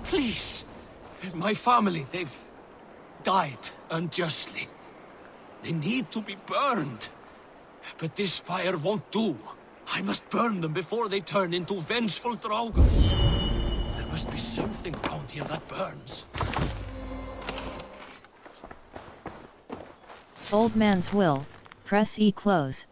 Please! My family, they've died unjustly. They need to be burned. But this fire won't do. I must burn them before they turn into vengeful draugrs. There must be something around here that burns. Old man's will. Press E close.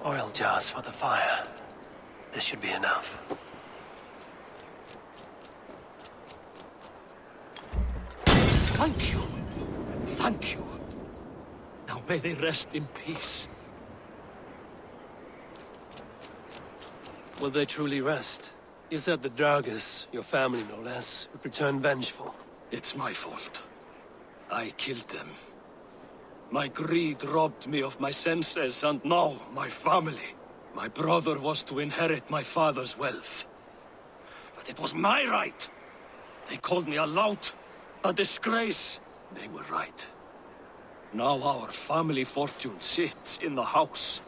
Oil jars for the fire. This should be enough. Thank you. Thank you. Now may they rest in peace. Will they truly rest? You said the Draugrs, your family no less, would return vengeful. It's my fault. I killed them. My greed robbed me of my senses, and now my family. My brother was to inherit my father's wealth. But it was my right. They called me a lout, a disgrace. They were right. Now our family fortune sits in the house.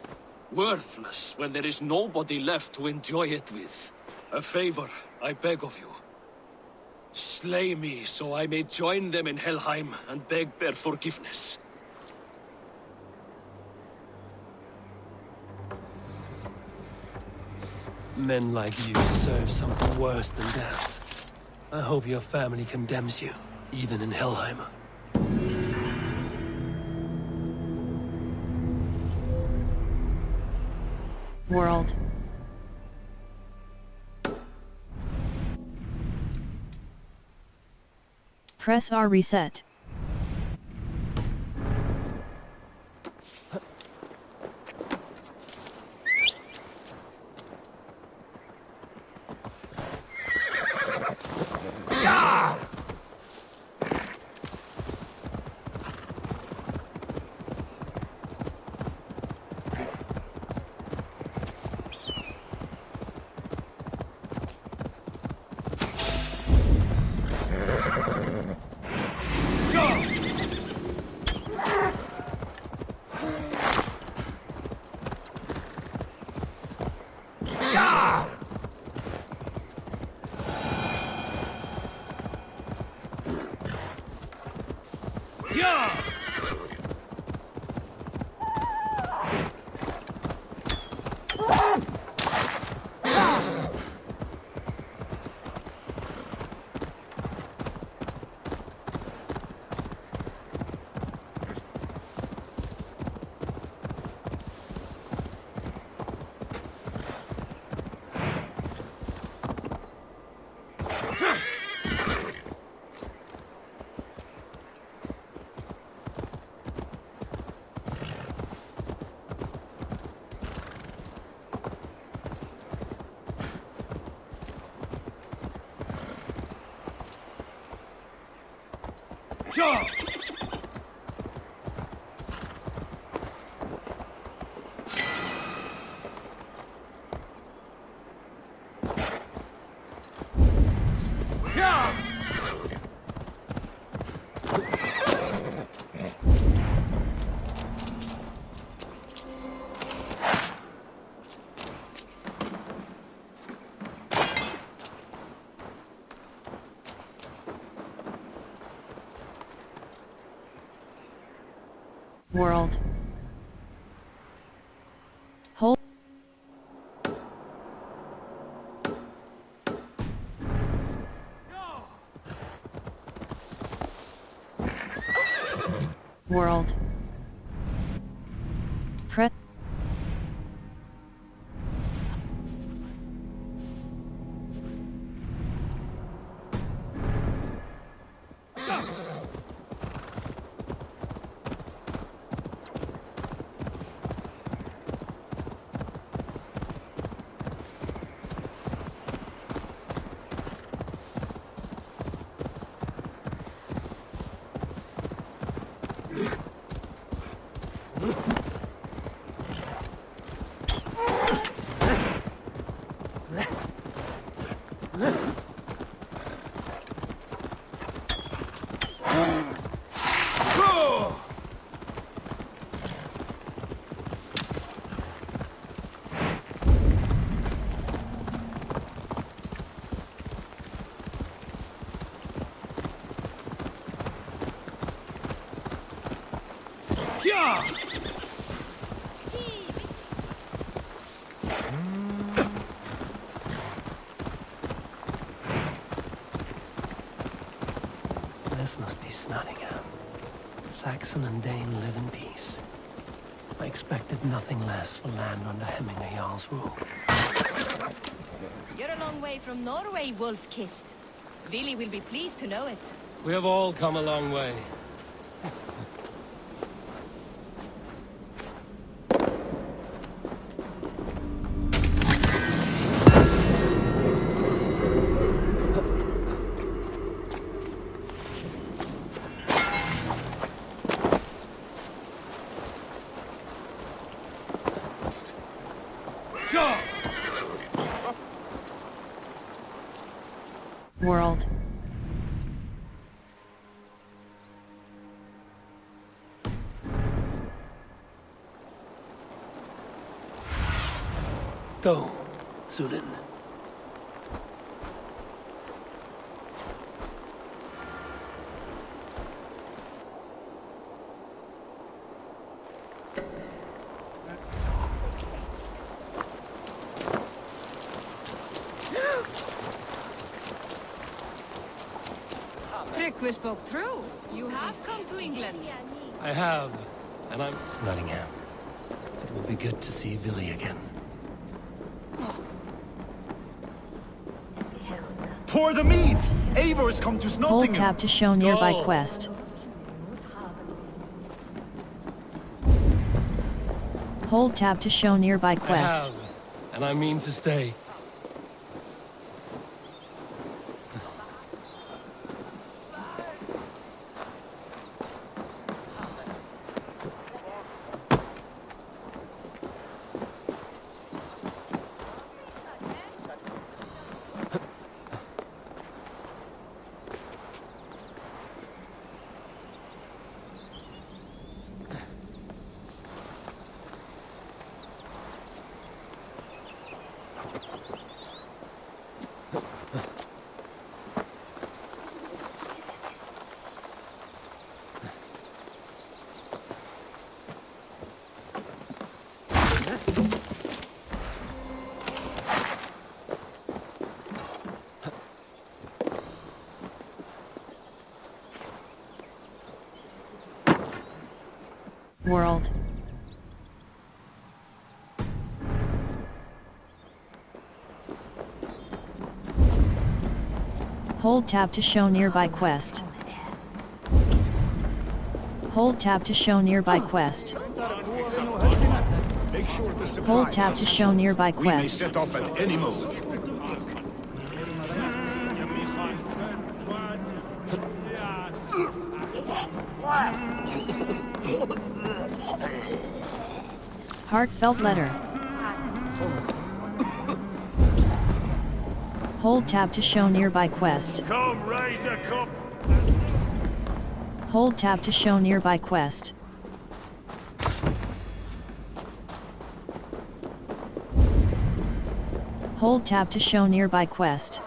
Worthless when there is nobody left to enjoy it with. A favor, I beg of you. Slay me so I may join them in Helheim and beg their forgiveness. Men like you deserve something worse than death. I hope your family condemns you, even in Helheim. World. Press R reset. World. Hold. World. Press. This must be Nottingham. Saxon and Dane live in peace. I expected nothing less for land under Hemminger Jarl's rule. You're a long way from Norway, wolf-kissed. Vili will be pleased to know it. We have all come a long way. World. Go, Sýnin. We spoke true. You have come to England. I have, and I'm... It's Nottingham. It will be good to see Vili again. Pour the mead! Eivor's come to Nottingham! Hold tab to show nearby quest. Hold tab to show nearby I quest. have, and I mean to stay. World. Hold tab to show nearby quest. Hold tab to show nearby quest. Hold tab to show nearby We may quest. set off at any moment. Heartfelt letter. Hold tab to show nearby quest. Come, raise a cup. Hold tab to show nearby quest. Hold tab to show nearby quest.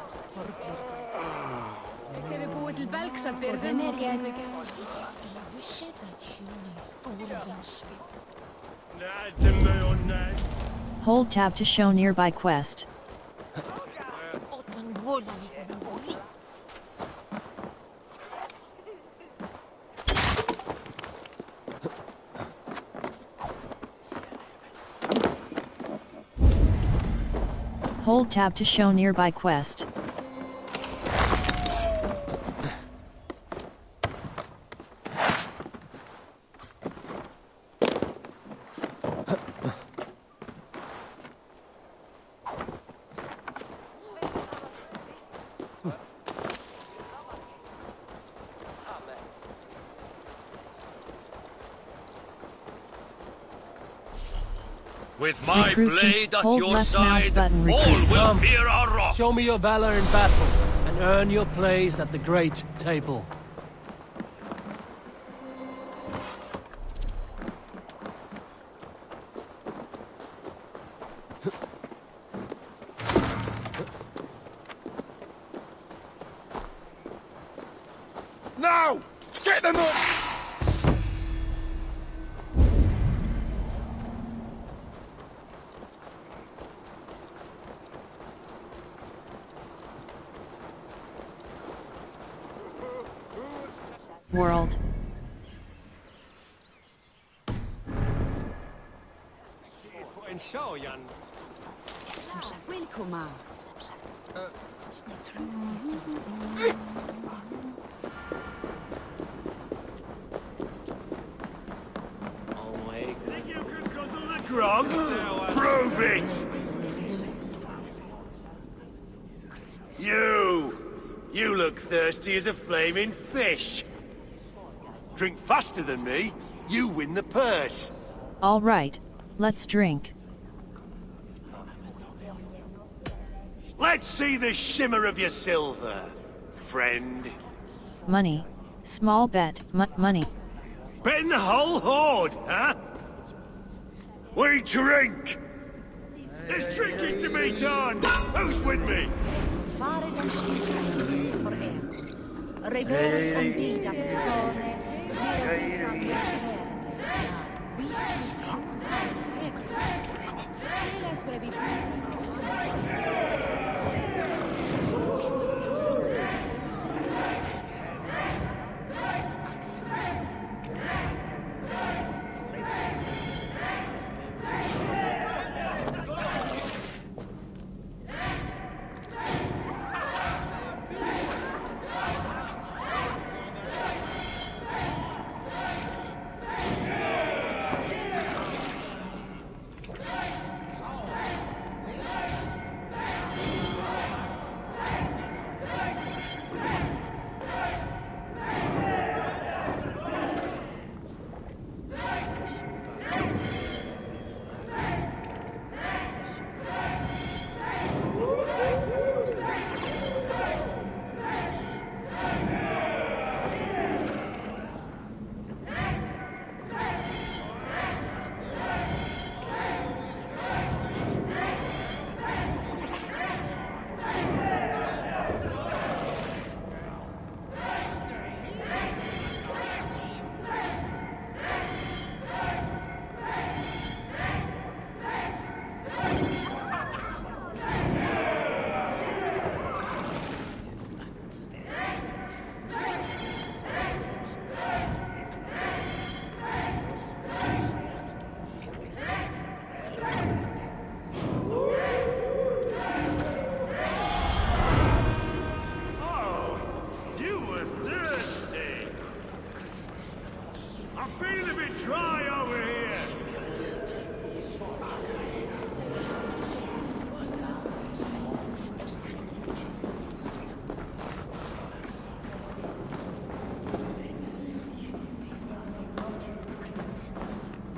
Hold tab to show nearby quest. Hold tab to show nearby quest. With my Recruit, just blade at hold your left mouse side, button, all recruit. will Come. fear our wrath. Show me your valor in battle, and earn your place at the great table. Now! Get them up! World. En show, Jan. Welcome. Think you can guzzle the grog? Prove it! You look thirsty as a flaming fish. Drink faster than me, you win the purse. All right, let's drink. Let's see the shimmer of your silver, friend. Money. Small bet. Money. Betting the whole hoard, huh? We drink! There's drinking to be done! Who's with me?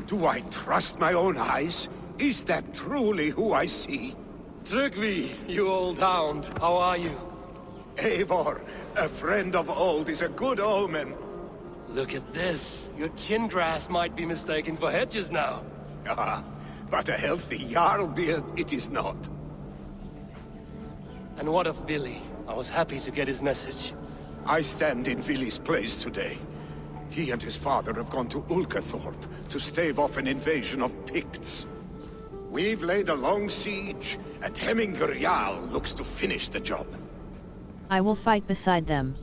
Do I trust my own eyes? Is that truly who I see? Tryggvi, you old hound, how are you? Eivor, a friend of old is a good omen. Look at this. Your chin grass might be mistaken for hedges now. Ah, but a healthy Jarl beard it is not. And what of Billy? I was happy to get his message. I stand in Vili's place today. He and his father have gone to Ulkathorpe to stave off an invasion of Picts. We've laid a long siege, and Hemminger Jarl looks to finish the job. I will fight beside them.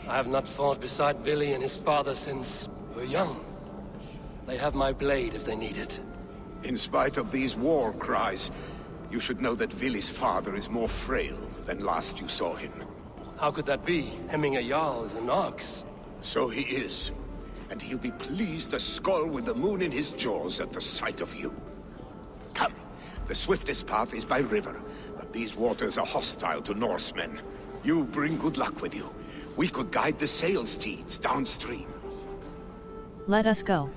I have not fought beside Billy and his father since we were young. They have my blade if they need it. In spite of these war cries, you should know that Vili's father is more frail than last you saw him. How could that be? Hemming a Jarl is an ox. So he is. And he'll be pleased to skull with the moon in his jaws at the sight of you. Come. The swiftest path is by river, but these waters are hostile to Norsemen. You bring good luck with you. We could guide the sail steeds downstream. Let us go.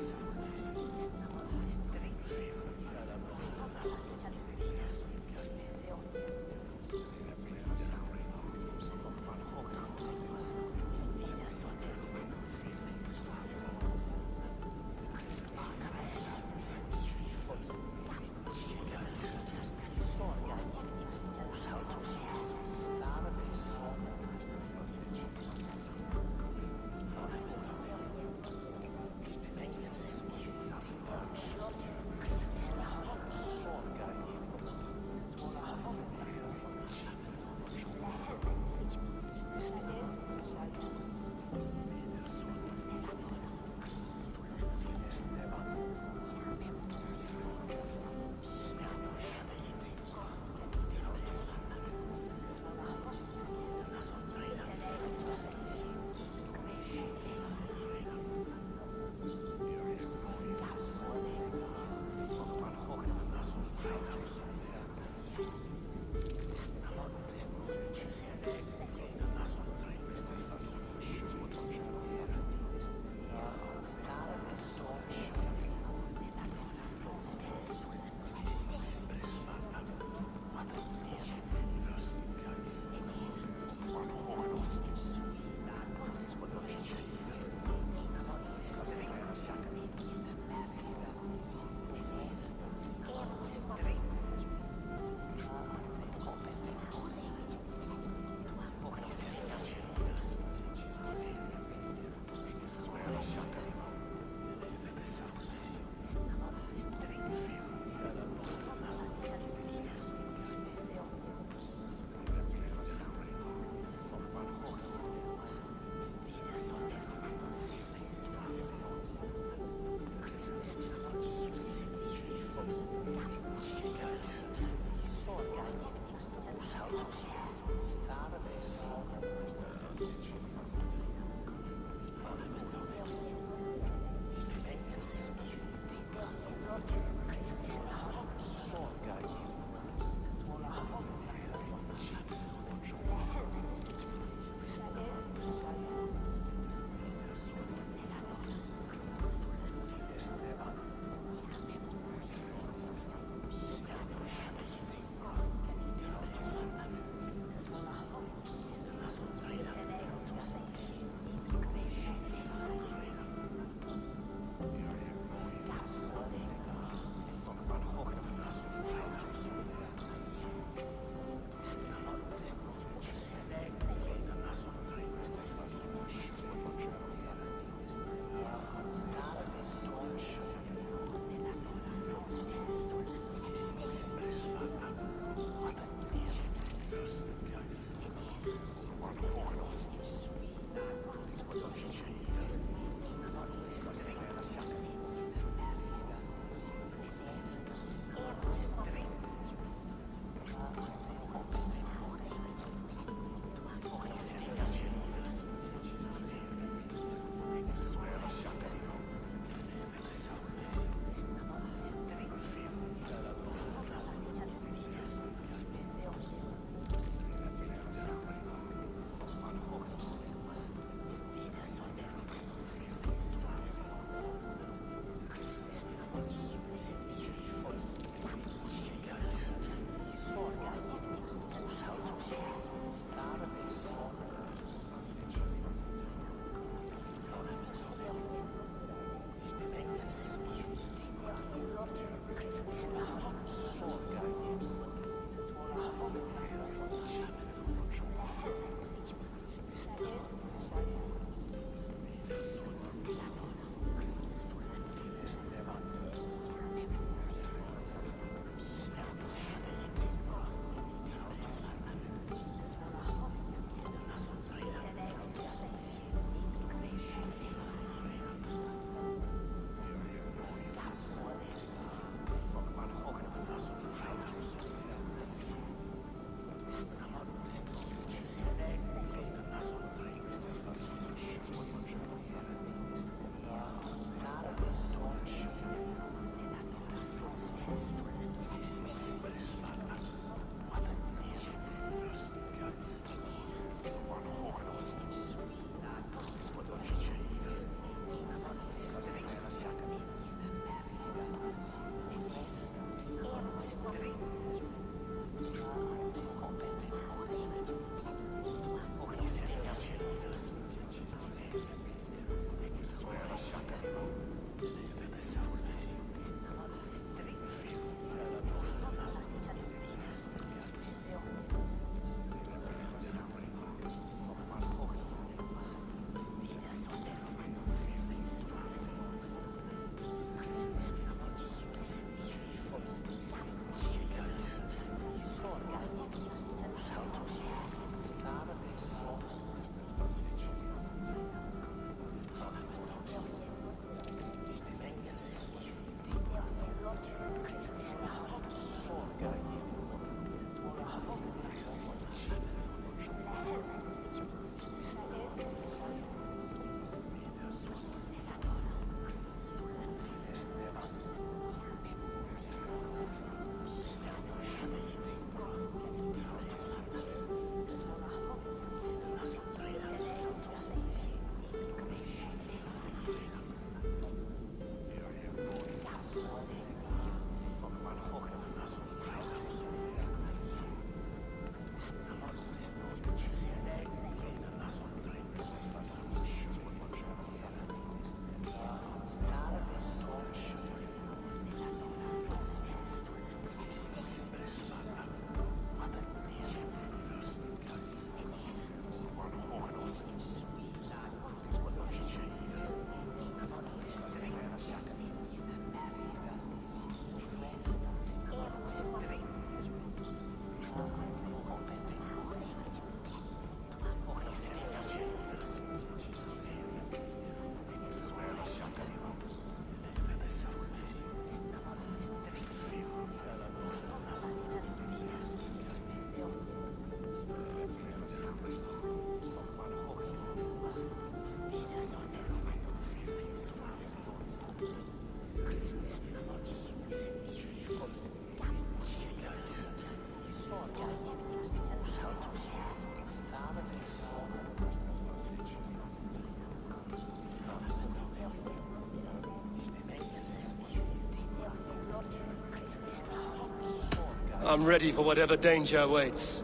I'm ready for whatever danger awaits.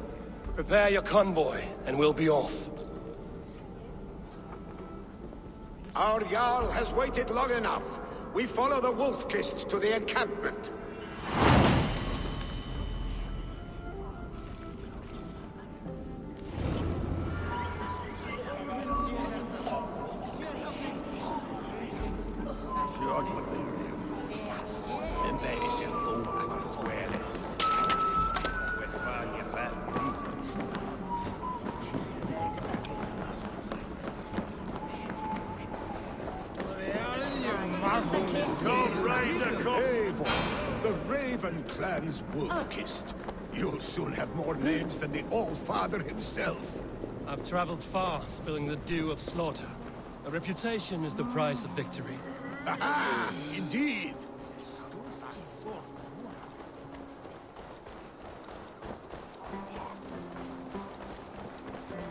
Prepare your convoy, and we'll be off. Our Jarl has waited long enough. We follow the Wolf-Kist to the encampment. Eivor, the Raven clan's Wolf-Kist. You'll soon have more names than the All-Father himself. I've traveled far, spilling the dew of slaughter. A reputation is the price of victory. Aha! Indeed!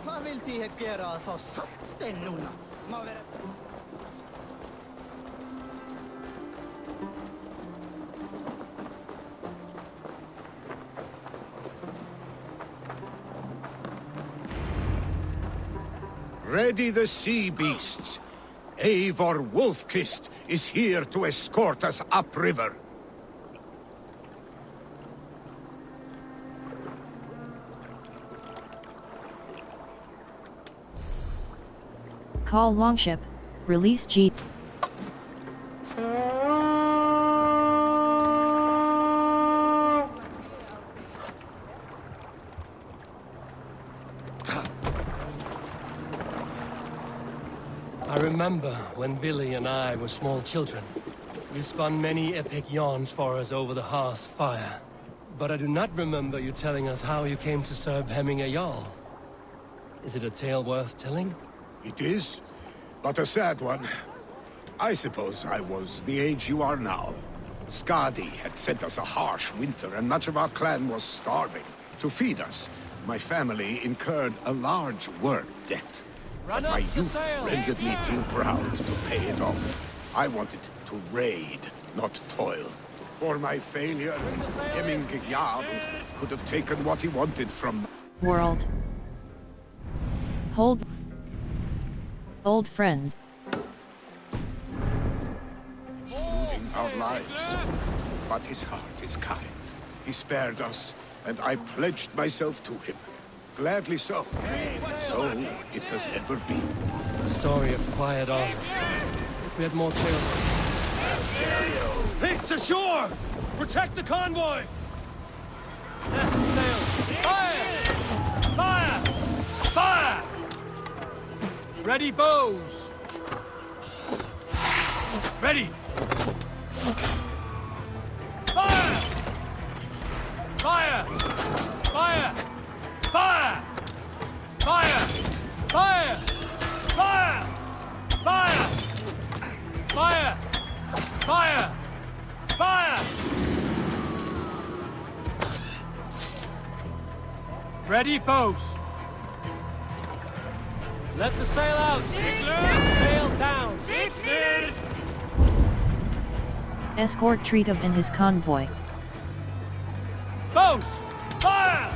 Hvað vildi ég gera að fá saltstein núna? Má vera... Ready the sea beasts. Eivor Wolf-Kist is here to escort us upriver. Call longship, release G. I remember when Billy and I were small children. You spun many epic yarns for us over the hearth's fire. But I do not remember you telling us how you came to serve Hemming a Jarl. Is it a tale worth telling? It is, but a sad one. I suppose I was the age you are now. Skadi had sent us a harsh winter, and much of our clan was starving. To feed us, my family incurred a large work debt. But my youth rendered me too proud to pay it off. I wanted to raid, not toil. For my failure, Hemming a Jarl could have taken what he wanted from... World. Hold. Old friends. Including our lives. But his heart is kind. He spared us, and I pledged myself to him. Gladly so. So it has ever been. A story of quiet honor. If we had more tales... Pigs ashore! Protect the convoy! Yes, sail! Fire! Fire! Fire! Ready bows! Ready! Fire! Fire! Fire! Fire! Fire! Fire! Fire! Fire! Fire! Fire! Fire! Ready, bows! Let the sail out! Sail down! Escort Treatov and his convoy. Bows! Fire!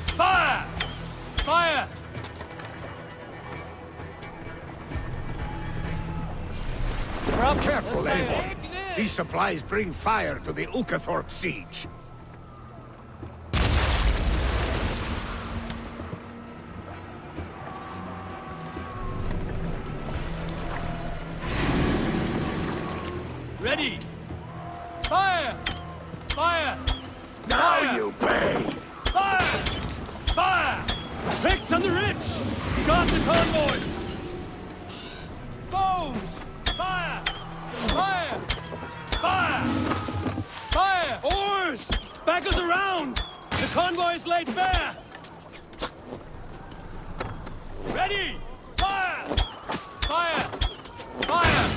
Fire! Fire! Careful, Eivor. These supplies bring fire to the Ulkathorpe siege. Ready! Fire! Fire! Now Fire! you pay! Fire! Fire! Picked on the ridge! Got the convoy! Bows! Fire! Fire! Fire! Fire! Oars! Backers around! The convoy is laid bare! Ready! Fire! Fire! Fire!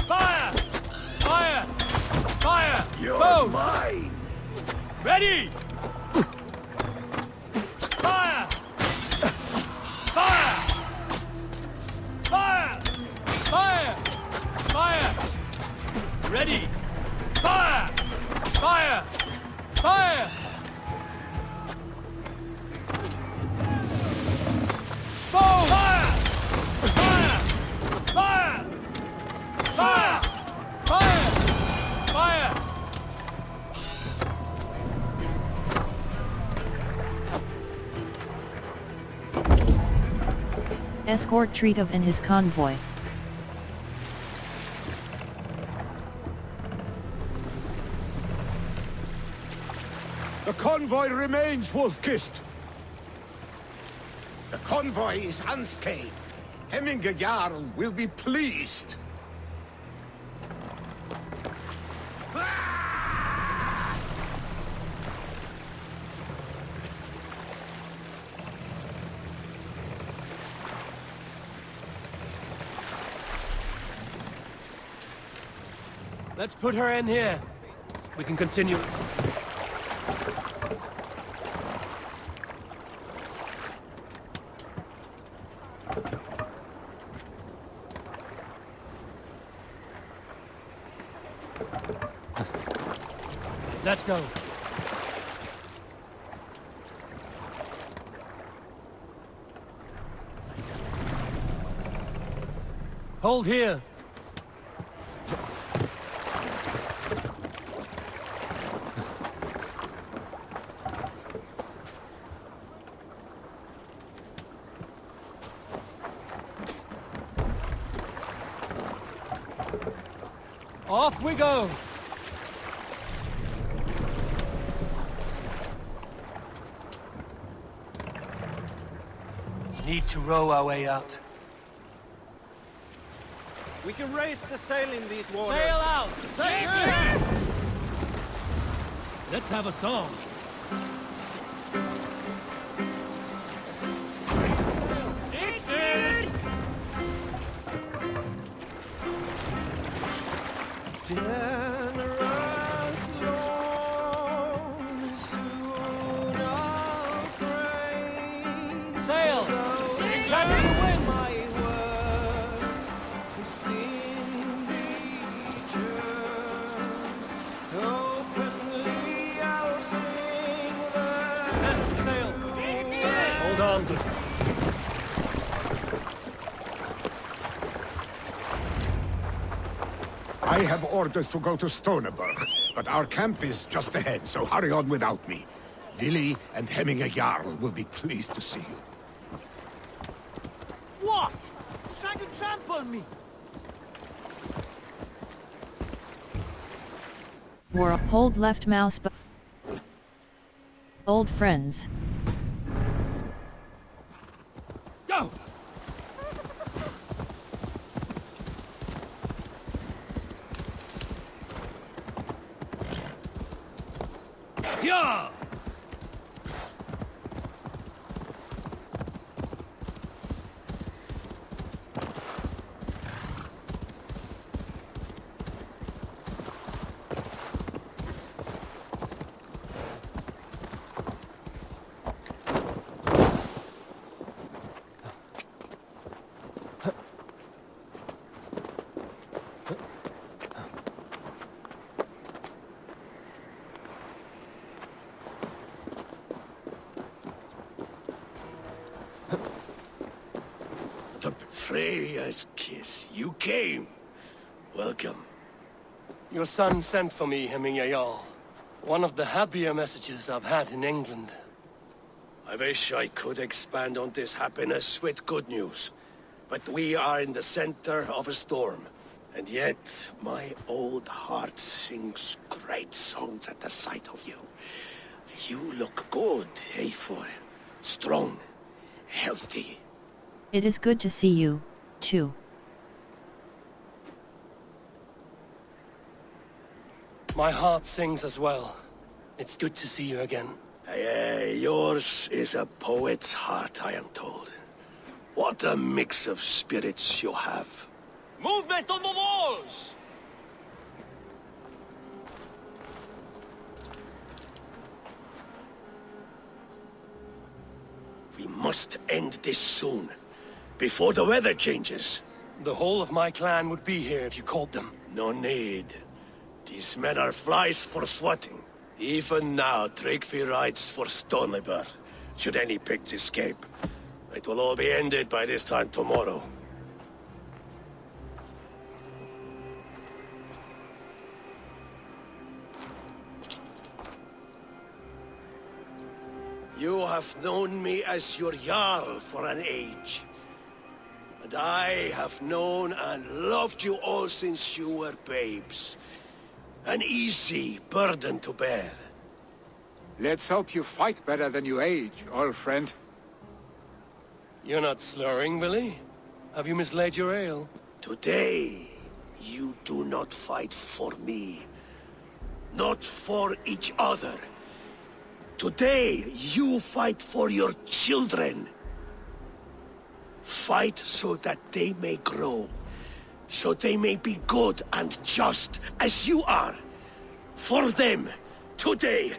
Fire! Fire! Fire! You're Bows! mine! Ready! Fire! Fire! Fire! Fire! Fire! Ready! Fire! Fire! Fire! Escort Treatov and his convoy. The convoy remains, Wolf-Kissed. The convoy is unscathed. Hemminge Jarl will be pleased. Let's put her in here. We can continue. Let's go. Hold here. Off we go! We need to row our way out. We can raise the sail in these waters. Sail out! Sail! Let's have a song. I have orders to go to Stoneberg, but our camp is just ahead, so hurry on without me. Vili and Hemminge Jarl will be pleased to see you. What? Trying to trample me? War, hold left mouse Old friends. Go! Yeah! Freya's kiss. You came. Welcome. Your son sent for me, Hemminge Jarl. One of the happier messages I've had in England. I wish I could expand on this happiness with good news. But we are in the center of a storm. And yet, my old heart sings great songs at the sight of you. You look good, Eivor. Strong, healthy. It is good to see you, too. My heart sings as well. It's good to see you again. Yours is a poet's heart, I am told. What a mix of spirits you have. Movement on the walls! We must end this soon, before the weather changes. The whole of my clan would be here if you called them. No need. These men are flies for swatting. Even now, Tryggvi rides for Stoneberg, should any Picts escape. It will all be ended by this time tomorrow. You have known me as your Jarl for an age. I have known and loved you all since you were babes. An easy burden to bear. Let's hope you fight better than you age, old friend. You're not slurring, Willie? Have you mislaid your ale? Today, you do not fight for me. Not for each other. Today, you fight for your children. Fight so that they may grow. So they may be good and just as you are. For them, today,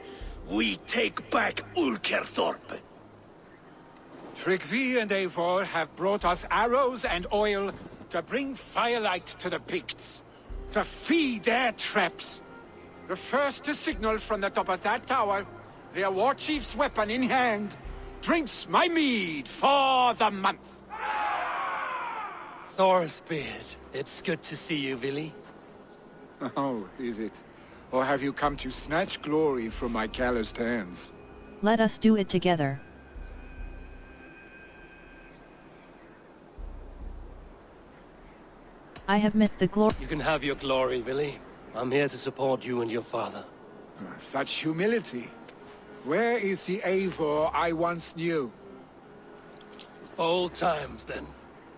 we take back Ulkerthorpe. Tryggvi and Eivor have brought us arrows and oil to bring firelight to the Picts. To feed their traps. The first to signal from the top of that tower, their war chief's weapon in hand, drinks my mead for the month. Thorsbeard, it's good to see you, Willie. Oh, is it? Or have you come to snatch glory from my calloused hands? Let us do it together. I have met the glory. You can have your glory, Willie. I'm here to support you and your father. Such humility. Where is the Eivor I once knew? Old times, then.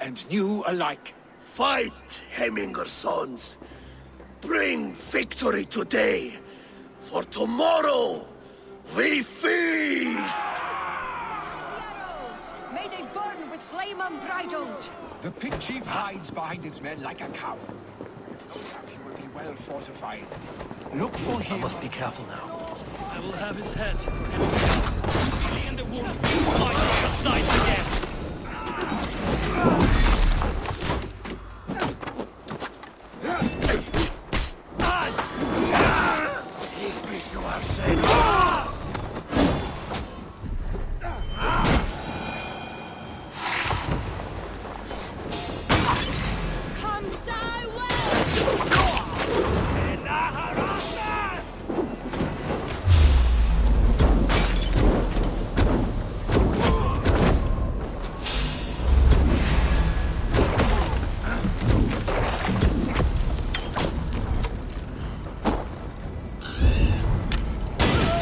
And new alike. Fight, Hemminger sons. Bring victory today. For tomorrow, we feast! Arrows! May they burn with flame unbridled! The pit chief hides behind his men like a coward. No doubt he will be well fortified. Look for him. I must be careful now. I will have his head. Billy and the wolf. Fight on the sides again.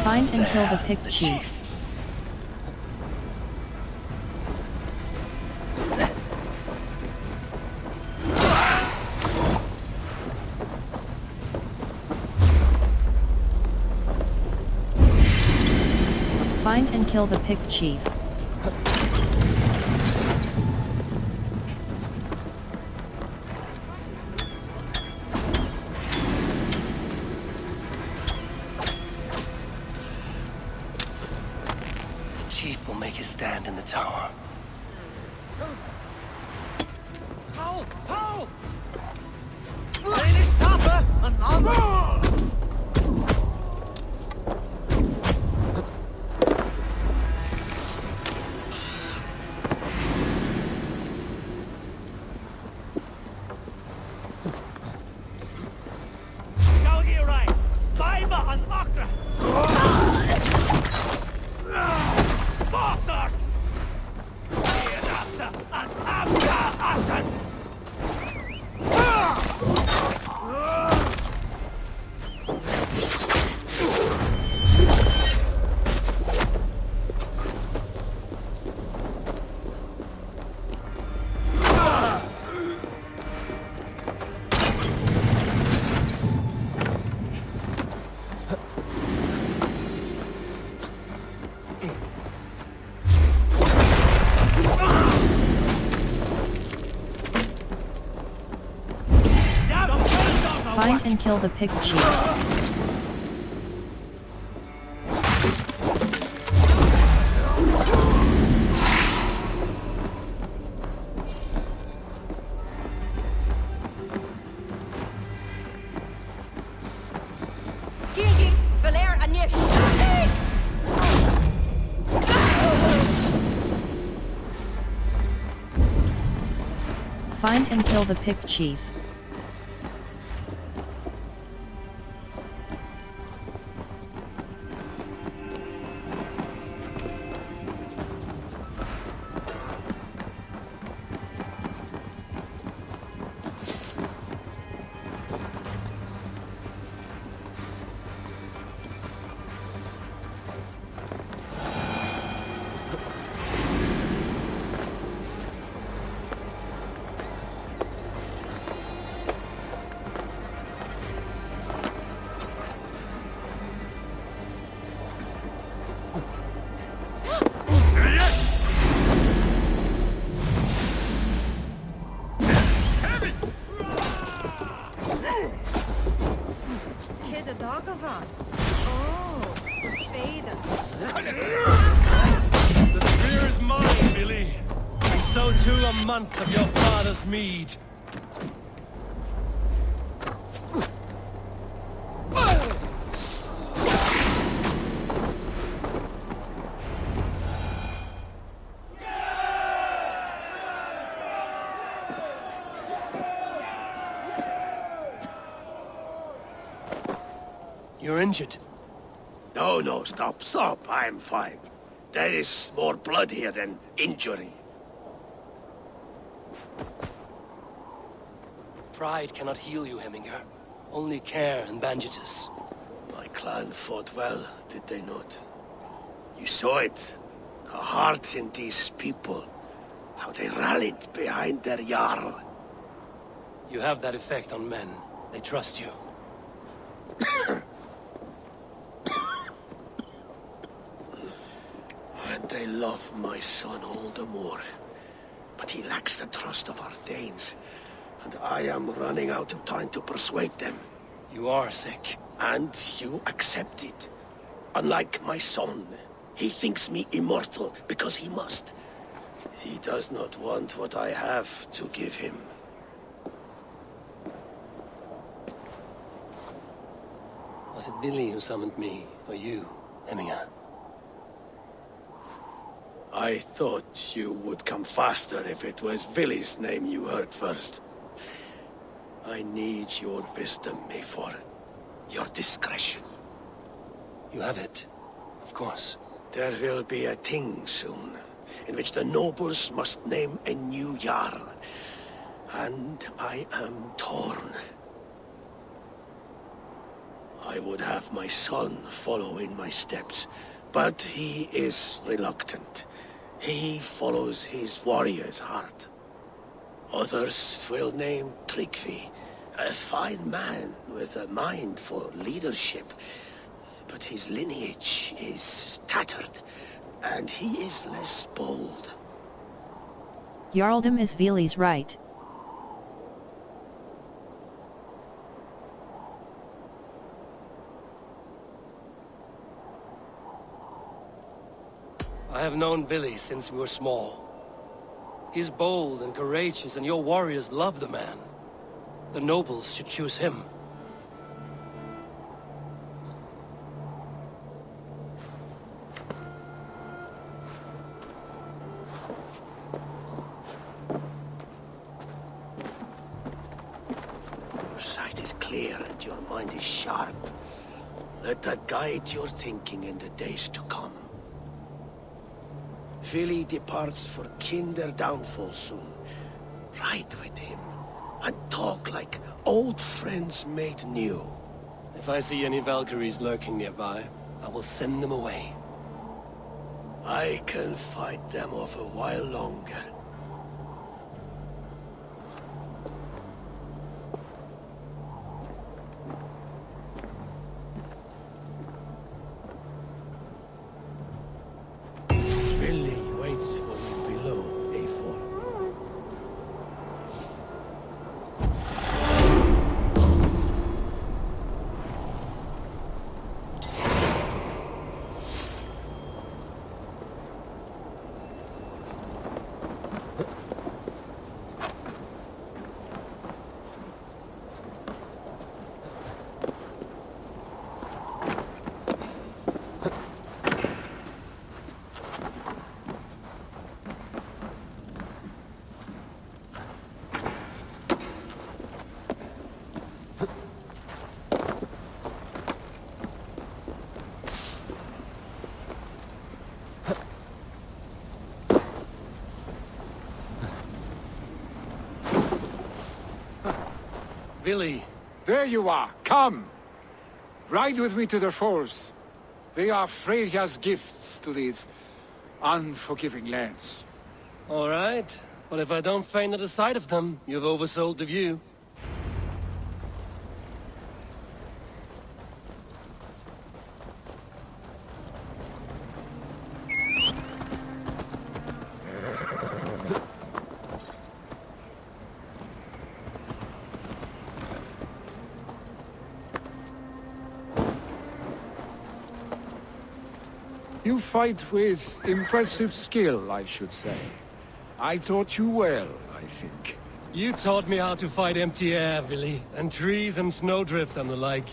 Find and kill the Pict chief. Find and kill the Pict chief. Chief will make his stand in the tower. How? How? Danish tapper and armor! Galgirai! Fiber and Akra! Bossart! Eirasa and Abda Asad! Find and kill the Pict chief. Gilging, Valer and Nish! Find and kill the Pict chief. month of your father's mead. You're injured. No, stop. I'm fine. There is more blood here than injury. Pride cannot heal you, Hemminger. Only care and bandages. My clan fought well, did they not? You saw it. The heart in these people. How they rallied behind their Jarl. You have that effect on men. They trust you. And they love my son all the more. But he lacks the trust of our Danes. And I am running out of time to persuade them. You are sick. And you accept it. Unlike my son, he thinks me immortal because he must. He does not want what I have to give him. Was it Billy who summoned me, or you, Hemminger? I thought you would come faster if it was Villy's name you heard first. I need your wisdom, Eivor. Your discretion. You have it, of course. There will be a thing soon, in which the nobles must name a new Jarl. And I am torn. I would have my son follow in my steps, but he is reluctant. He follows his warrior's heart. Others will name Tryggvi, a fine man with a mind for leadership. But his lineage is tattered, and he is less bold. Jarldom is Vili's right. I have known Billy since we were small. He's bold and courageous, and your warriors love the man. The nobles should choose him. Your sight is clear and your mind is sharp. Let that guide your thinking in the days to come. Vili departs for Kinder downfall soon. Ride with him, and talk like old friends made new. If I see any Valkyries lurking nearby, I will send them away. I can fight them off a while longer. Billy! There you are! Come! Ride with me to the falls. They are Freya's gifts to these unforgiving lands. All right, but if I don't faint at the sight of them, you've oversold the view. You fight with impressive skill, I should say. I taught you well, I think. You taught me how to fight empty air, Willy, and trees and snowdrift and the like.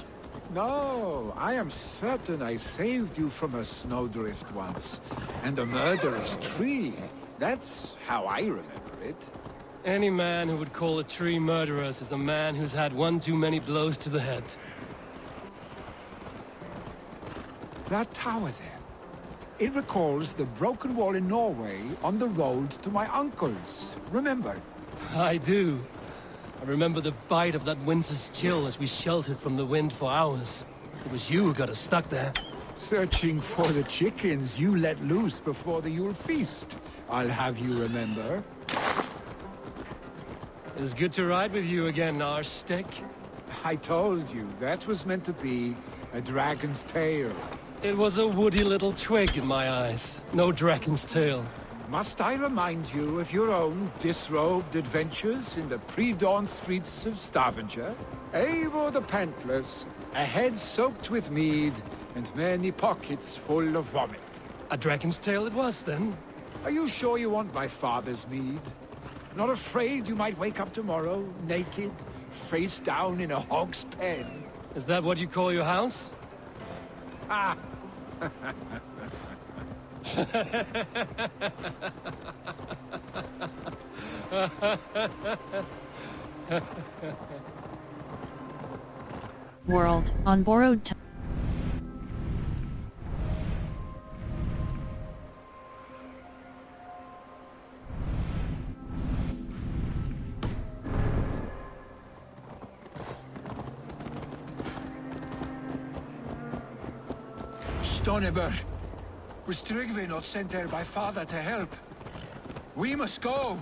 No, I am certain I saved you from a snowdrift once, and a murderous tree. That's how I remember it. Any man who would call a tree murderous is a man who's had one too many blows to the head. That tower there. It recalls the broken wall in Norway on the road to my uncle's. Remember? I do. I remember the bite of that winter's chill as we sheltered from the wind for hours. It was you who got us stuck there. Searching for the chickens you let loose before the Yule feast. I'll have you remember. It's good to ride with you again, Arstick. I told you, that was meant to be a dragon's tail. It was a woody little twig in my eyes. No dragon's tail. Must I remind you of your own disrobed adventures in the pre-dawn streets of Stavanger? Eivor the Pantless, a head soaked with mead, and many pockets full of vomit. A dragon's tail it was, then? Are you sure you want my father's mead? Not afraid you might wake up tomorrow, naked, face down in a hog's pen? Is that what you call your house? Ah! World, on borrowed time. Stonebur, was Tryggvi not sent there by father to help? We must go!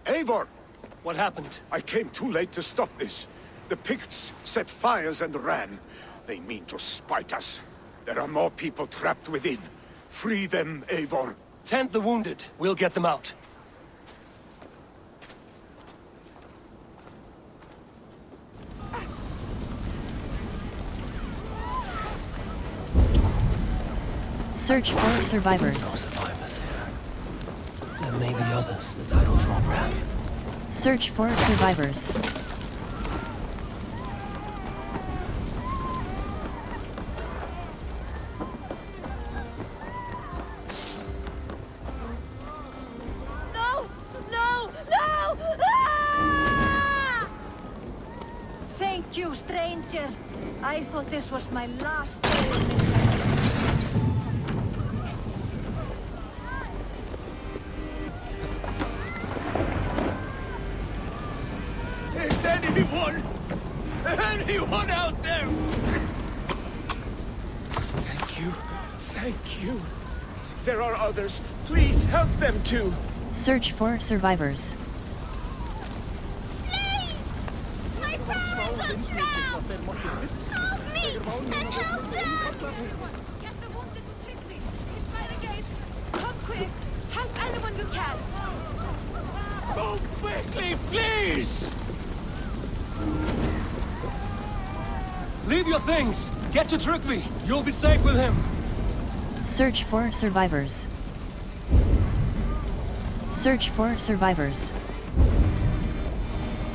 Eivor! What happened? I came too late to stop this. The Picts set fires and ran. They mean to spite us. There are more people trapped within. Free them, Eivor. Tend the wounded. We'll get them out. Search for survivors. No survivors here. There may be others that still draw breath. Search for survivors. No! No! No! Ah! Thank you, stranger. I thought this was my last day in the Is anyone out there? Thank you. Thank you. There are others. Please help them too. Search for survivors. Please! My parents are drowned! Help me! And help them! Get the wounded to Cecilie. He's by the gates. Come quick. Help anyone you can. Move quickly, please! Leave your things! Get to Tryggvi! You'll be safe with him! Search for survivors. Search for survivors.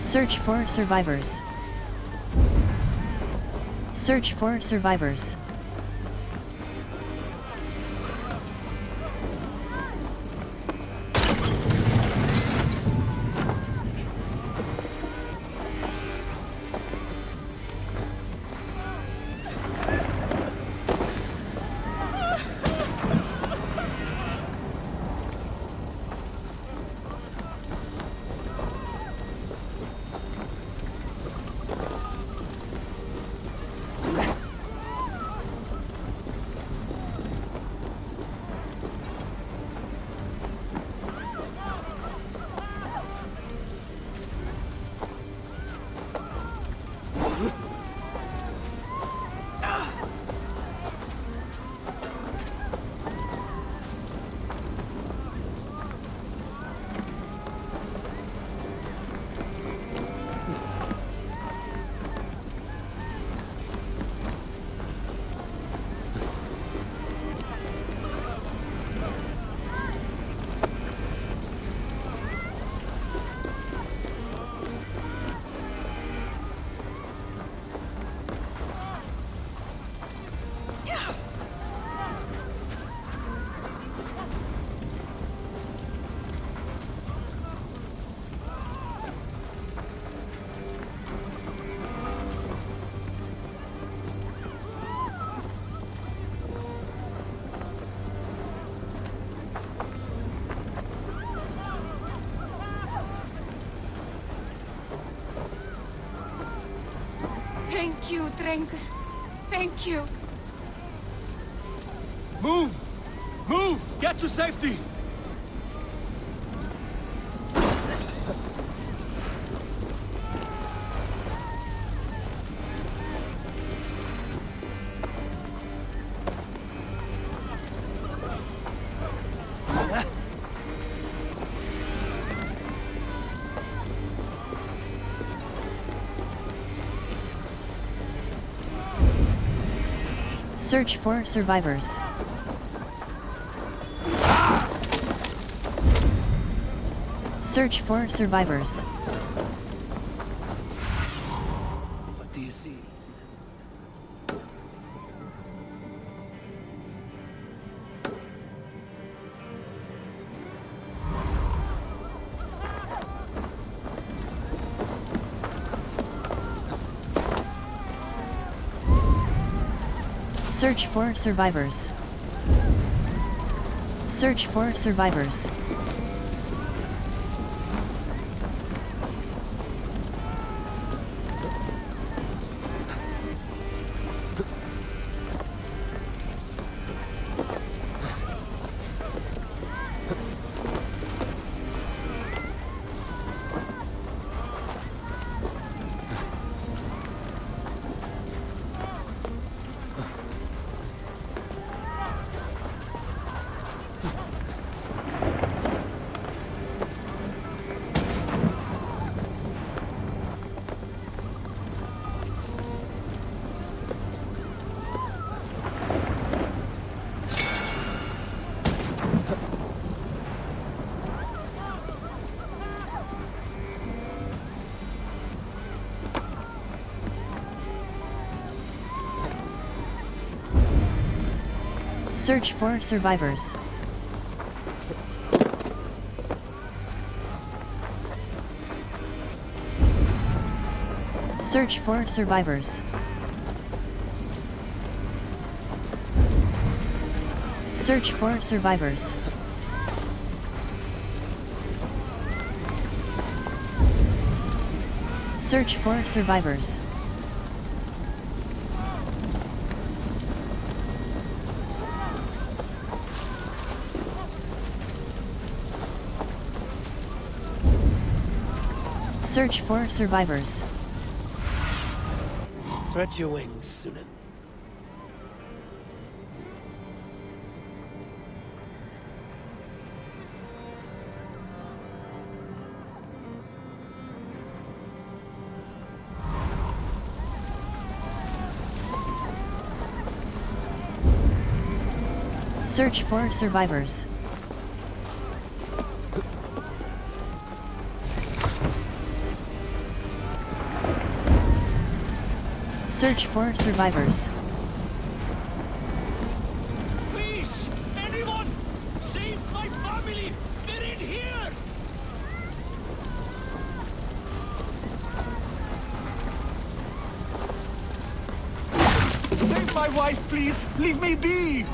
Search for survivors. Search for survivors. Thank you, Drengur. Thank you. Move! Move! Get to safety! Search for survivors. Search for survivors. What do you see? Search for survivors. Search for survivors. Search for survivors. Search for survivors. Search for survivors. Search for survivors. Search for survivors. Stretch your wings, Sýnin. Search for survivors. Search for survivors. Please! Anyone! Save my family! They're in here! Save my wife, please! Leave me be!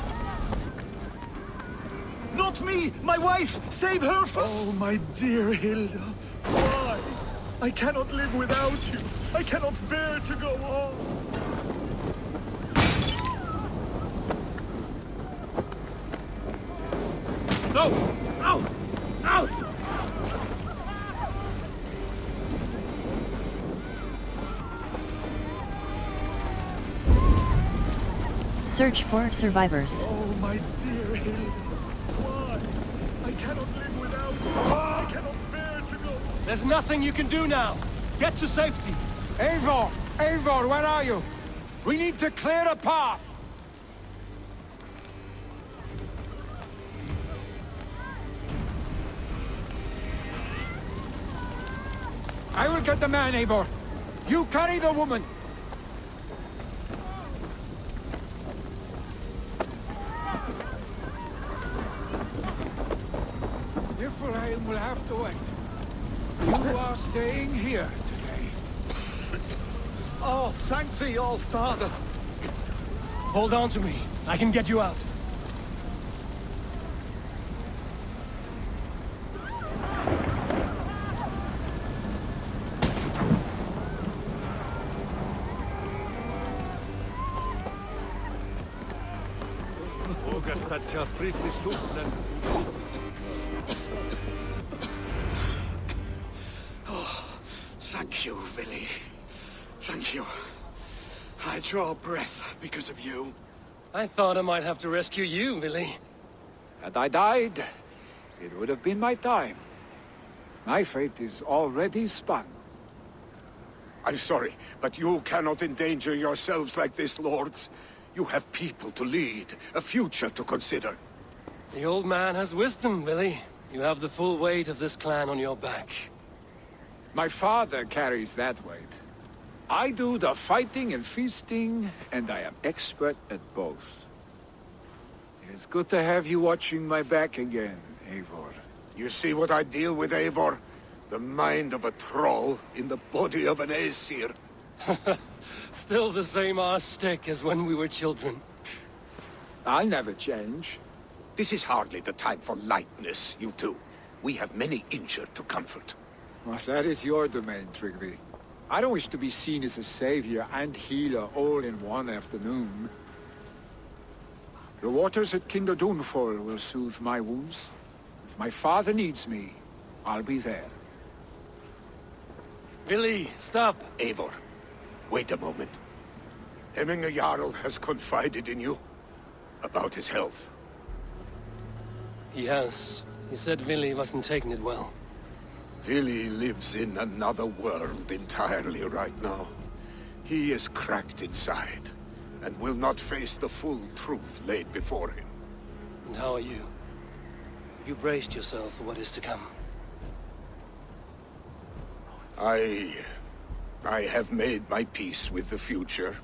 Not me! My wife! Save her from— Oh, my dear Hilda. Why? I cannot live without you. I cannot bear to go on. No! Out! Out! Search for survivors. Oh, my dear Hilda. Why? I cannot live without you. I cannot bear to go. There's nothing you can do now. Get to safety. Eivor! Eivor, where are you? We need to clear a path! I will get the man, Eivor. You carry the woman. Niflheim will have to wait. You are staying here today. Oh, thank thee, all father. Hold on to me. I can get you out. Thatcher Friedli Sutnen. Oh, thank you, Vili. Thank you. I draw breath because of you. I thought I might have to rescue you, Vili. Had I died, it would have been my time. My fate is already spun. I'm sorry, but you cannot endanger yourselves like this, lords. You have people to lead, a future to consider. The old man has wisdom, Vili. You have the full weight of this clan on your back. My father carries that weight. I do the fighting and feasting, and I am expert at both. It is good to have you watching my back again, Eivor. You see what I deal with, Eivor? The mind of a troll in the body of an Aesir. Still the same arse stick as when we were children. I'll never change. This is hardly the time for lightness, you two. We have many injured to comfort. Well, that is your domain, Tryggvi. I don't wish to be seen as a savior and healer all in one afternoon. The waters at Kinderdunfol will soothe my wounds. If my father needs me, I'll be there. Vili, stop! Eivor, wait a moment. Hemminger Jarl has confided in you about his health. He has. He said Vili wasn't taking it well. Vili lives in another world entirely right now. He is cracked inside, and will not face the full truth laid before him. And how are you? Have you braced yourself for what is to come? I have made my peace with the future,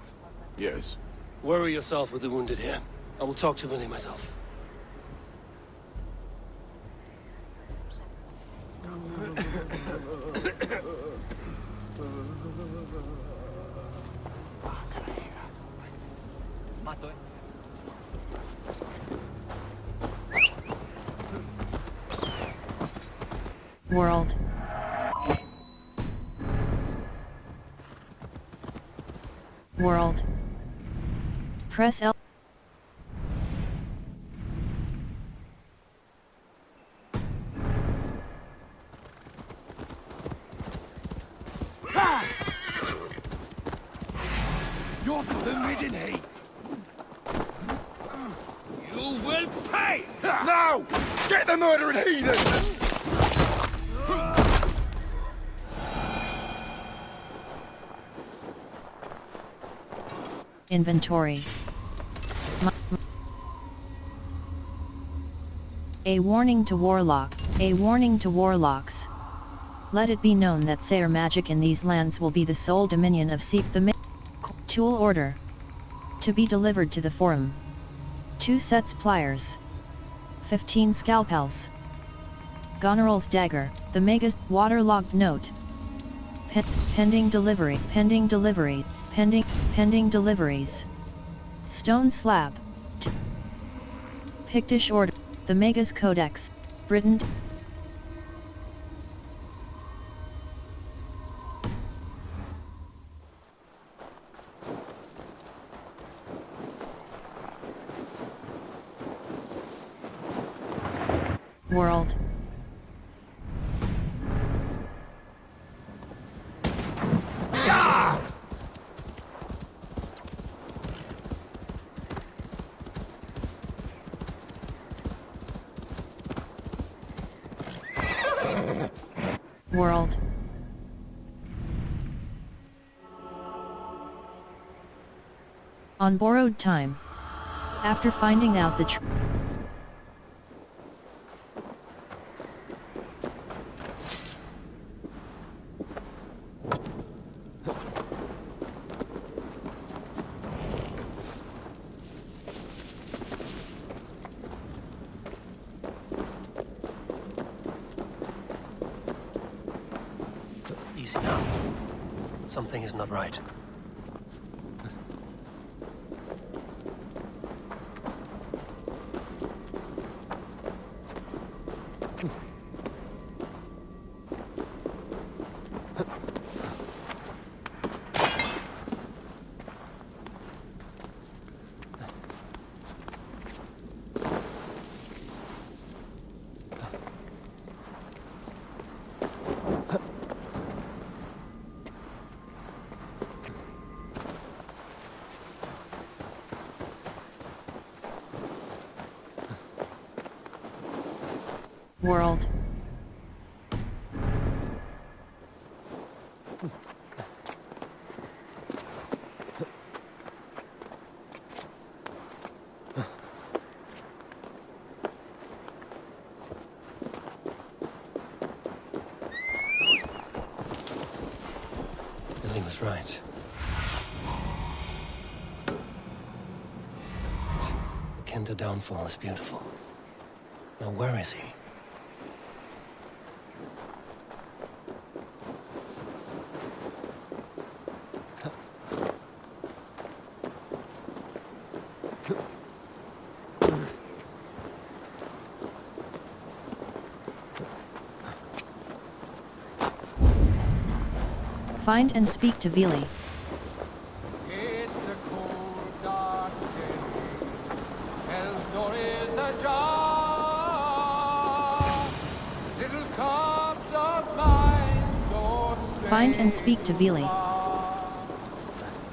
yes. Worry yourself with the wounded here. I will talk to Vili myself. World. World. Press L. You're for the midden heat. You will pay! Now! Get the murdering heathen! Inventory. A warning to warlock. A warning to warlocks. Let it be known that Sayer magic in these lands will be the sole dominion of Seep the Tool order. To be delivered to the forum. 2 sets pliers. 15 scalpels. Goneril's dagger. The Mega's waterlogged note. Pending delivery. Pending delivery. Pending deliveries. Stone slab. Pictish order. The Mega's codex. Britain. World. World. On borrowed time. After finding out the truth. Easy now. Something is not right. world. Billy was right. The Kenta downfall is beautiful. Now where is he? Find and speak to Vili. It's a cold, dark day. Hell's door is ajar. Little cups of mine don't stray. Find and speak to Vili.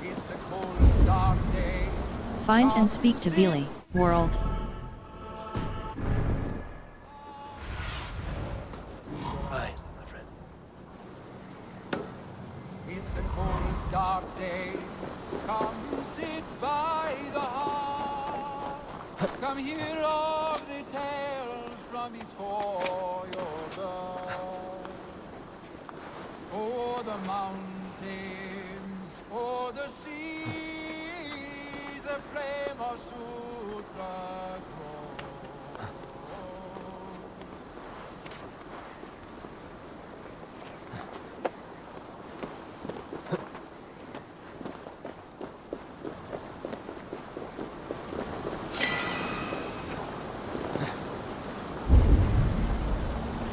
It's a cold, dark day. Find and speak to Vili, world. Aye, my friend. It's a cold, dark day. Come sit by the hearth. Come hear of the tales from before your birth. O'er the mountains, o'er the seas, a flame of Sutra glows.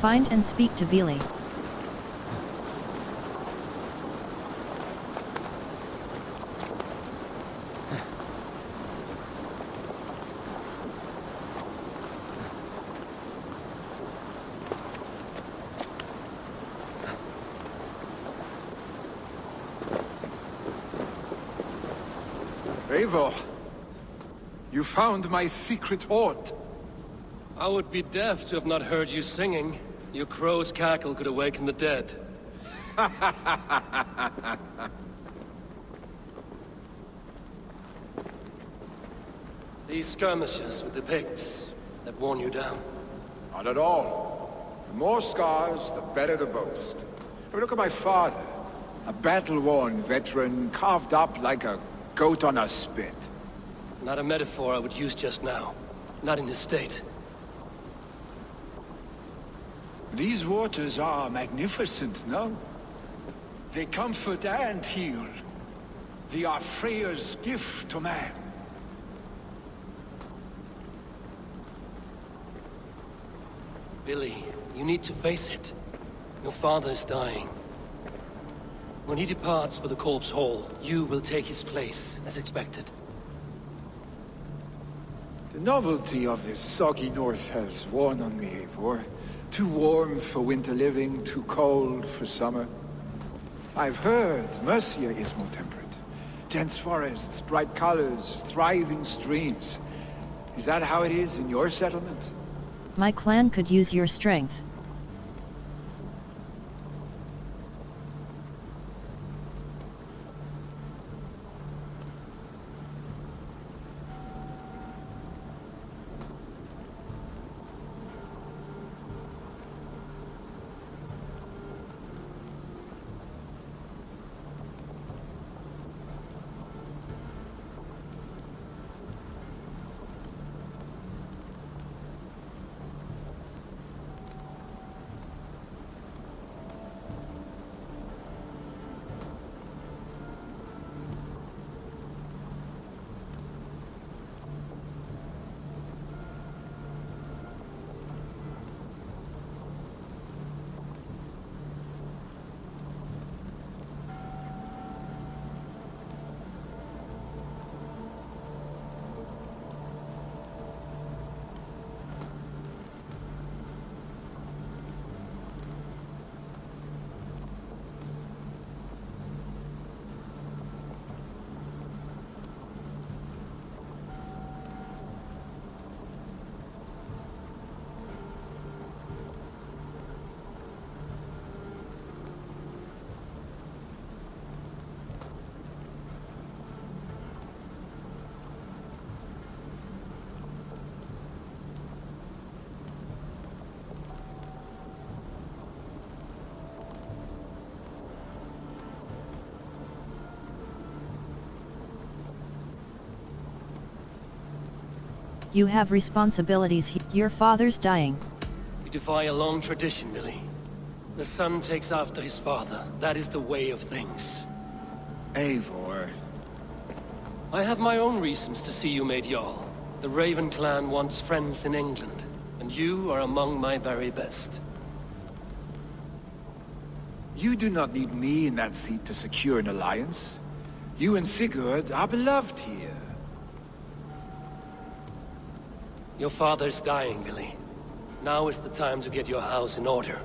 Find and speak to Vili. Eivor, you found my secret hoard. I would be deaf to have not heard you singing. Your crow's cackle could awaken the dead. These skirmishes with the Picts that worn you down. Not at all. The more scars, the better the boast. I mean, look at my father. A battle-worn veteran, carved up like a goat on a spit. Not a metaphor I would use just now. Not in his state. These waters are magnificent, no? They comfort and heal. They are Freya's gift to man. Billy, you need to face it. Your father is dying. When he departs for the Corpse Hall, you will take his place, as expected. The novelty of this soggy north has worn on me, Eivor. Too warm for winter living, too cold for summer. I've heard Mercia is more temperate. Dense forests, bright colors, thriving streams. Is that how it is in your settlement? My clan could use your strength. You have responsibilities your father's dying. You defy a long tradition, Millie. The son takes after his father. That is the way of things. Eivor. I have my own reasons to see you made Jarl. The Raven clan wants friends in England, and you are among my very best. You do not need me in that seat to secure an alliance. You and Sigurd are beloved here. Your father is dying, Millie. Now is the time to get your house in order.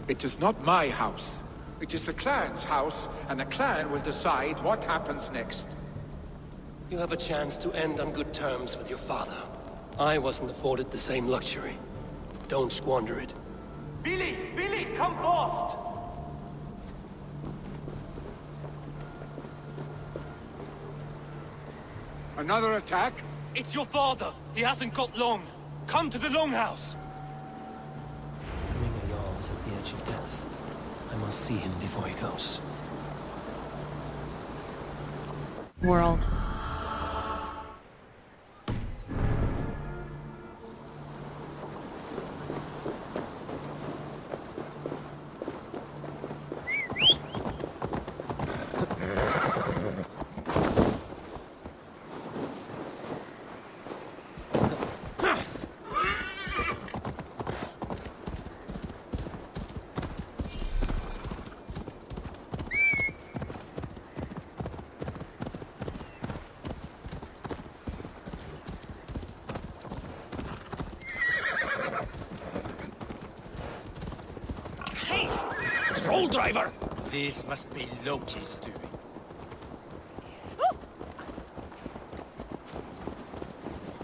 It is not my house. It is the clan's house, and the clan will decide what happens next. You have a chance to end on good terms with your father. I wasn't afforded the same luxury. Don't squander it. Billy! Billy, come fast! Another attack? It's your father! He hasn't got long! Come to the Longhouse! Jarl is at the edge of death. I must see him before he goes. World. Troll driver! This must be Loki's doing.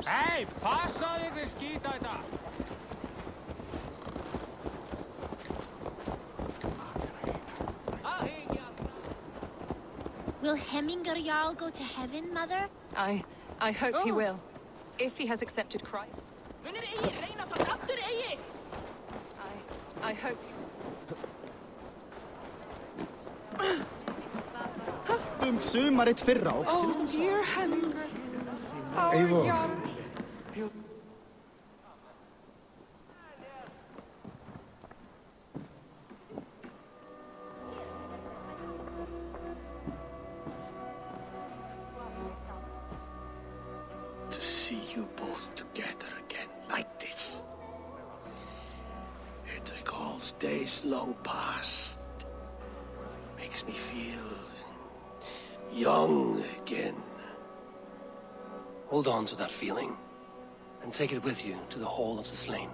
Hey, passa þig skýta þetta! Will Hemminger Jarl go to heaven, Mother? I hope he will. If he has accepted Christ. I hope he Sumarið fyrra också. Oh, dear Hemminger. Eivor. To see you both together again like this. It recalls days long past. Makes me feel young again. Hold on to that feeling, and take it with you to the Hall of the Slain.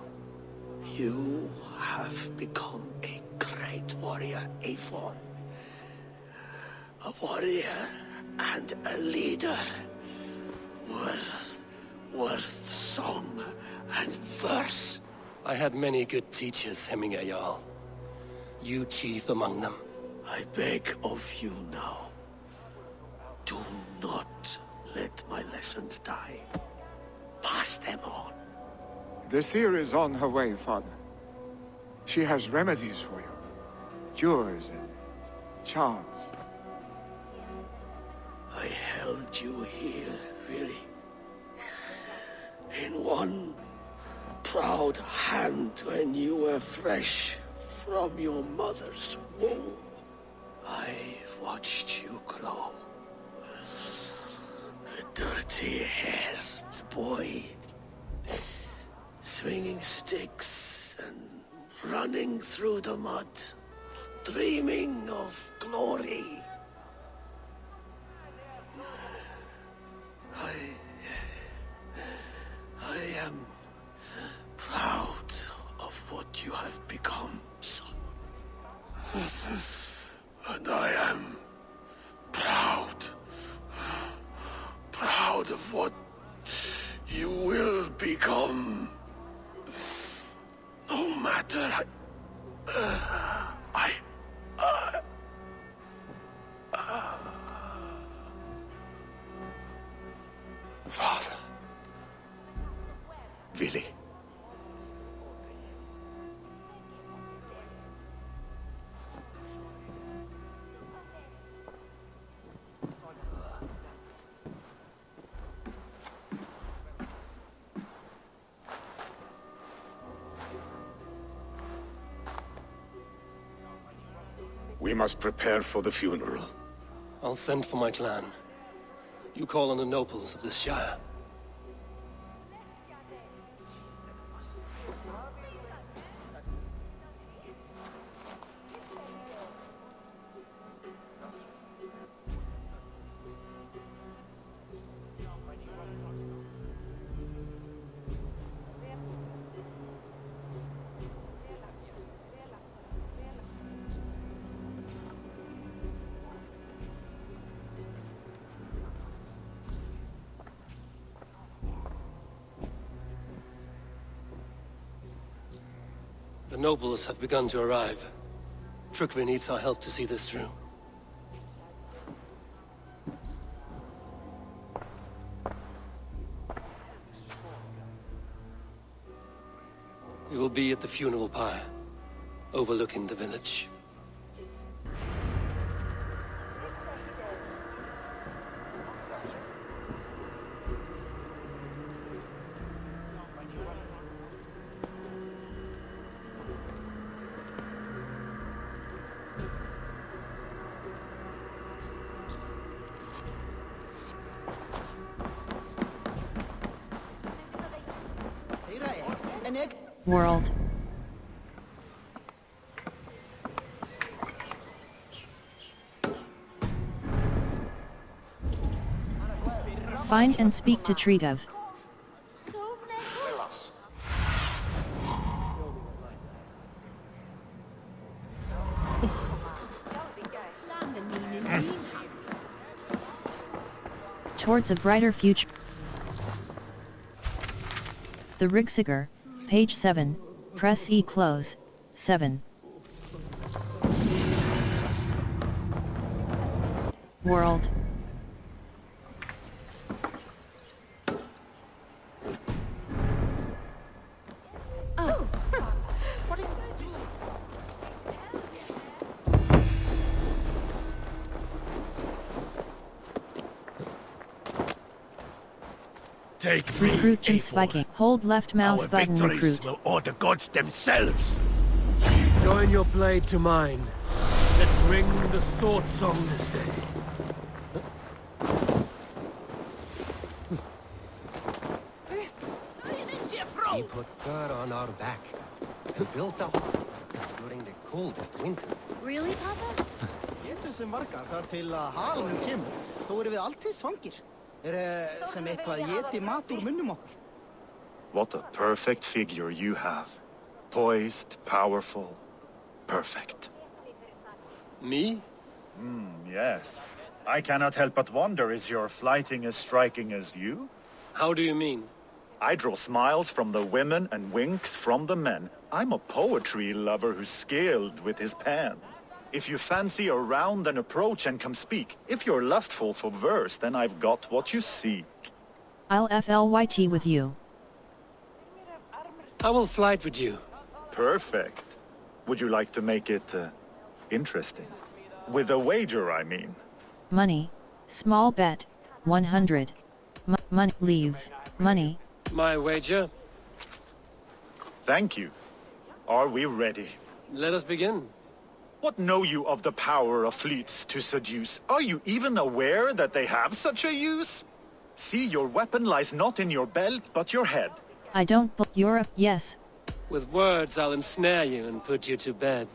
You have become a great warrior, Eivor. A warrior and a leader. Worth song and verse. I had many good teachers, Hemminger Jarl. You chief among them. I beg of you now. Do not let my lessons die. Pass them on. The seer is on her way, Father. She has remedies for you. Cures and charms. I held you here, really. In one proud hand when you were fresh from your mother's womb. I've watched you grow. A dirty-haired boy, swinging sticks and running through the mud, dreaming of glory. I am proud of what you have become, son. And I am proud of what you will become. No matter Father. Willy. We must prepare for the funeral. I'll send for my clan. You call on the nobles of this shire. The nobles have begun to arrive. Tryggvi needs our help to see this through. We will be at the funeral pyre, overlooking the village. World. Find and speak to Tryggvi. Towards a brighter future. The Rigsiger, page 7, press E close, 7. World. Take me, Recruit Eivor. Viking. Hold left mouse Our button. victories Recruit. will order the gods themselves. Join your blade to mine. Let's ring the sword song this day. We put fur on our back and built up during the coldest winter. Really, Papa? Getur sem margar þar til að halunum kemur, þó erum við alltið svangir. Sem eitthvað éti mat úr munnum okkar. What a perfect figure you have. Poised, powerful, perfect. Me? Yes. I cannot help but wonder, is your flighting as striking as you? How do you mean? I draw smiles from the women and winks from the men. I'm a poetry lover who's skilled with his pen. If you fancy a round, then approach and come speak. If you're lustful for verse, then I've got what you seek. I'll FLYT with you. I will flight with you. Perfect. Would you like to make it interesting? With a wager, I mean. Money. Small bet. 100. Money. Leave. Money. My wager. Thank you. Are we ready? Let us begin. What know you of the power of fleets to seduce? Are you even aware that they have such a use? See, your weapon lies not in your belt, but your head. I don't Europe, yes. With words I'll ensnare you and put you to bed.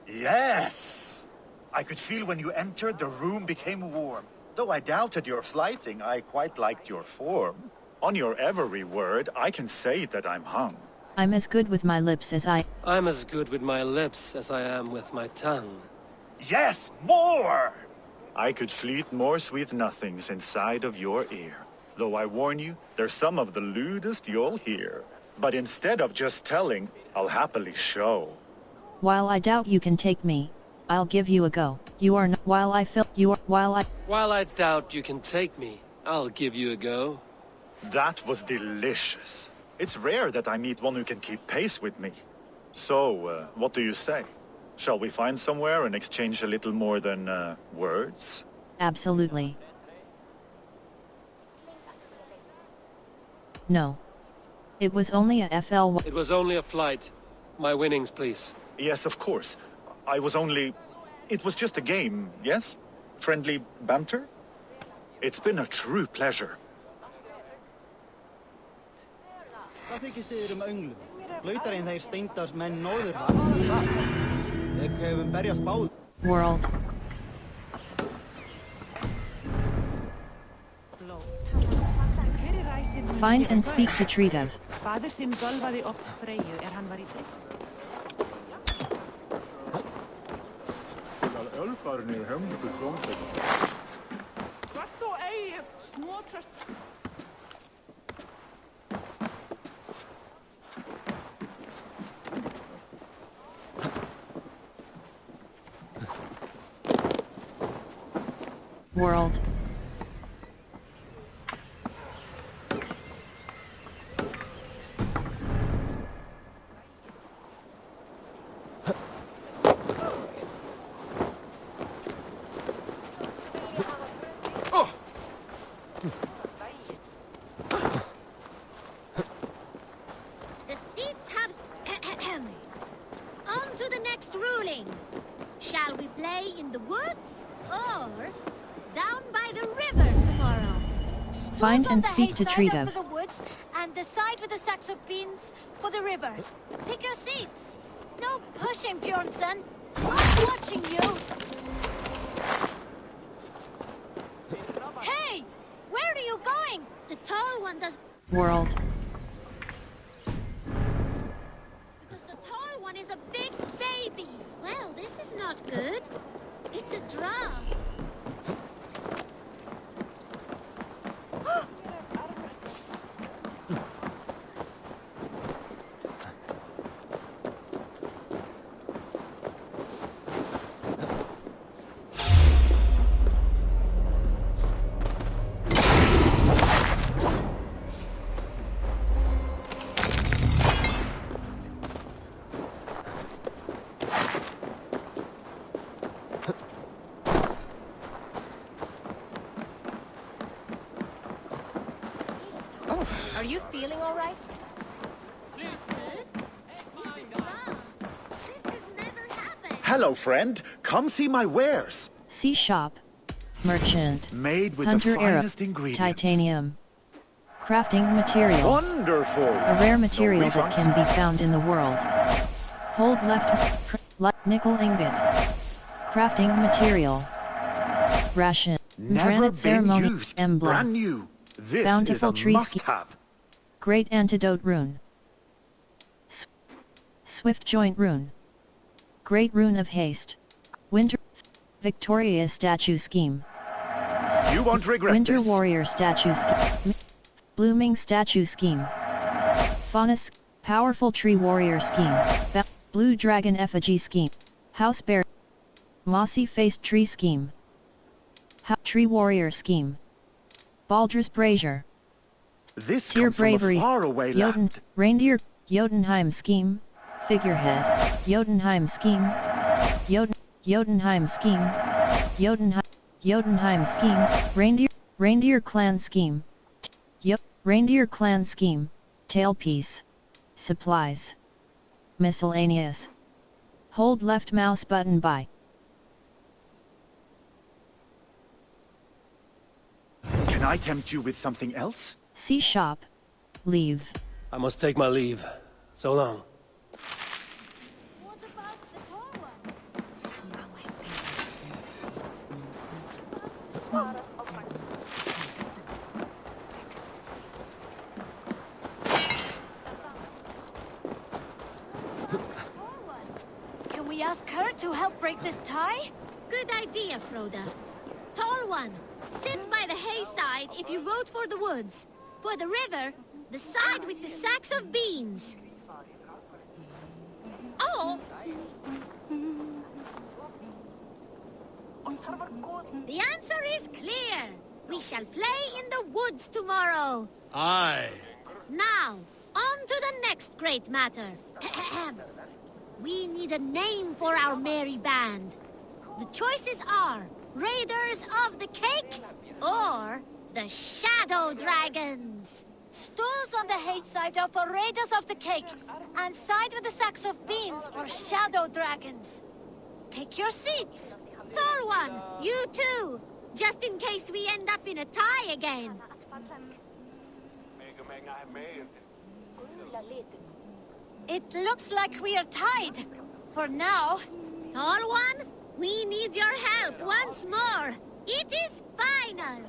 Yes! I could feel when you entered, the room became warm. Though I doubted your flighting, I quite liked your form. On your every word, I can say that I'm hung. I'm as good with my lips as I'm as good with my lips as I am with my tongue. Yes, more! I could fleet more sweet nothings inside of your ear. Though I warn you, they're some of the lewdest you'll hear. But instead of just telling, I'll happily show. While I doubt you can take me, I'll give you a go. You are not, while I doubt you can take me, I'll give you a go. That was delicious. It's rare that I meet one who can keep pace with me. So, what do you say? Shall we find somewhere and exchange a little more than, words? Absolutely. No. It was only a It was only a flight. My winnings, please. Yes, of course. I was only It was just a game, yes? Friendly banter? It's been a true pleasure. Hvað þykist þið önglum? Lautar einn þeir steindars menn norður það? Við hefum berjast báð. World. Find and speak to treat of. Faðir þinn bölvaði oft Freyju hann var í þig. Ölfarinn hömgur blómsveit. Hvort þú eigið snotrast. World. Find and speak to treat of. The woods and decide with the sacks of beans for the river. Pick your seats. No pushing, Bjornsson. I'm watching you. Hey! Where are you going? The tall one does... World. Because the tall one is a big baby. Well, this is not good. It's a draw. Are you feeling all right? Hello, friend. Come see my wares. See shop. Merchant. Made with Hunter the finest ingredients. Titanium. Crafting material. Wonderful. A rare material that can be found in the world. Hold left. Nickel ingot. Crafting material. Ration. Never Granite been ceremony used. emblem. Brand new. This Bountiful is a tree must-have. Great antidote rune. Swift joint rune. Great rune of haste. Winter. Victoria statue scheme. You won't regret Winter this. warrior statue scheme. Blooming statue scheme. Faunus. Powerful tree warrior scheme. Blue dragon effigy scheme. House bear. Mossy faced tree scheme. Tree warrior scheme. Baldrus brazier. This Tier comes bravery. from a faraway land. Reindeer. Jotunheim scheme. Figurehead. Jotunheim scheme. Jotunheim scheme. Jotunheim scheme. Reindeer clan scheme. Reindeer clan scheme. Tailpiece. Supplies. Miscellaneous. Hold left mouse button by. Can I tempt you with something else? See shop. Leave. I must take my leave. So long. What about the tall one? Can we ask her to help break this tie? Good idea, Froda. Tall one, sit by the hayside if you vote for the woods. For the river, the side with the sacks of beans. Oh! The answer is clear. We shall play in the woods tomorrow. Aye. Now, on to the next great matter. We need a name for our merry band. The choices are Raiders of the Cake or the Shadow Dragons. Stools on the hate side are for Raiders of the Cake, and side with the sacks of beans for Shadow Dragons. Pick your seats. Tall one, you too! Just in case we end up in a tie again. It looks like we are tied. For now. Tall one, we need your help once more. It is final.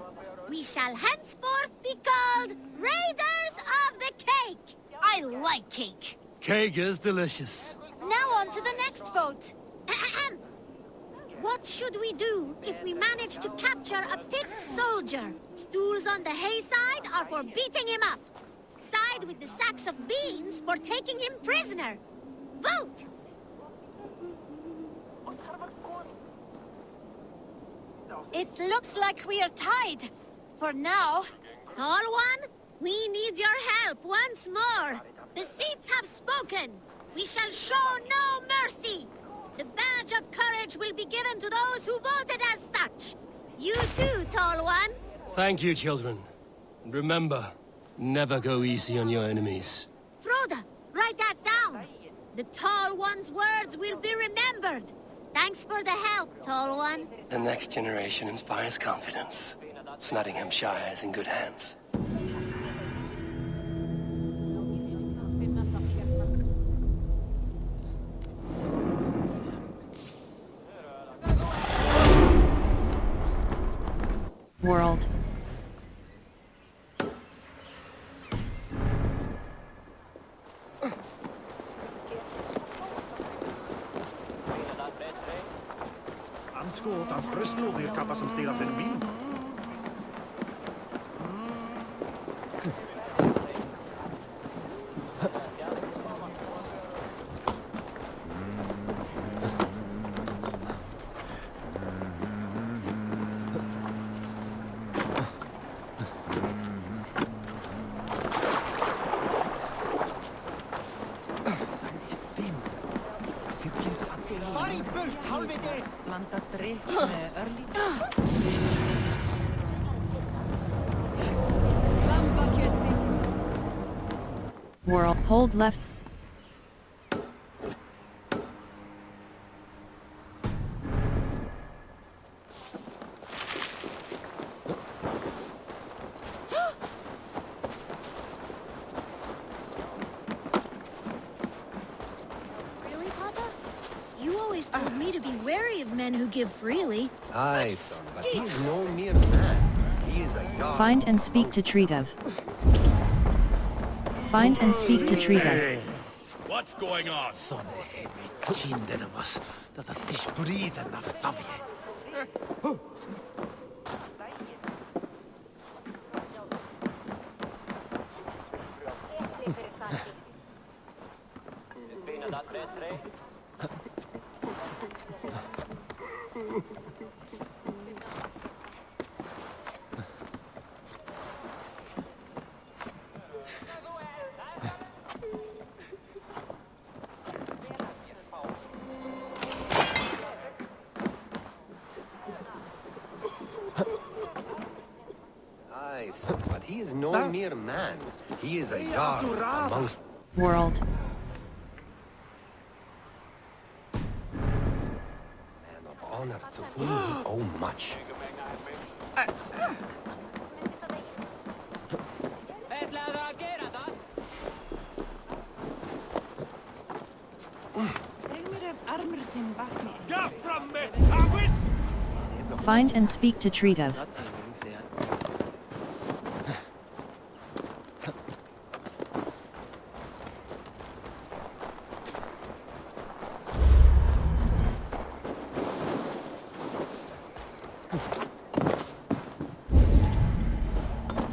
We shall henceforth be called Raiders of the Cake. I like cake. Cake is delicious. Now on to the next vote. What should we do if we manage to capture a picked soldier? Stools on the hay side are for beating him up. Side with the sacks of beans for taking him prisoner. Vote! It looks like we are tied. For now. Tall one, we need your help once more. The seats have spoken. We shall show no mercy. The badge of courage will be given to those who voted as such. You too, Tall One. Thank you, children. And remember, never go easy on your enemies. Froda, write that down. The Tall One's words will be remembered. Thanks for the help, Tall One. The next generation inspires confidence. Nottinghamshire is in good hands. World. Anskåtans bröstblod kappa som stirrar för en vind. World. Hold left. Really, Papa? You always told me to be wary of men who give freely. Aye, son, but he is no mere man. He is a god. Find and speak to treat of. Find and speak to treat of. What's going on? But he is no mere man. He is a god amongst... World. Man of honor to whom we owe much. Find and speak to treat of.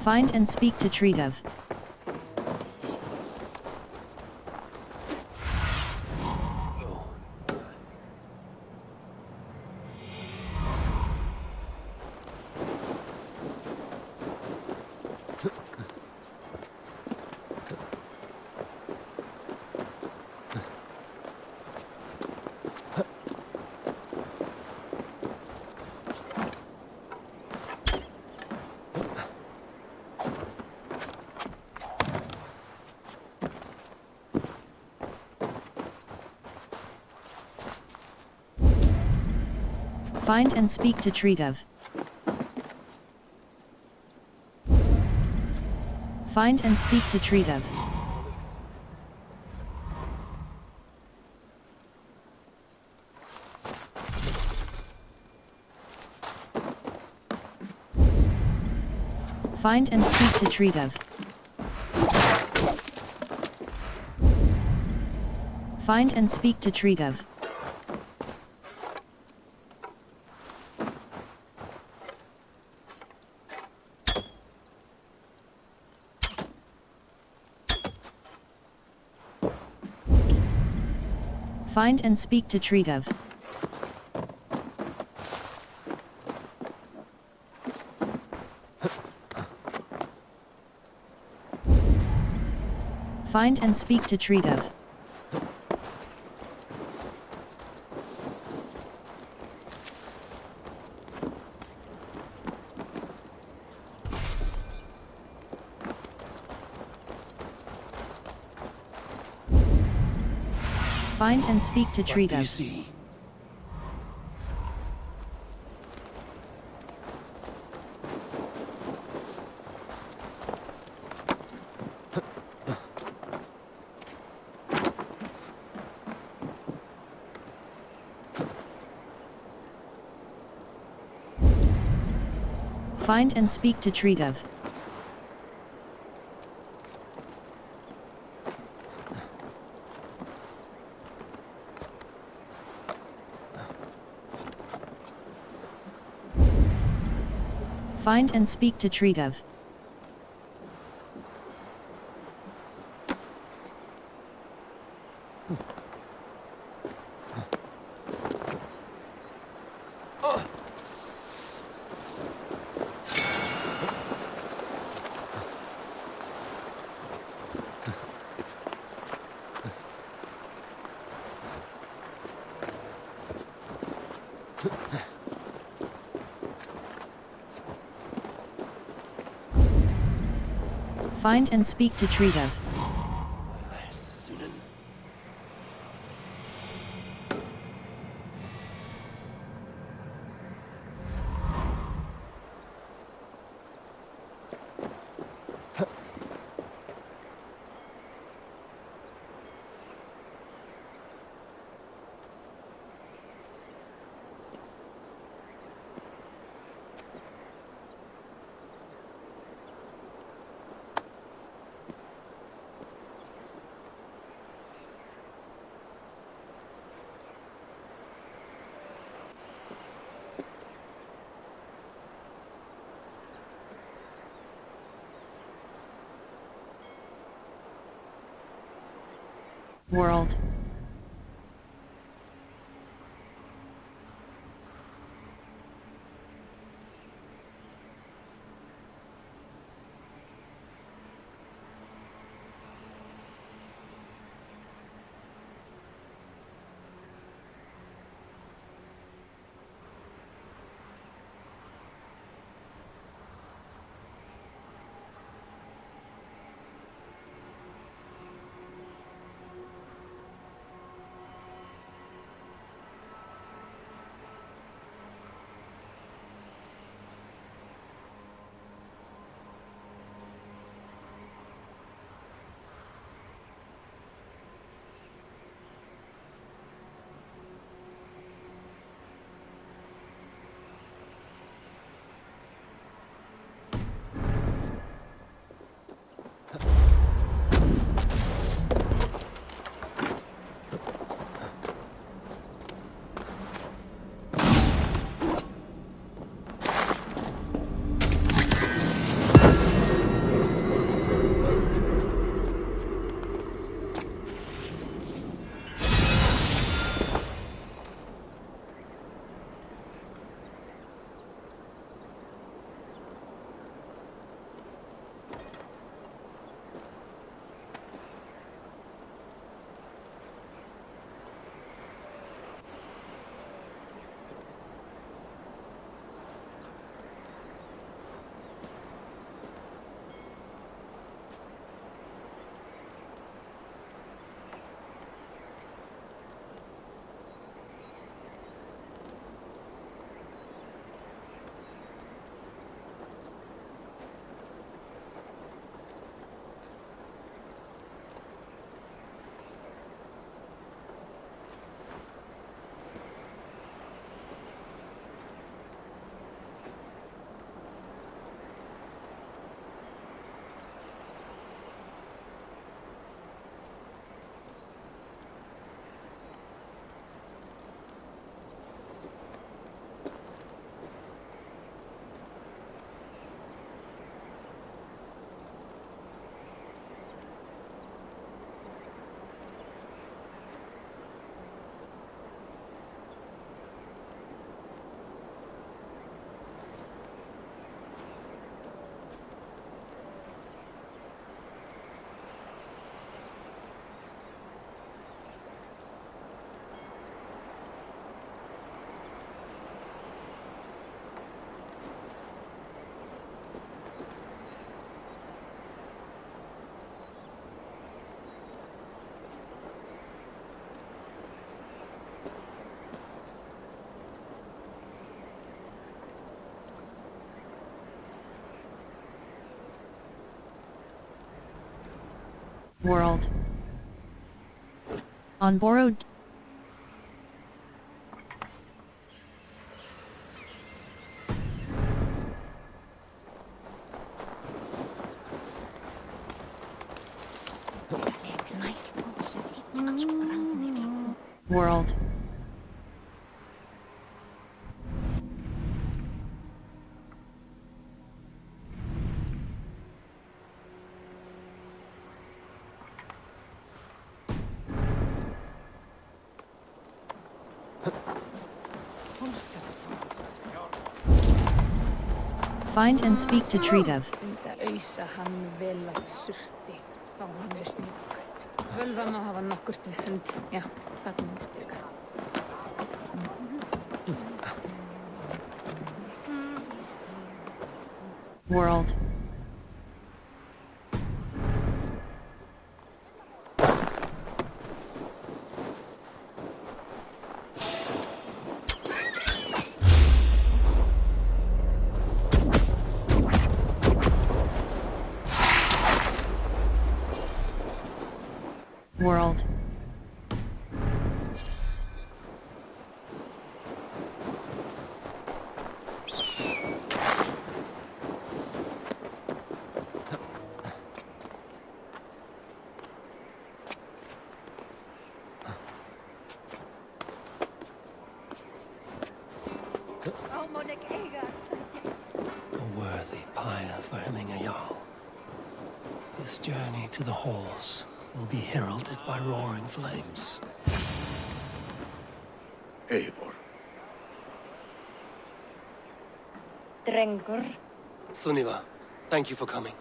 Find and speak to treat of. Find and speak to treat of. Find and speak to treat of. Find and speak to treat of. Find and speak to treat of. Find and speak to treat of. Find and speak to treat of. Find and speak to treat of. What do you see? Find and speak to treat of. Find and speak to treat of. Find and speak to treat of. Sýnin. World. World. On borrowed. World. Find and speak to Treative. World. World. A worthy pyre for hemming a jarl. This journey to the halls will be heralded by roaring flames. Eivor. Drengur. Sunniva, thank you for coming.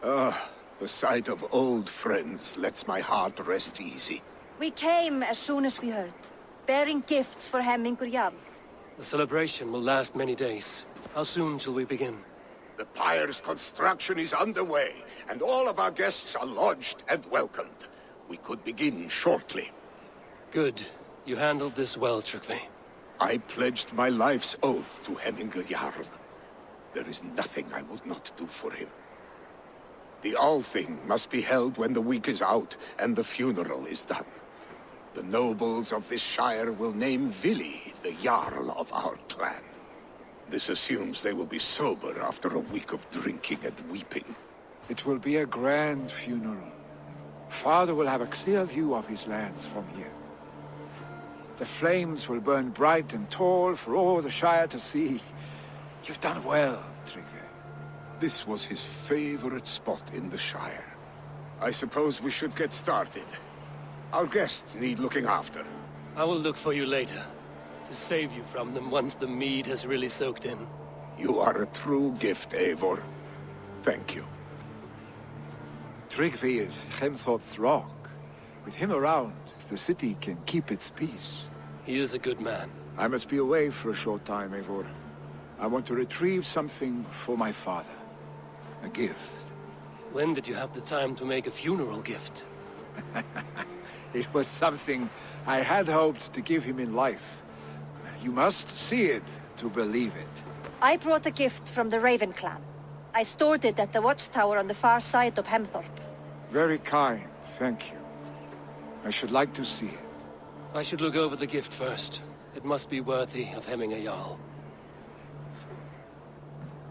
The sight of old friends lets my heart rest easy. We came as soon as we heard, bearing gifts for Hemmingur Jarl. The celebration will last many days. How soon shall we begin? The pyre's construction is underway, and all of our guests are lodged and welcomed. We could begin shortly. Good. You handled this well, Tryggvi. I pledged my life's oath to Hemmingur Jarl. There is nothing I would not do for him. The Althing must be held when the week is out and the funeral is done. The nobles of this shire will name Vili the Jarl of our clan. This assumes they will be sober after a week of drinking and weeping. It will be a grand funeral. Father will have a clear view of his lands from here. The flames will burn bright and tall for all the shire to see. You've done well, Tryggvi. This was his favorite spot in the shire. I suppose we should get started. Our guests need looking after. I will look for you later, to save you from them once the mead has really soaked in. You are a true gift, Eivor. Thank you. Tryggvi is Hemthorp's rock. With him around, the city can keep its peace. He is a good man. I must be away for a short time, Eivor. I want to retrieve something for my father. A gift. When did you have the time to make a funeral gift? It was something I had hoped to give him in life. You must see it to believe it. I brought a gift from the Raven clan. I stored it at the watchtower on the far side of Hemthorp. Very kind, thank you. I should like to see it. I should look over the gift first. It must be worthy of hemming a jarl.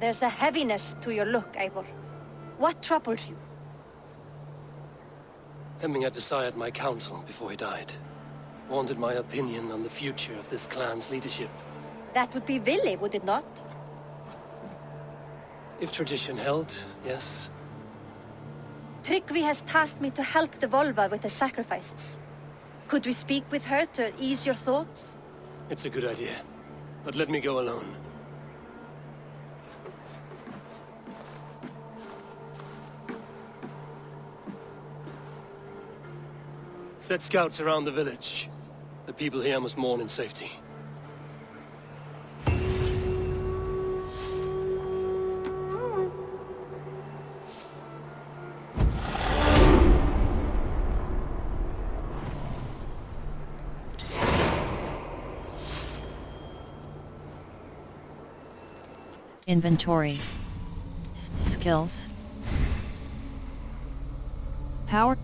There's a heaviness to your look, Eivor. What troubles you? Hemming had desired my counsel before he died. Wanted my opinion on the future of this clan's leadership. That would be Vili, would it not? If tradition held, yes. Tryggvi has tasked me to help the Volva with the sacrifices. Could we speak with her to ease your thoughts? It's a good idea. But let me go alone. Set scouts around the village. The people here must mourn in safety. Inventory. Skills. Power.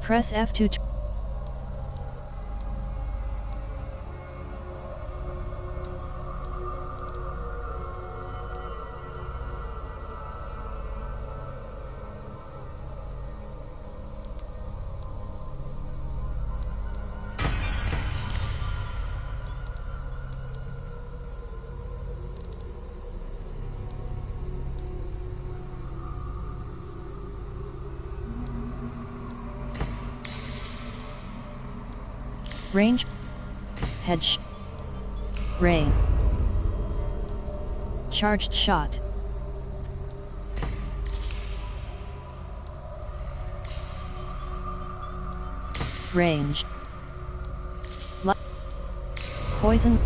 Press F2. Range. Hedge. Rain. Charged shot. Range. Poison.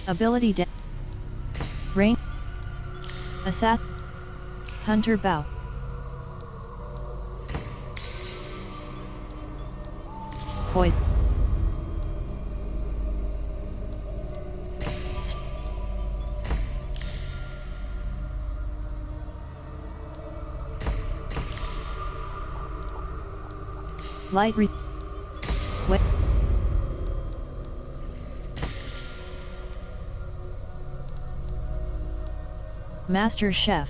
Ability Rain. Assassin. Hunter bow. Poison. Light wet. Master Chef.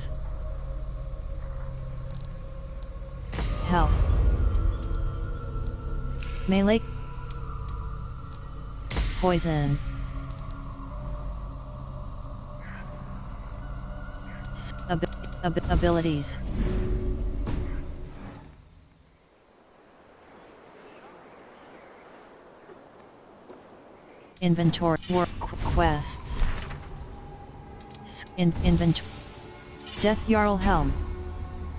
Health. Melee. Poison. Abilities. Inventory. Work quests. Inventory. Death Jarl Helm.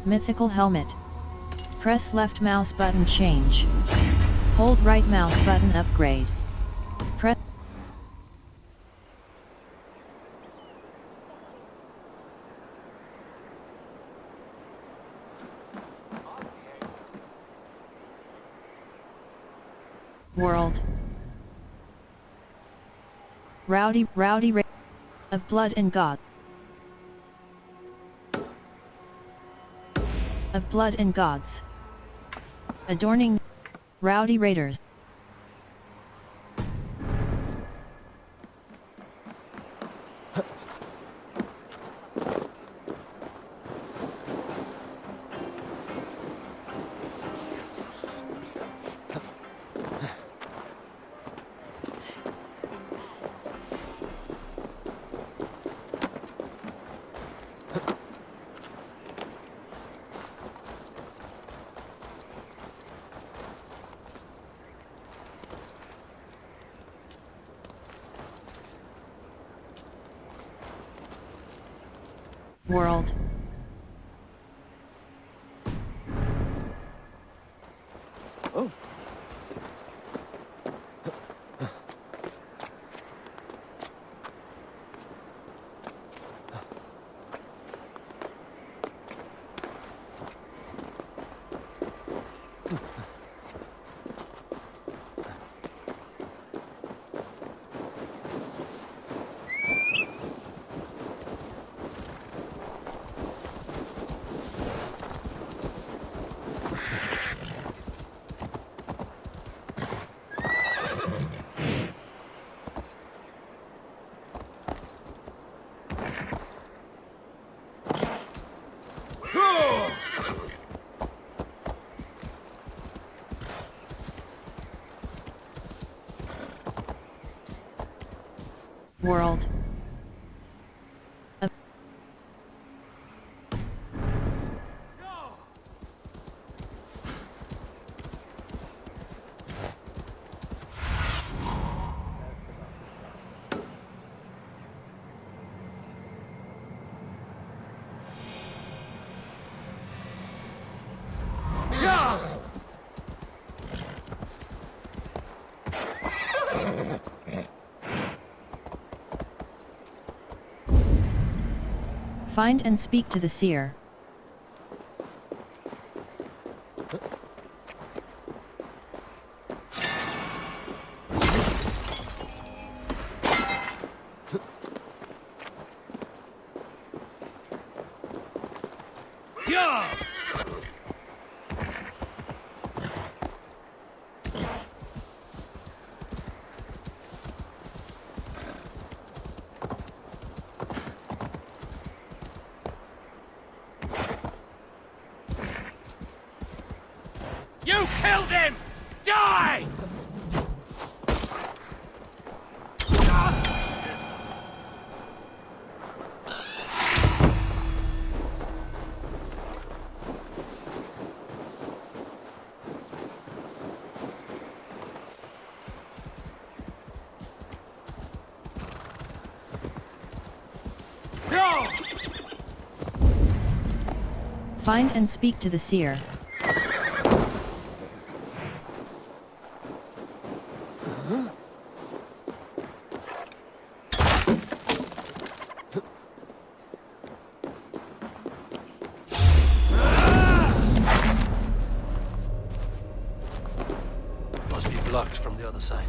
Mythical Helmet. Press left mouse button change. Hold right mouse button upgrade. Press World. Rowdy of blood and God. Of blood and gods. Adorning rowdy raiders. World. Oh. World. Find and speak to the seer. You killed him! Die! Find and speak to the seer. Must be blocked from the other side.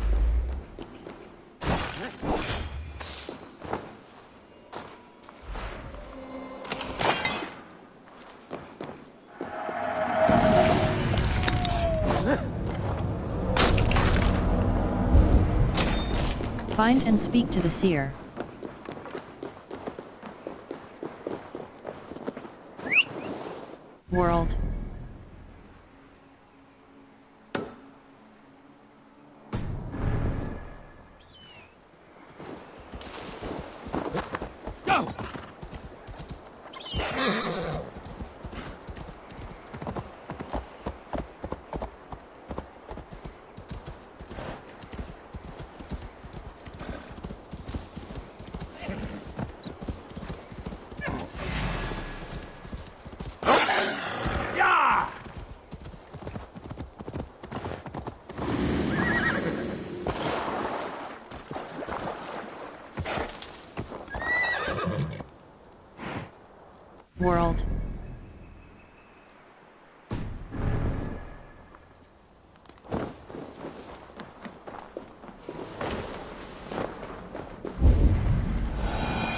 Find and speak to the seer. World. Go! World.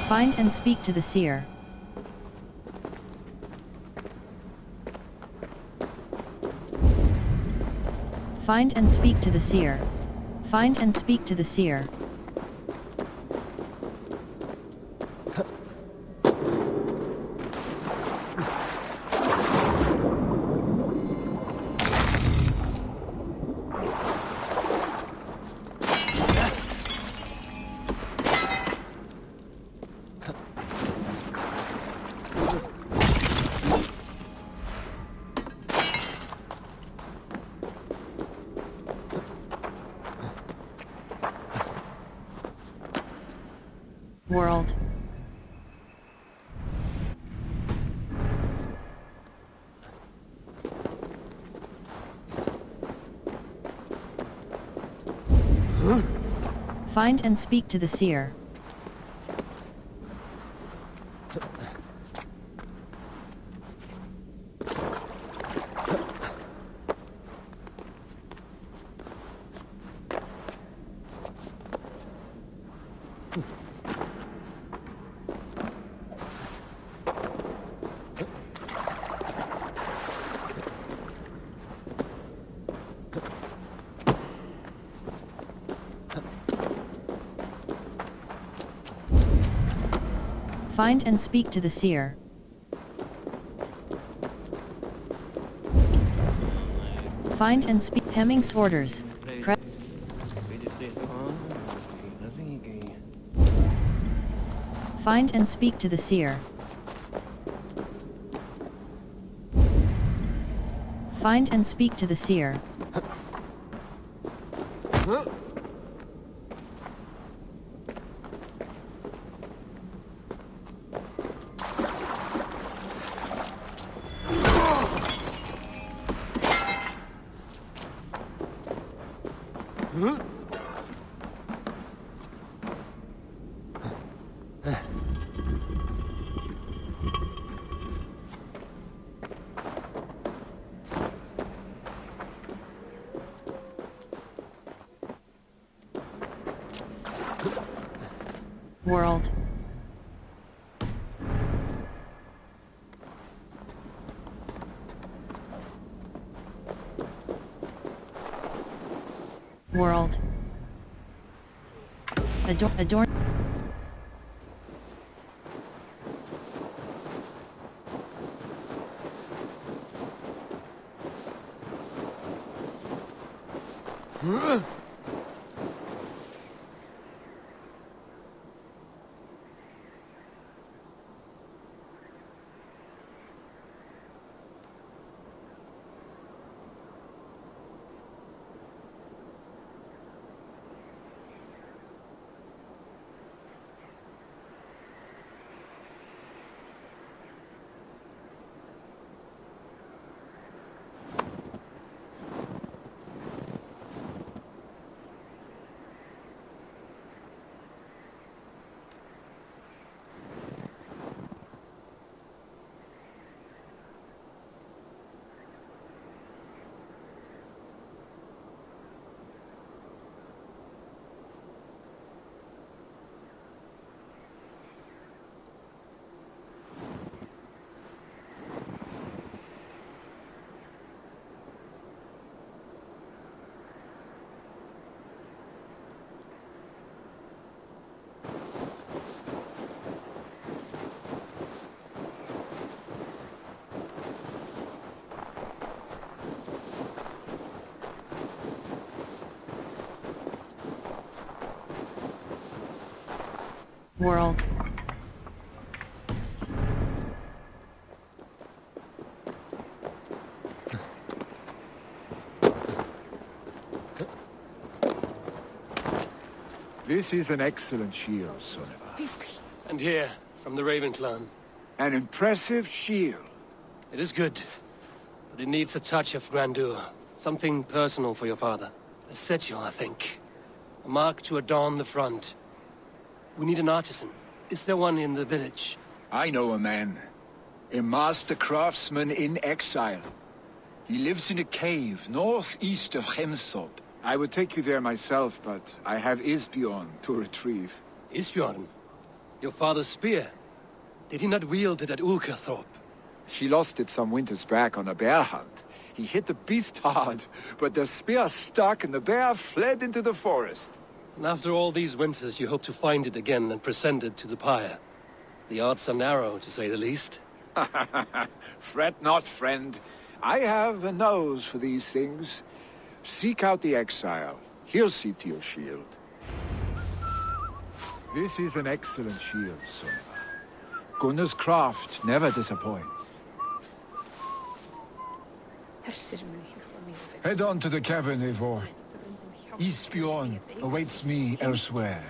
Find and speak to the seer. Find and speak to the seer. Find and speak to the seer. World. Find and speak to the seer. Find and speak to the seer. Find and speak. Hemming's orders. Find and speak to the seer. Find and speak to the seer. World. World. Adorn. World. This is an excellent shield, Soneva. And here, from the Raven clan. An impressive shield. It is good, but it needs a touch of grandeur. Something personal for your father. A setio, I think. A mark to adorn the front. We need an artisan. Is there one in the village? I know a man. A master craftsman in exile. He lives in a cave northeast of Hemsop. I would take you there myself, but I have Isbjorn to retrieve. Isbjorn? Your father's spear? Did he not wield it at Ulkerthorpe? He lost it some winters back on a bear hunt. He hit the beast hard, but the spear stuck and the bear fled into the forest. And after all these winters, you hope to find it again and present it to the pyre. The odds are narrow, to say the least. Fret not, friend. I have a nose for these things. Seek out the exile. He'll see to your shield. This is an excellent shield, Soneva. Gunnar's craft never disappoints. Head on to the cavern, Eivor. Isbjorn awaits me elsewhere.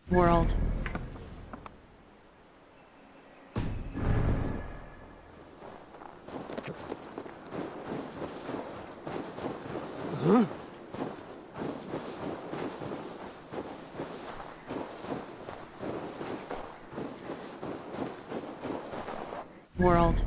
World. Huh? World.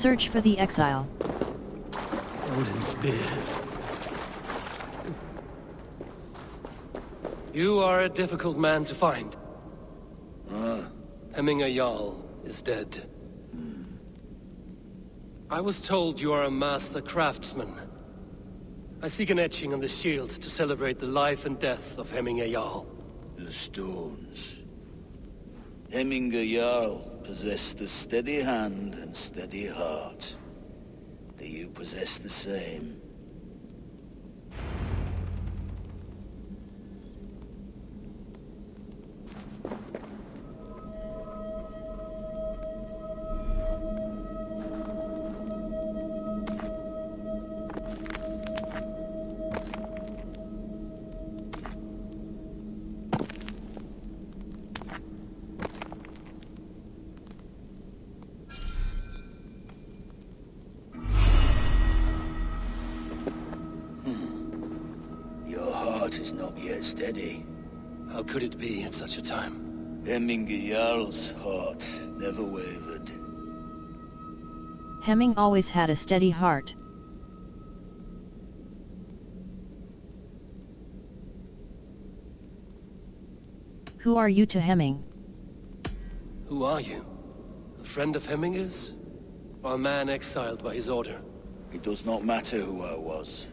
Search for the exile. Odin's spear. You are a difficult man to find. Hemminger Jarl is dead. I was told you are a master craftsman. I seek an etching on the shield to celebrate the life and death of Hemminger Jarl. The stones. Hemminger Jarl possessed a steady hand and steady heart. Do you possess the same? Is not yet steady. How could it be at such a time? Hemminger Jarl's heart never wavered. Hemming always had a steady heart. Who are you to Hemming? Who are you? A friend of Hemminger's? Or a man exiled by his order? It does not matter who I was.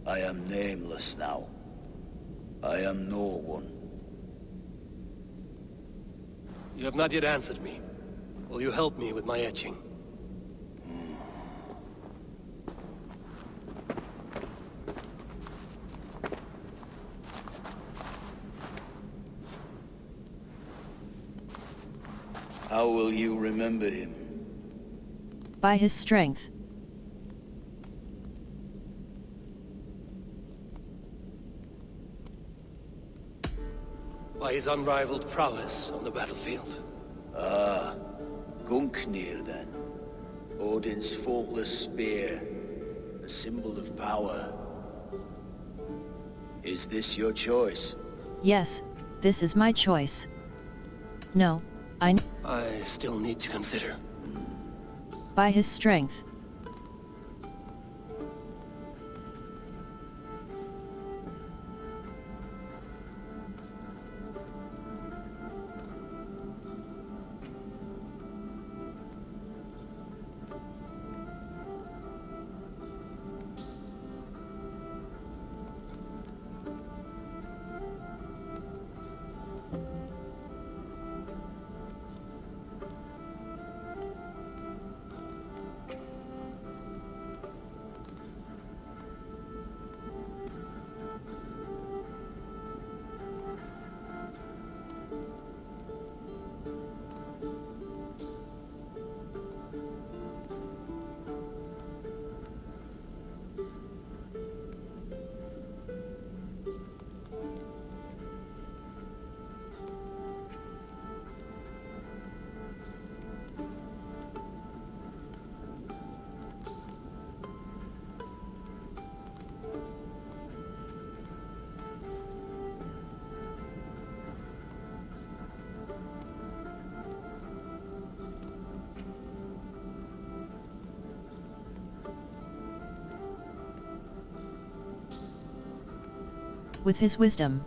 I am nameless now. I am no one. You have not yet answered me. Will you help me with my etching? How will you remember him? By his strength. By his unrivaled prowess on the battlefield. Ah, Gungnir then. Odin's faultless spear, a symbol of power. Is this your choice? Yes, this is my choice. No, I still need to consider. By his strength. With his wisdom.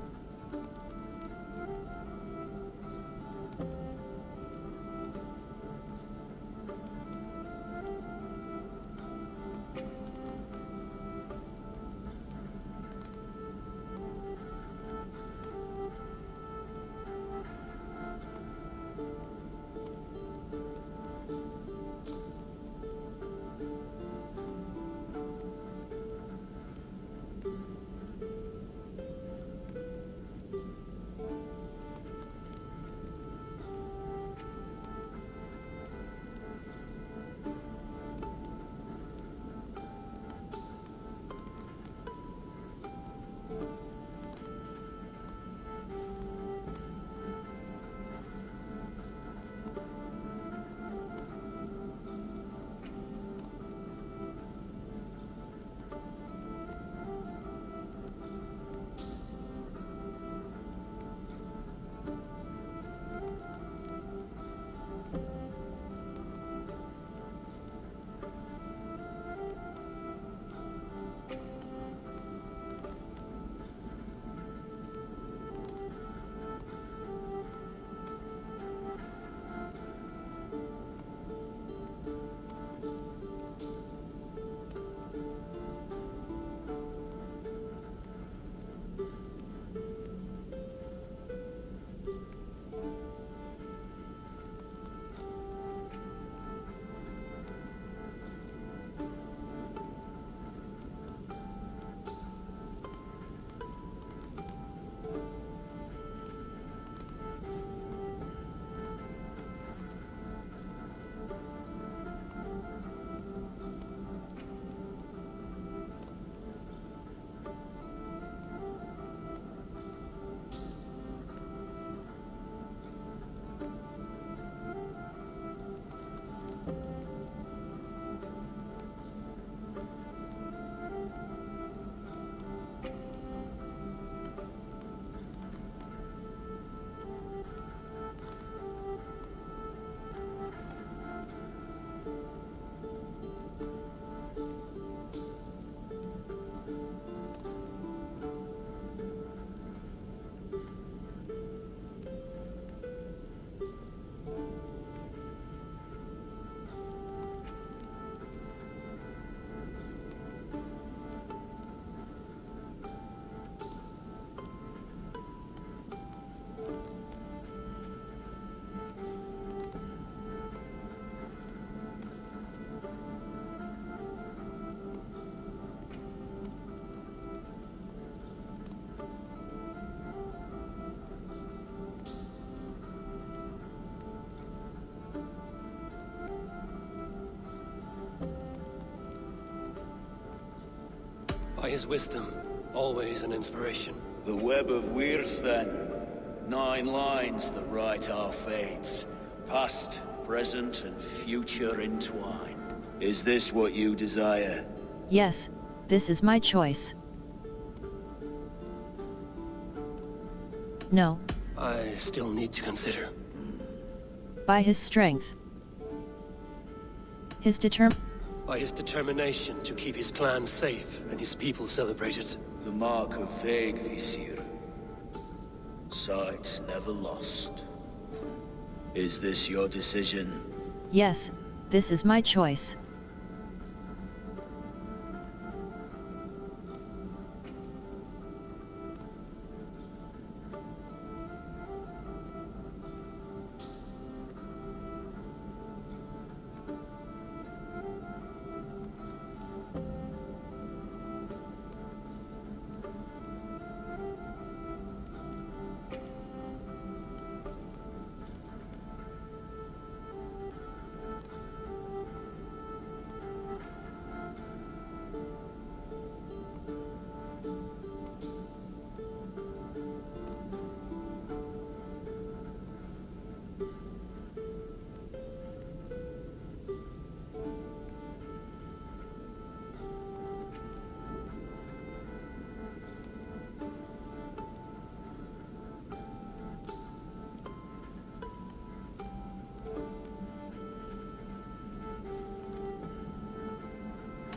By his wisdom, always an inspiration. The web of Weirs, then. 9 lines that write our fates. Past, present, and future entwined. Is this what you desire? Yes, this is my choice. No. I still need to consider. By his strength. By his determination to keep his clan safe and his people celebrated. The mark of Veigvisir. Sights never lost. Is this your decision? Yes, this is my choice.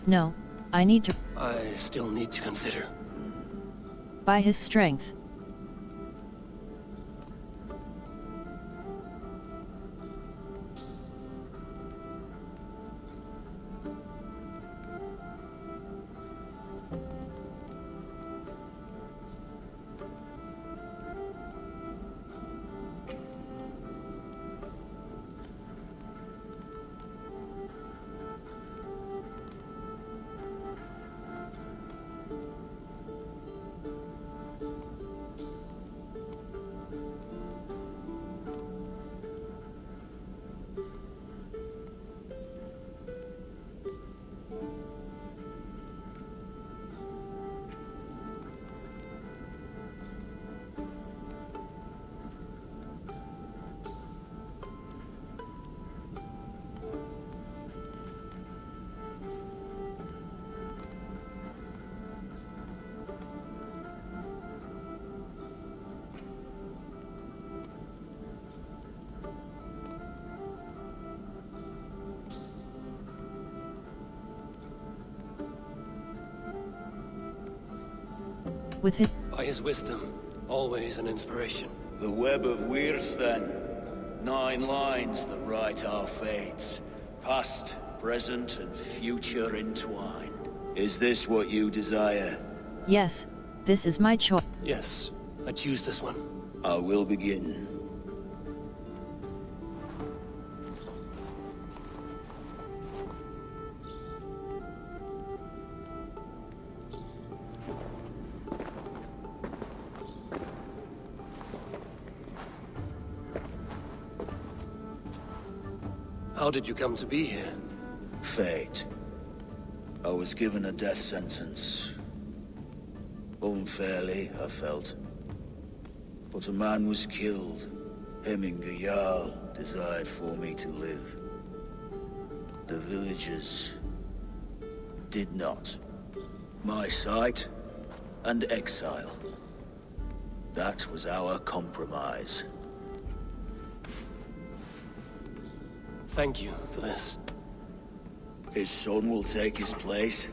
No, I need to... I still need to consider. By his strength. With his... By his wisdom, always an inspiration. The web of Weirs, then. 9 lines that write our fates. Past, present, and future entwined. Is this what you desire? Yes, this is my choice. Yes, I choose this one. I will begin. How did you come to be here? Fate. I was given a death sentence. Unfairly, I felt. But a man was killed. Hemminger Jarl desired for me to live. The villagers did not. My sight and exile. That was our compromise. Thank you for this. His son will take his place.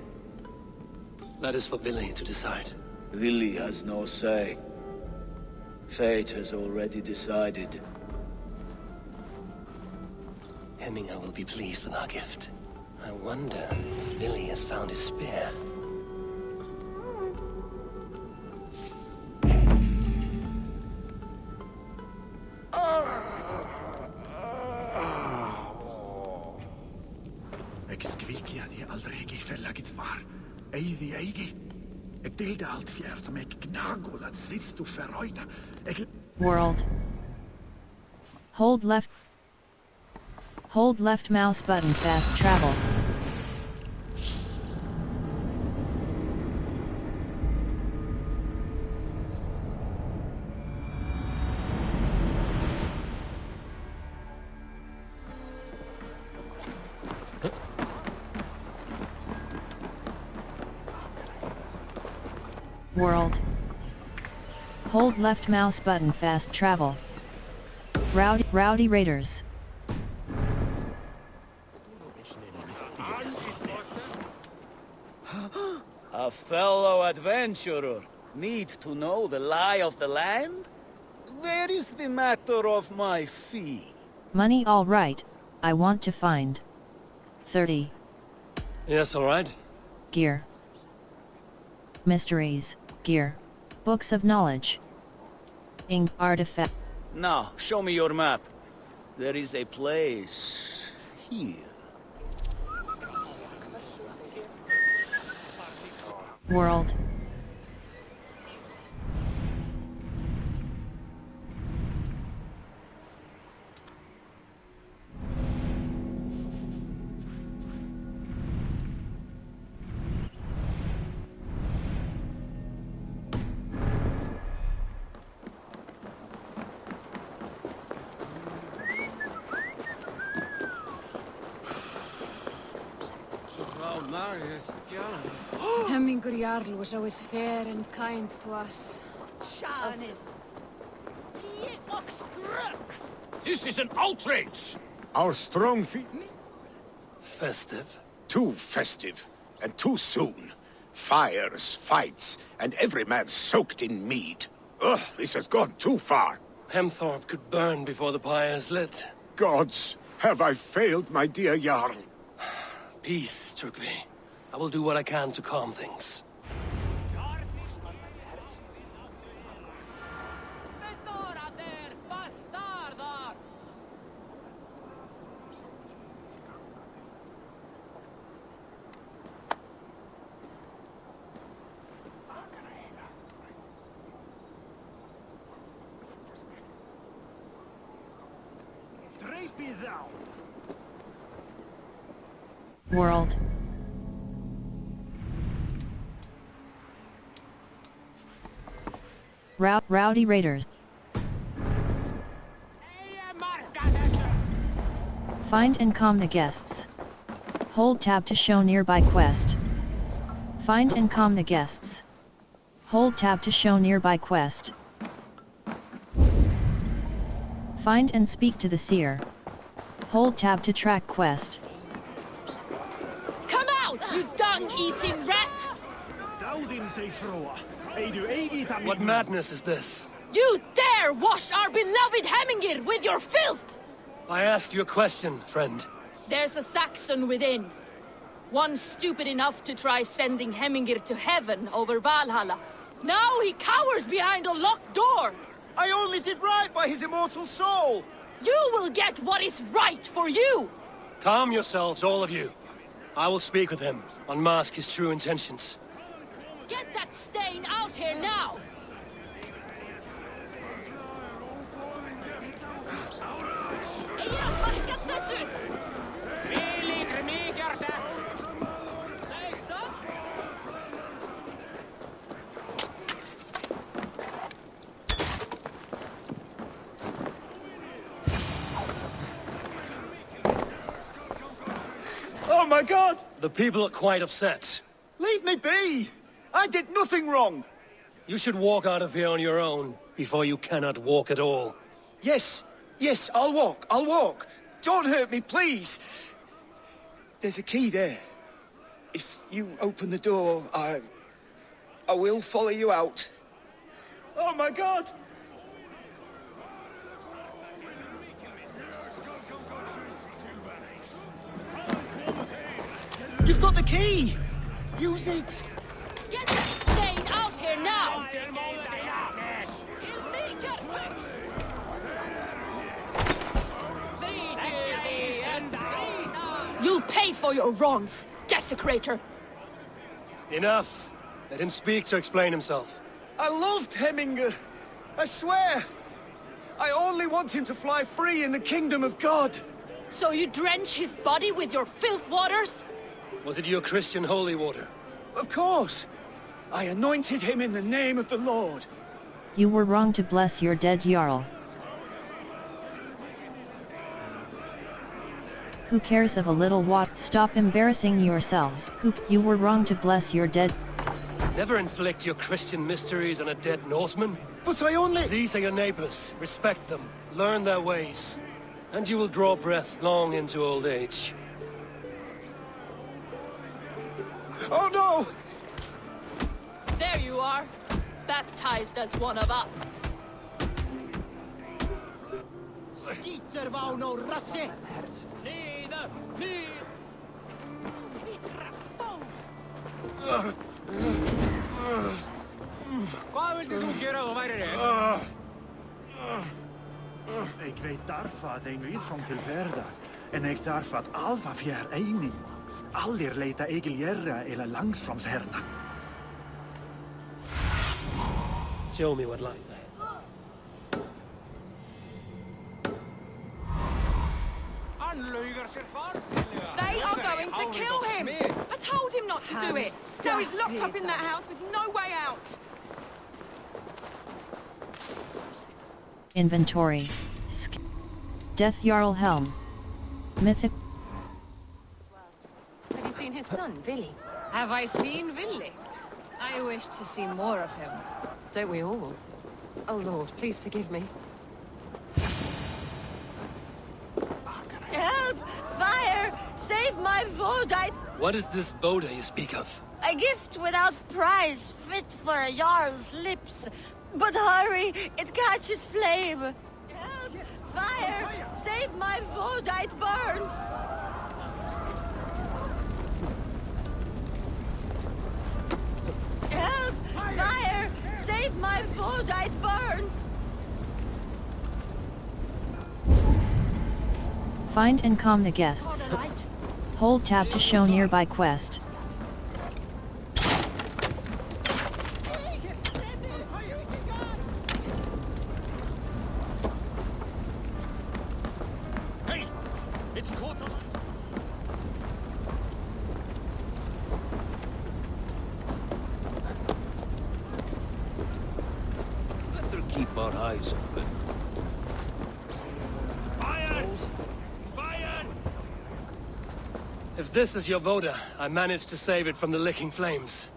That is for Vili to decide. Vili has no say. Fate has already decided. Hemminger will be pleased with our gift. I wonder if Vili has found his spear. World. Hold left mouse button fast travel. World. Hold left mouse button fast travel. Rowdy raiders. A fellow adventurer need to know the lie of the land? Where is the matter of my fee? Money all right, I want to find 30. Yes, all right. Gear. Mysteries, gear. Books of knowledge. Artifact. Now, show me your map. There is a place here. World. Hemmingur Jarl was always fair and kind to us. This is an outrage! Our strong feet... Festive? Too festive, and too soon. Fires, fights, and every man soaked in mead. Ugh, this has gone too far. Hemthorpe could burn before the pyre is lit. Gods, have I failed my dear Jarl? Peace, Tryggvi. I will do what I can to calm things. World. Rowdy raiders. Find and calm the guests. Hold tab to show nearby quest. Find and calm the guests. Hold tab to show nearby quest. Find and speak to the seer. Hold tab to track quest. Come out, you dung-eating rat! What madness is this? You dare wash our beloved Hemingir with your filth! I asked you a question, friend. There's a Saxon within. One stupid enough to try sending Hemingir to heaven over Valhalla. Now he cowers behind a locked door! I only did right by his immortal soul! You will get what is right for you! Calm yourselves, all of you. I will speak with him, unmask his true intentions. Get that stain out here now! Oh my God! The people are quite upset. Leave me be! I did nothing wrong! You should walk out of here on your own, before you cannot walk at all. Yes, I'll walk. Don't hurt me, please! There's a key there. If you open the door, I will follow you out. Oh my God! You've got the key! Use it! Get that stain out here now! You'll pay for your wrongs, desecrator! Enough! Let him speak to explain himself. I loved Hemingr. I swear! I only want him to fly free in the kingdom of God! So you drench his body with your filth waters? Was it your Christian holy water? Of course! I anointed him in the name of the Lord. You were wrong to bless your dead Jarl. Who cares of a little water? Stop embarrassing yourselves. You were wrong to bless your dead... Never inflict your Christian mysteries on a dead Norseman. But I only... These are your neighbors. Respect them. Learn their ways. And you will draw breath long into old age. Oh no! There you are. Baptized as one of us. Hvað vildi þú gera þú værir hér? Ik weet daarvan een uitgang til verder. En ik daarvan alfa fjär eining. Allir leita eigeljerra eller langsframsherna. Show me what lies They are going to kill him! I told him not to do it! Now he's locked up in that house with no way out! Inventory. Death Jarl Helm. Mythic. Have you seen his son, Willi? Have I seen Willi? I wish to see more of him. Don't we all? Oh Lord, please forgive me. Help! Fire! Save my Vodite! What is this Boda you speak of? A gift without price, fit for a Jarl's lips. But hurry, it catches flame. Help! Fire! Save my Vodite burns! Help! Fire! Save my Vodite burns! Find and calm the guests. Hold tab to show nearby quest. Hey! It's caught on. Better keep our eyes open. If this is your Voda, I managed to save it from the licking flames.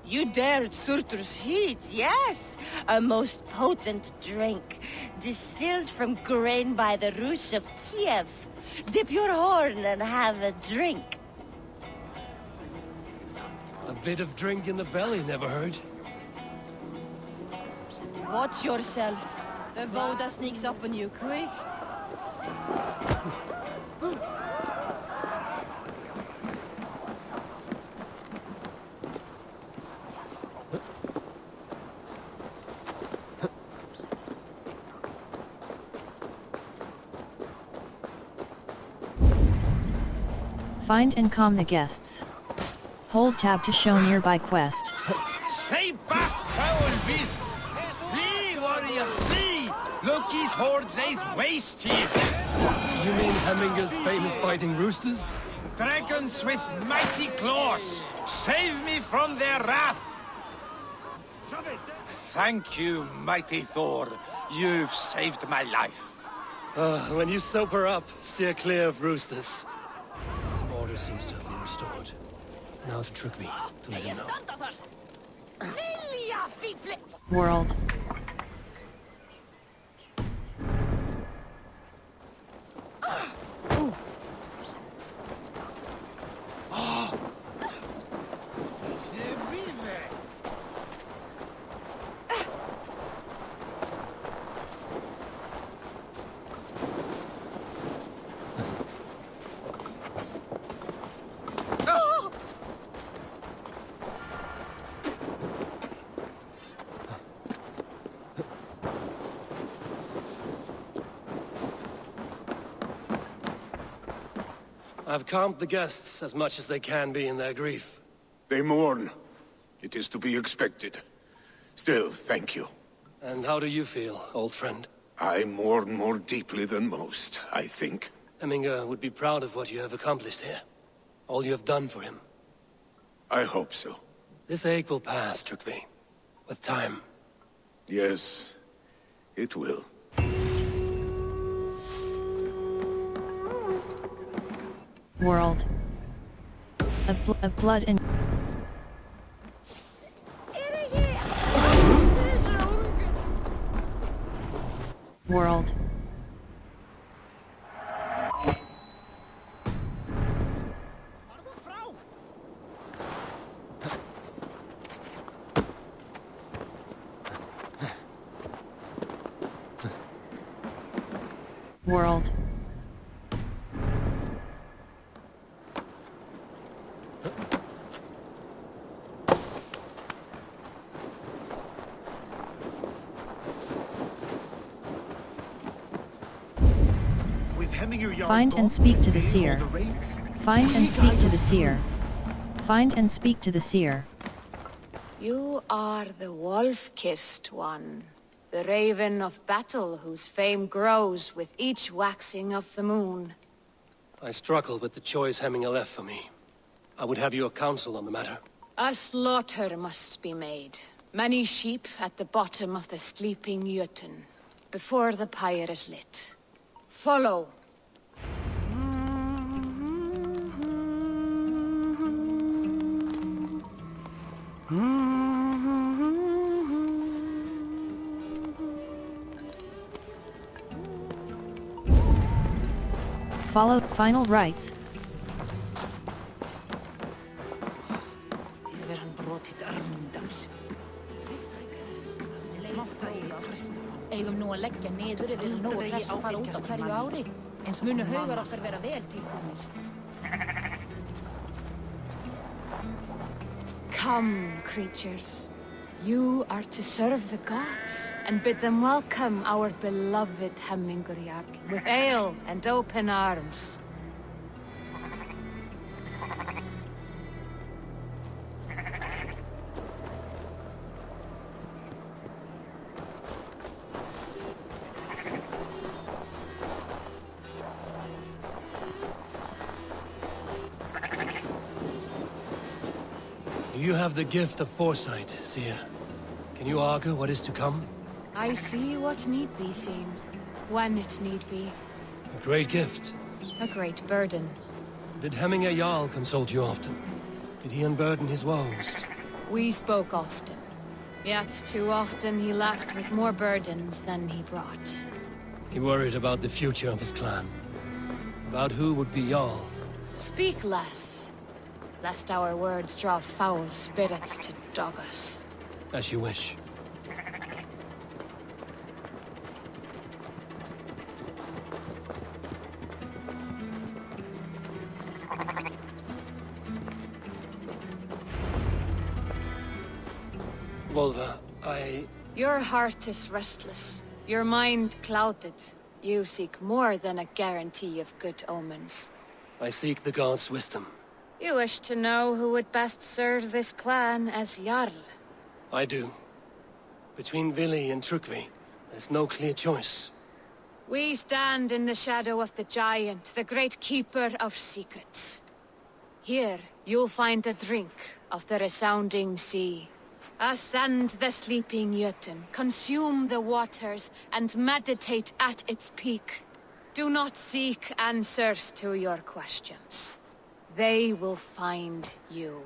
You dared Surtur's heat, yes! A most potent drink, distilled from grain by the Rus of Kiev. Dip your horn and have a drink. A bit of drink in the belly never hurt. Watch yourself. The Voda sneaks up on you quick. Find and calm the guests. Hold tab to show nearby quest. Stay back, foul beasts! Flee, warrior, flee! Look, his horde lays waste here! You mean Hemminger's famous fighting roosters? Dragons with mighty claws! Save me from their wrath! Thank you, mighty Thor. You've saved my life. When you sober up, steer clear of roosters. Order seems to have been restored. Now to Trygvi, to let him know. World. I've calmed the guests as much as they can be in their grief. They mourn. It is to be expected. Still, thank you. And how do you feel, old friend? I mourn more deeply than most, I think. Hemminger would be proud of what you have accomplished here. All you have done for him. I hope so. This ache will pass, Trygvi. With time. Yes, it will. World. Of blood and... World. World. Find and speak to the seer. Find and speak to the seer. Find and speak to the seer. You are the wolf-kissed one. The raven of battle whose fame grows with each waxing of the moon. I struggle with the choice Hemminger left for me. I would have your counsel on the matter. A slaughter must be made. Many sheep at the bottom of the sleeping Jötun, before the pyre is lit. Follow. Follow final rites. Eigum nú að leggja niður yfir nóg hress að fara út á hverju ári. Munu haugar okkar vera vel tilbúnir. Come, creatures. You are to serve the gods and bid them welcome our beloved Hemmingur Jarl with ale and open arms. You have the gift of foresight, seer. Can you argue what is to come? I see what need be seen, when it need be. A great gift. A great burden. Did Hemminger Jarl consult you often? Did he unburden his woes? We spoke often. Yet too often he left with more burdens than he brought. He worried about the future of his clan. About who would be Jarl. Speak less, lest our words draw foul spirits to dog us. As you wish. Volva, Your heart is restless. Your mind clouded. You seek more than a guarantee of good omens. I seek the gods' wisdom. You wish to know who would best serve this clan as Jarl. I do. Between Vili and Trukvi, there's no clear choice. We stand in the shadow of the giant, the great keeper of secrets. Here, you'll find a drink of the resounding sea. Ascend the sleeping Jötun, consume the waters, and meditate at its peak. Do not seek answers to your questions. They will find you.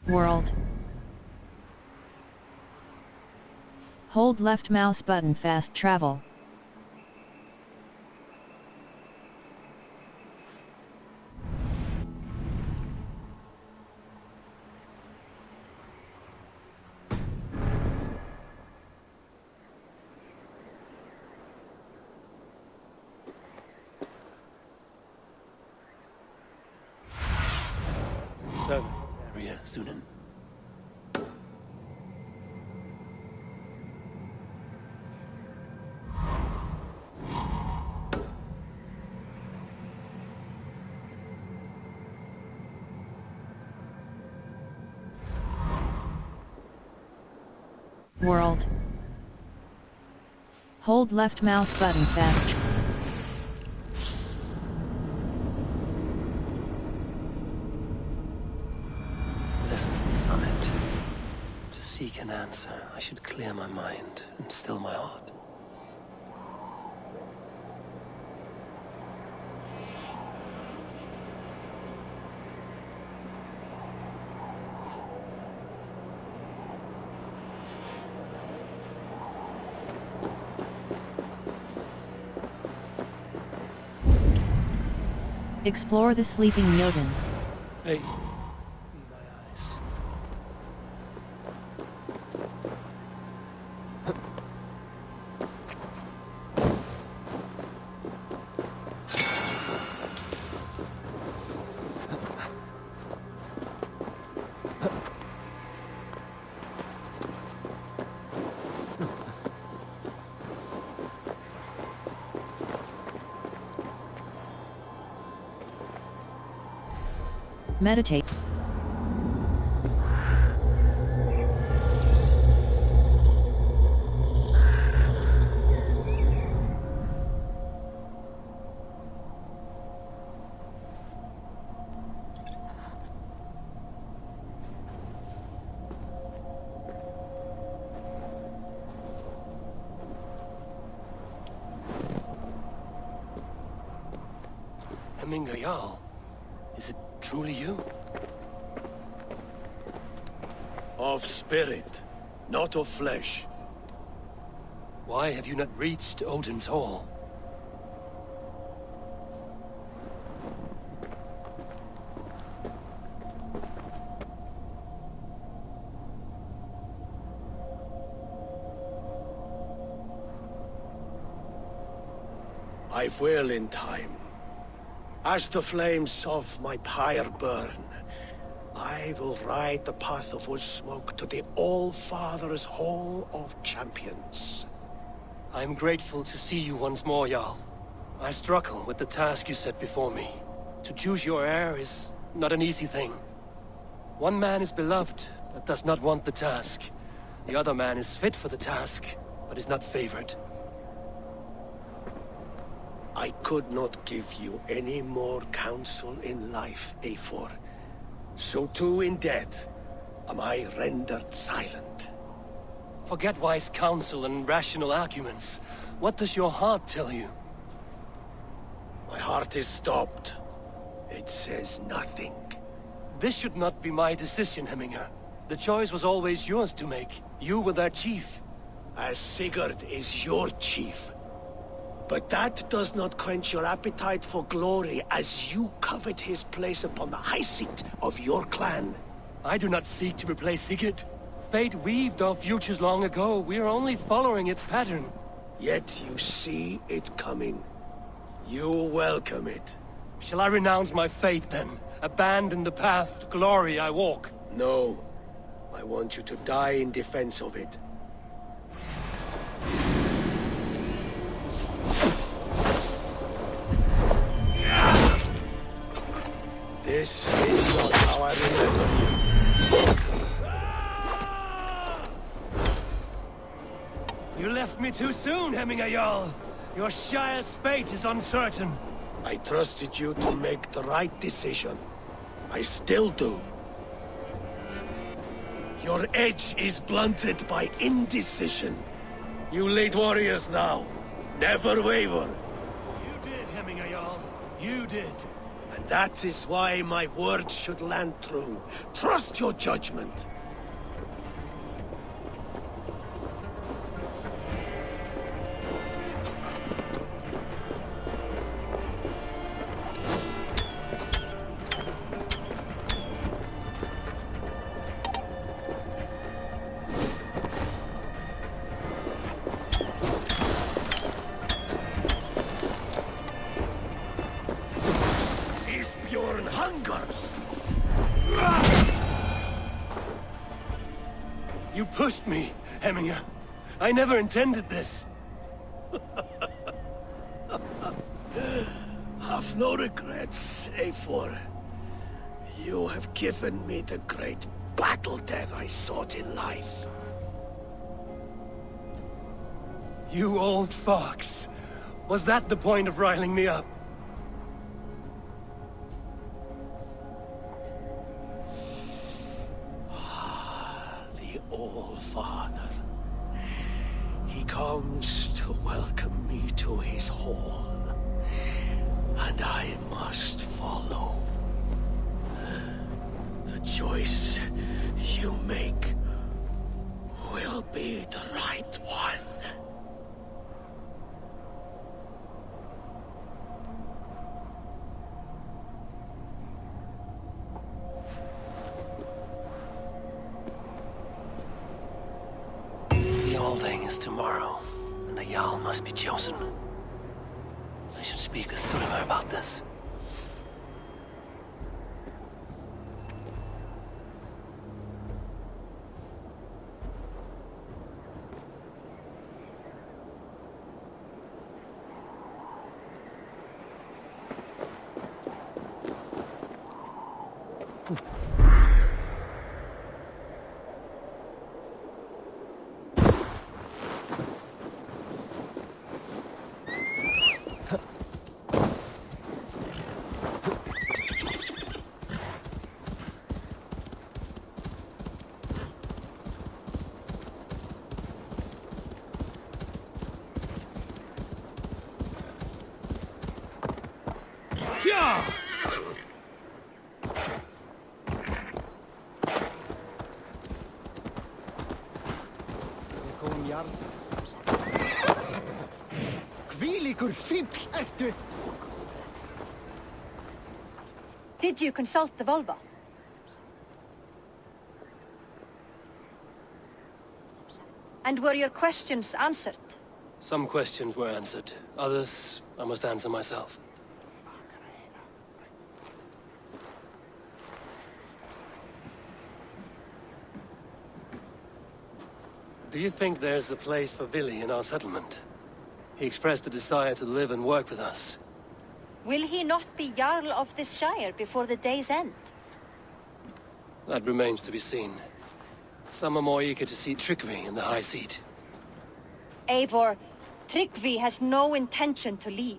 World. Hold left mouse button fast travel. Sýnin. World. Hold left mouse button fast. This is the summit. To seek an answer, I should clear my mind and still my heart. Explore the sleeping Jotun. Hey. Meditate. Jarl, is it truly you? Of spirit, not of flesh. Why have you not reached Odin's Hall? I will in time. As the flames of my pyre burn, I will ride the path of wood smoke to the All-Father's Hall of Champions. I am grateful to see you once more, Jarl. I struggle with the task you set before me. To choose your heir is not an easy thing. One man is beloved, but does not want the task. The other man is fit for the task, but is not favored. I could not give you any more counsel in life, Eivor. So too in death am I rendered silent. Forget wise counsel and rational arguments. What does your heart tell you? My heart is stopped. It says nothing. This should not be my decision, Hemminger. The choice was always yours to make. You were their chief. As Sigurd is your chief. But that does not quench your appetite for glory as you covet his place upon the high seat of your clan. I do not seek to replace Sigurd. Fate weaved our futures long ago. We are only following its pattern. Yet you see it coming. You welcome it. Shall I renounce my faith then? Abandon the path to glory I walk? No. I want you to die in defense of it. This is not how I remember you. You left me too soon, Hemminger Jarl. Your Shire's fate is uncertain. I trusted you to make the right decision. I still do. Your edge is blunted by indecision. You lead warriors now. Never waver. You did, Hemminger Jarl. You did. And that is why my words should land true. Trust your judgment. You pushed me, Hemminger. I never intended this. Have no regrets, Eivor. You have given me the great battle death I sought in life. You old fox! Was that the point of riling me up? The All-Father. He comes to welcome me to his hall, and I must follow. The choice you make will be the right one. The Alding is tomorrow, and a Jarl must be chosen. I should speak with Sýnin about this. Did you consult the Volva? And were your questions answered? Some questions were answered. Others, I must answer myself. Do you think there's a place for Vili in our settlement? He expressed a desire to live and work with us. Will he not be Jarl of this shire before the day's end? That remains to be seen. Some are more eager to see Tryggvi in the high seat. Eivor, Tryggvi has no intention to lead.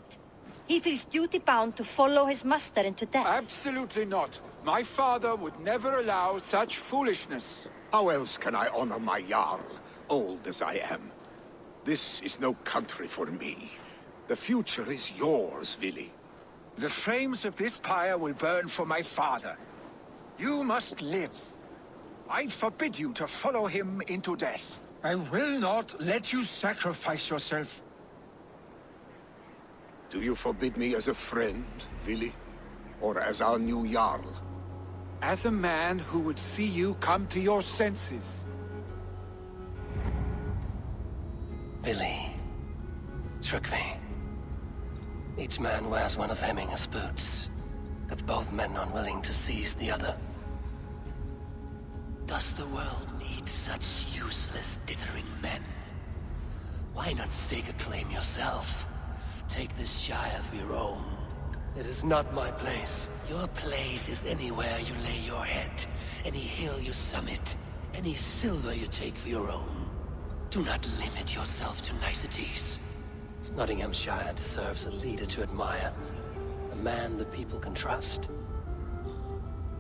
He feels duty-bound to follow his master into death. Absolutely not. My father would never allow such foolishness. How else can I honor my Jarl, old as I am? This is no country for me. The future is yours, Vili. The flames of this pyre will burn for my father. You must live. I forbid you to follow him into death. I will not let you sacrifice yourself. Do you forbid me as a friend, Vili? Or as our new Jarl? As a man who would see you come to your senses. Vili. Tryggvi. Each man wears one of Hemminger's boots, with both men unwilling to seize the other. Does the world need such useless, dithering men? Why not stake a claim yourself? Take this shire for your own. It is not my place. Your place is anywhere you lay your head, any hill you summit, any silver you take for your own. Do not limit yourself to niceties. Nottinghamshire deserves a leader to admire. A man the people can trust.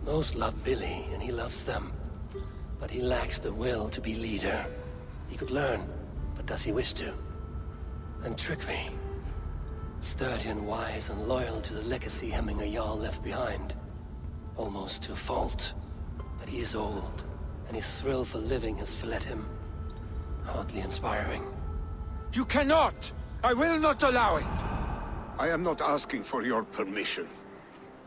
Most love Vili, and he loves them. But he lacks the will to be leader. He could learn, but does he wish to? And Tryggvi. Sturdy and wise and loyal to the legacy Hemminger Jarl left behind. Almost to a fault. But he is old, and his thrill for living has fled him. Hardly inspiring. You cannot! I will not allow it! I am not asking for your permission.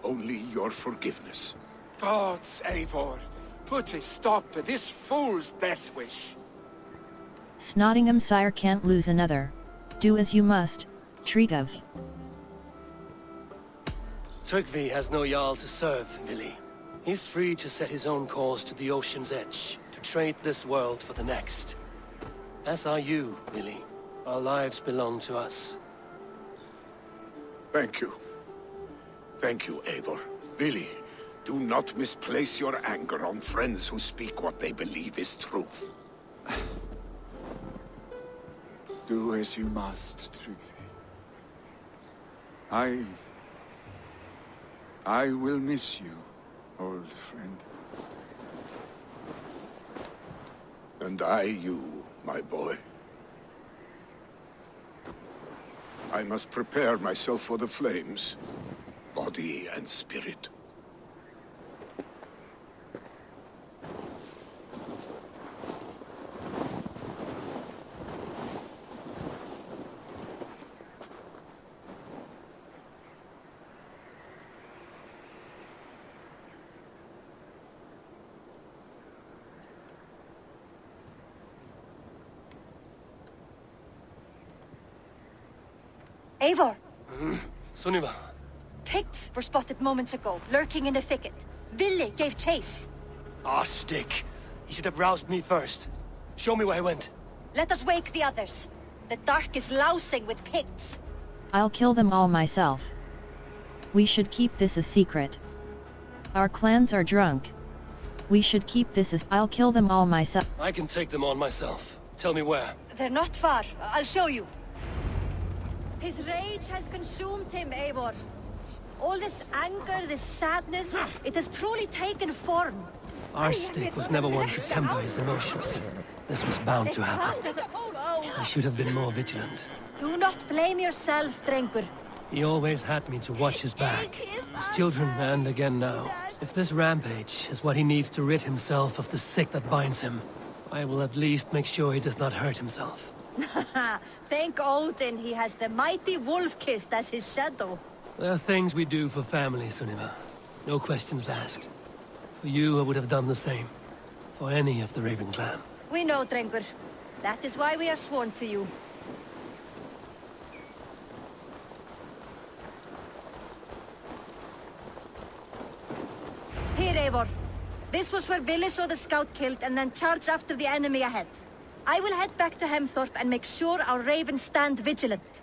Only your forgiveness. Gods, Eivor, put a stop to this fool's death wish. Nottinghamshire can't lose another. Do as you must, Tryggvi. Tryggvi has no Jarl to serve, Vili. He's free to set his own course to the ocean's edge, to trade this world for the next. As are you, Vili. Our lives belong to us. Thank you. Thank you, Eivor. Vili, do not misplace your anger on friends who speak what they believe is truth. Do as you must, Tryggvi. I will miss you, old friend. And I you, my boy. I must prepare myself for the flames, body and spirit. Eivor! Sunniva. Picts were spotted moments ago, lurking in the thicket. Vili gave chase. Ah, stick. He should have roused me first. Show me where he went. Let us wake the others. The dark is lousing with Picts. I'll kill them all myself. We should keep this a secret. Our clans are drunk. We should keep this as— I'll kill them all myself. I can take them on myself. Tell me where. They're not far. I'll show you. His rage has consumed him, Eivor. All this anger, this sadness, it has truly taken form. Our stick was never one to temper his emotions. This was bound to happen. I should have been more vigilant. Do not blame yourself, Drengur. He always had me to watch his back. As children, and again now. If this rampage is what he needs to rid himself of the sick that binds him, I will at least make sure he does not hurt himself. Thank Odin he has the mighty wolf-kissed as his shadow. There are things we do for family, Sunniva. No questions asked. For you, I would have done the same. For any of the Raven clan. We know, Drengur. That is why we are sworn to you. Here, Eivor. This was where Vili saw the scout killed and then charged after the enemy ahead. I will head back to Hemthorpe and make sure our ravens stand vigilant.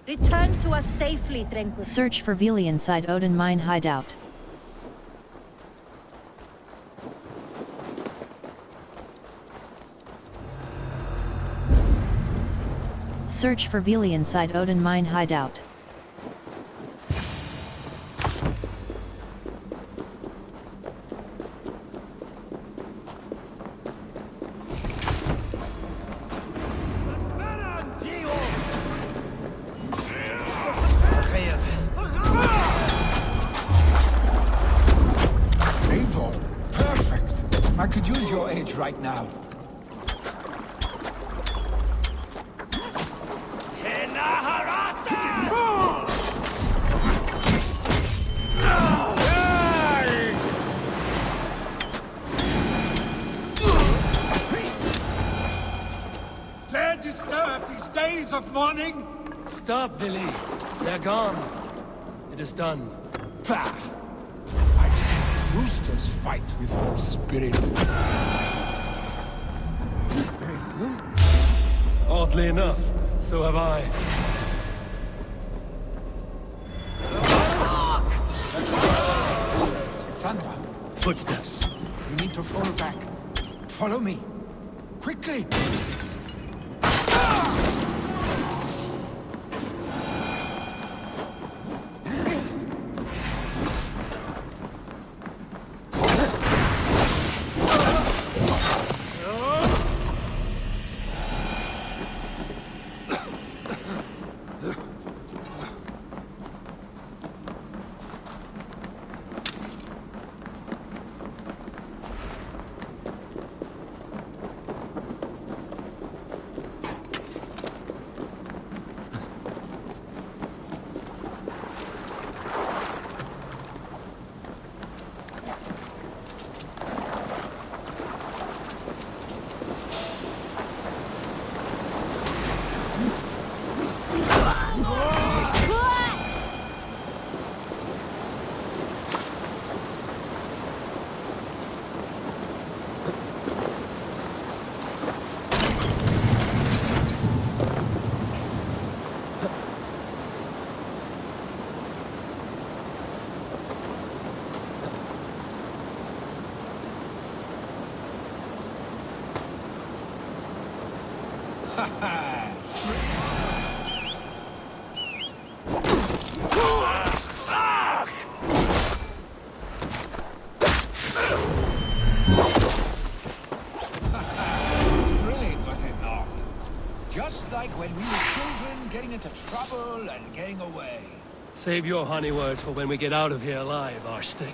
Return to us safely, Drengur. Search for Vili inside Odin mine hideout. Search for Vili inside Odin mine hideout. Eivor, perfect. I could use your aid right now. Dare disturb these days of mourning? Stop, Vili. They're gone. It is done. Pah! I've seen roosters fight with your spirit. Oddly enough, so have I. Thunder. Footsteps. You need to fall back. Follow me. Quickly! getting into trouble and getting away. Save your honey words for when we get out of here alive, Arstick.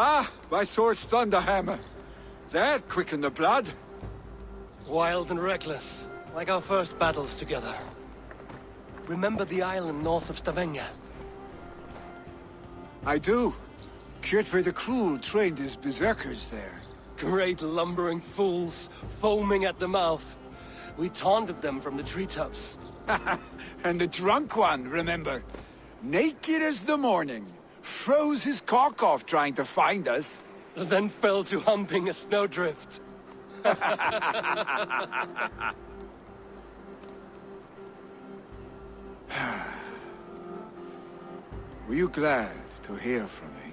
Ah, my sword's thunderhammer. That quickened the blood. Wild and reckless, like our first battles together. Remember the island north of Stavanger? I do. Kjotve the Cruel trained his berserkers there. Great lumbering fools, foaming at the mouth. We taunted them from the treetops. And the drunk one, remember? Naked as the morning. Froze his cock off trying to find us. And then fell to humping a snowdrift. Were you glad to hear from me?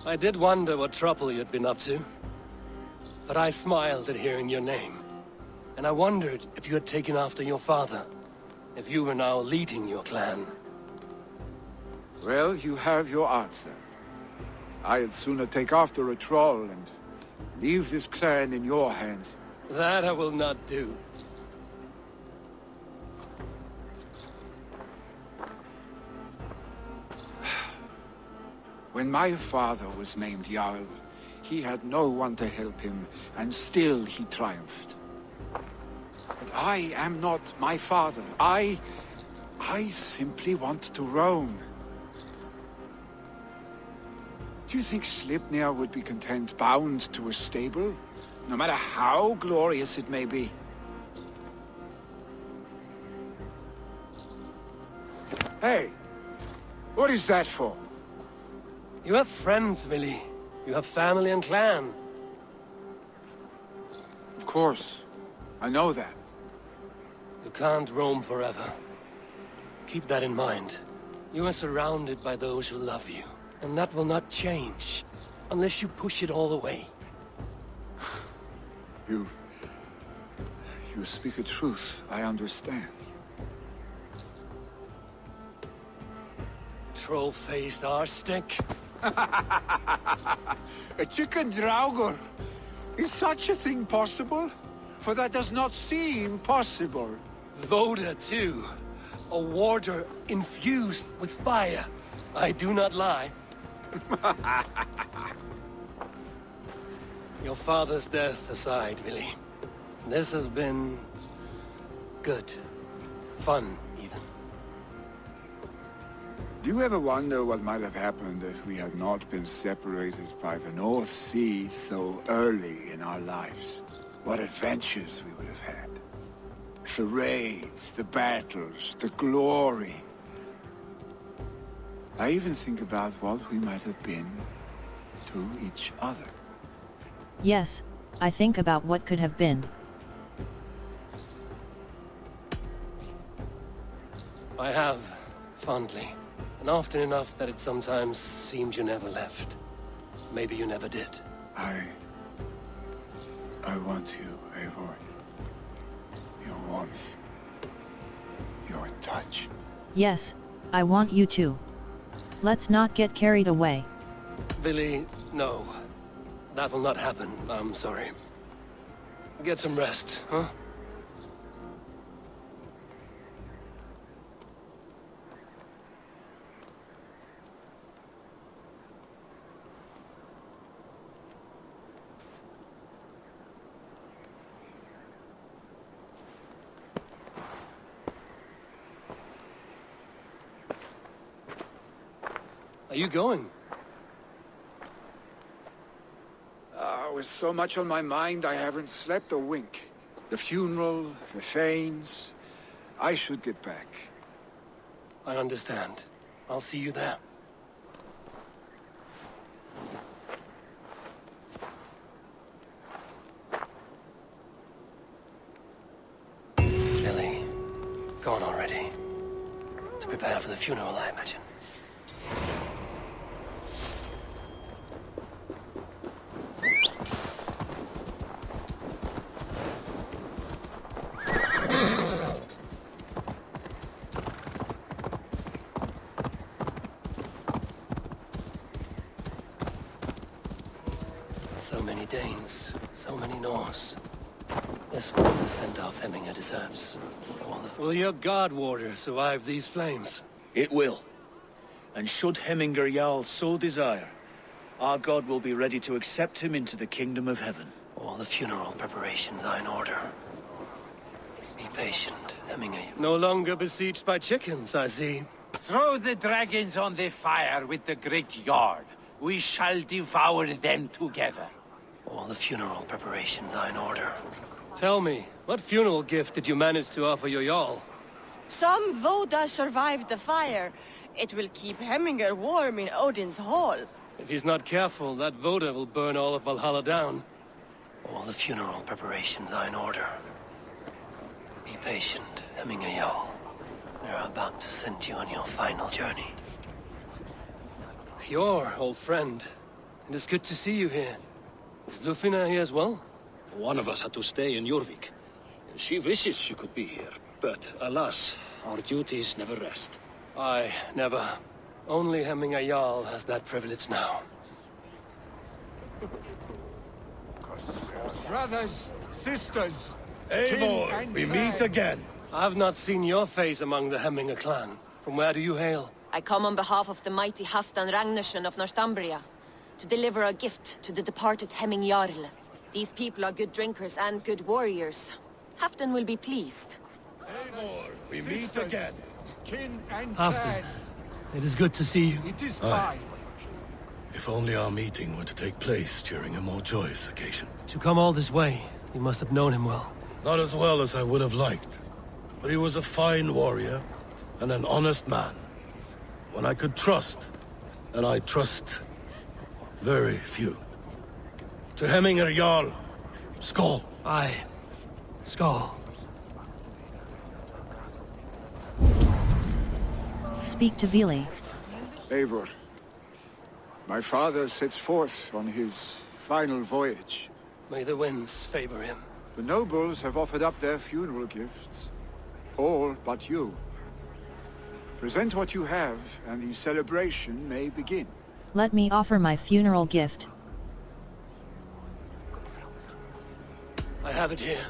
I did wonder what trouble you'd been up to. But I smiled at hearing your name. And I wondered if you had taken after your father. If you were now leading your clan. Well, you have your answer. I'd sooner take after a troll and leave this clan in your hands. That I will not do. When my father was named Jarl, he had no one to help him, and still he triumphed. But I am not my father. I simply want to roam. Do you think Sleipnir would be content bound to a stable? No matter how glorious it may be? Hey! What is that for? You have friends, Vili. You have family and clan. Of course. I know that. You can't roam forever. Keep that in mind. You are surrounded by those who love you. And that will not change, unless you push it all away. You speak a truth, I understand. Troll-faced arstick. A chicken draugur! Is such a thing possible? For that does not seem possible. Voda, too. A warder infused with fire. I do not lie. Your father's death aside, Vili. This has been... good. Fun, even. Do you ever wonder what might have happened if we had not been separated by the North Sea so early in our lives? What adventures we would have had. The raids, the battles, the glory. I even think about what we might have been to each other. Yes, I think about what could have been. I have, fondly. And often enough that it sometimes seemed you never left. Maybe you never did. I want you, Eivor. Your warmth. Your touch. Yes, I want you too. Let's not get carried away. Vili, no. That will not happen, I'm sorry. Get some rest, huh? Are you going? With so much on my mind, I haven't slept a wink. The funeral, the thanes... I should get back. I understand. I'll see you there. Billy, gone already. To prepare for the funeral, I imagine. So many Danes, so many Norse. This one the send-off Hemminger deserves. Will your guard warder survive these flames? It will. And should Hemminger Jarl so desire, our god will be ready to accept him into the kingdom of heaven. All the funeral preparations are in order. Be patient, Hemminger. No longer besieged by chickens, I see. Throw the dragons on the fire with the great yard. We shall devour them together. All the funeral preparations are in order. Tell me, what funeral gift did you manage to offer your Jarl? Some Voda survived the fire. It will keep Hemminger warm in Odin's hall. If he's not careful, that Voda will burn all of Valhalla down. All the funeral preparations are in order. Be patient, Hemminger Jarl. We're about to send you on your final journey. Your old friend. It is good to see you here. Is Lufina here as well? One of us had to stay in Jorvik. She wishes she could be here, but alas, our duties never rest. Aye, never. Only Hemminger Jarl has that privilege now. Brothers, sisters, Eivor, we meet again. I've not seen your face among the Hemminger clan. From where do you hail? I come on behalf of the mighty Halfdan Ragnarsson of Northumbria, to deliver a gift to the departed Hemming Jarl. These people are good drinkers and good warriors. Halfdan will be pleased. Eivor, we meet again. Kin and Halfdan, it is good to see you. It is Aye. If only our meeting were to take place during a more joyous occasion. To come all this way, you must have known him well. Not as well as I would have liked, but he was a fine warrior and an honest man. One I could trust, and I trust very few. To Hemminger Jarl, Skål. Aye, Skål. Speak to Vili. Eivor, my father sets forth on his final voyage. May the winds favor him. The nobles have offered up their funeral gifts. All but you. Present what you have, and the celebration may begin. Let me offer my funeral gift. I have it here.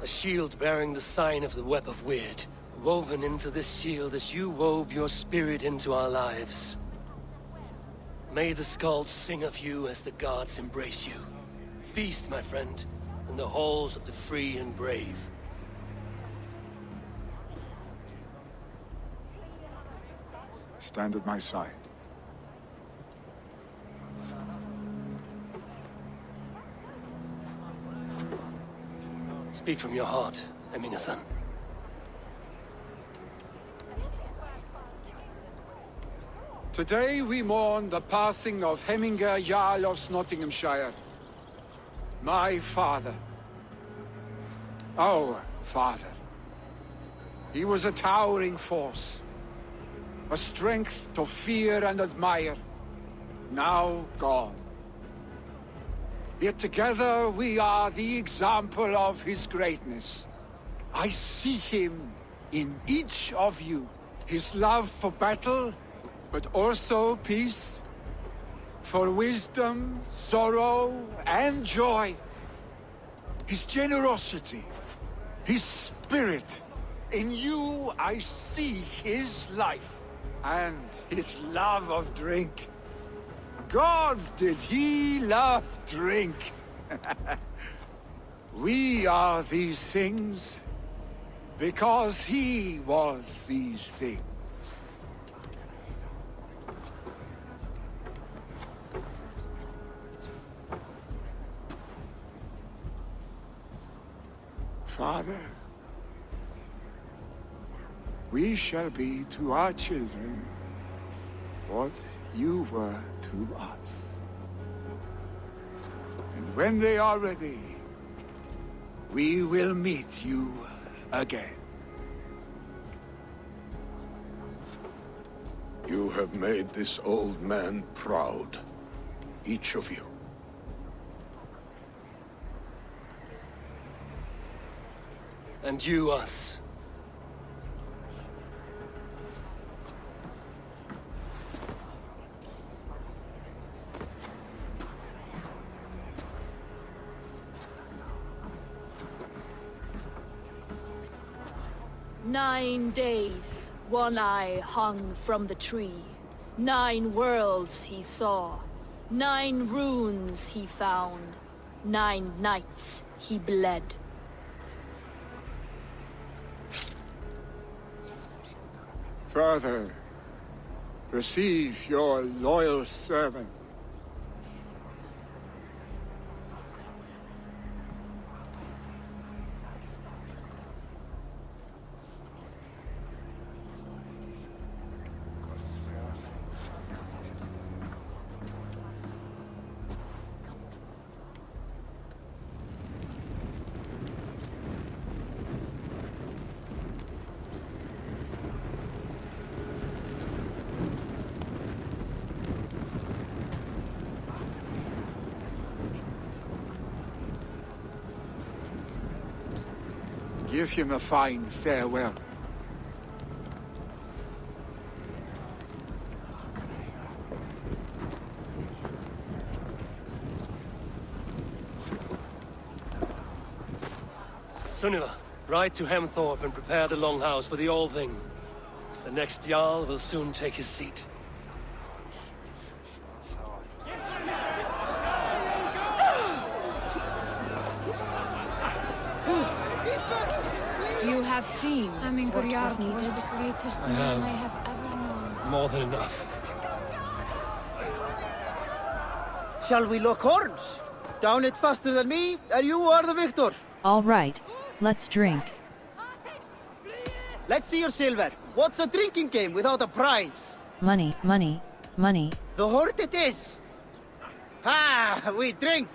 A shield bearing the sign of the Web of Weird. Woven into this shield as you wove your spirit into our lives. May the skalds sing of you as the gods embrace you. Feast, my friend, in the halls of the free and brave. Stand at my side. Speak from your heart, Hemminger-son. Today we mourn the passing of Hemminger Jarl of Nottinghamshire. My father. Our father. He was a towering force. A strength to fear and admire. Now gone. Yet together we are the example of his greatness. I see him in each of you. His love for battle, but also peace. For wisdom, sorrow, and joy. His generosity, his spirit. In you I see his life, and his love of drink. Gods, did he love drink! We are these things because he was these things. Father, we shall be to our children what you were to us. And when they are ready, we will meet you again. You have made this old man proud, each of you. And you us. "9 days, One Eye hung from the tree. 9 worlds he saw. 9 runes he found. 9 nights he bled." Father, receive your loyal servant. Give him a fine farewell. Sunniva, ride to Hemthorpe and prepare the Longhouse for the All-Thing. The next Jarl will soon take his seat. You have seen what was needed. The greatest man I have ever known. More than enough. Shall we lock horns? Down it faster than me, and you are the victor. All right, let's drink. Let's see your silver. What's a drinking game without a prize? Money, money, money. The horde it is. Ha! We drink.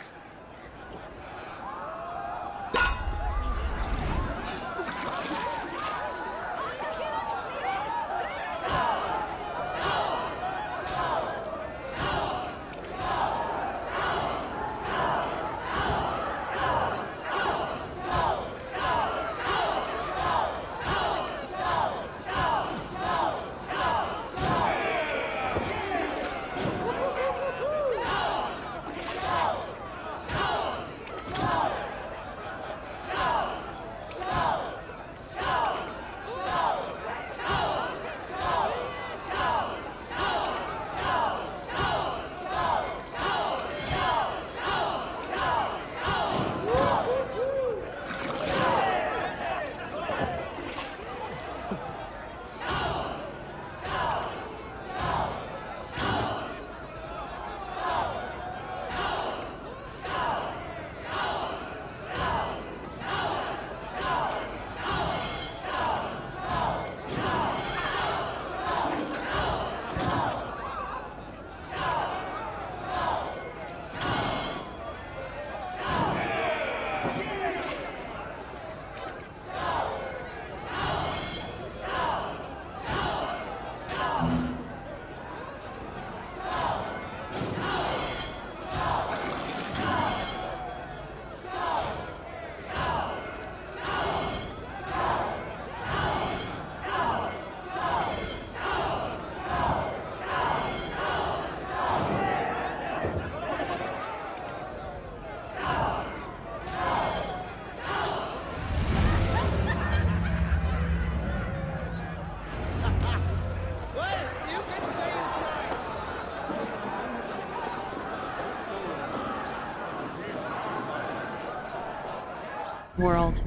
World.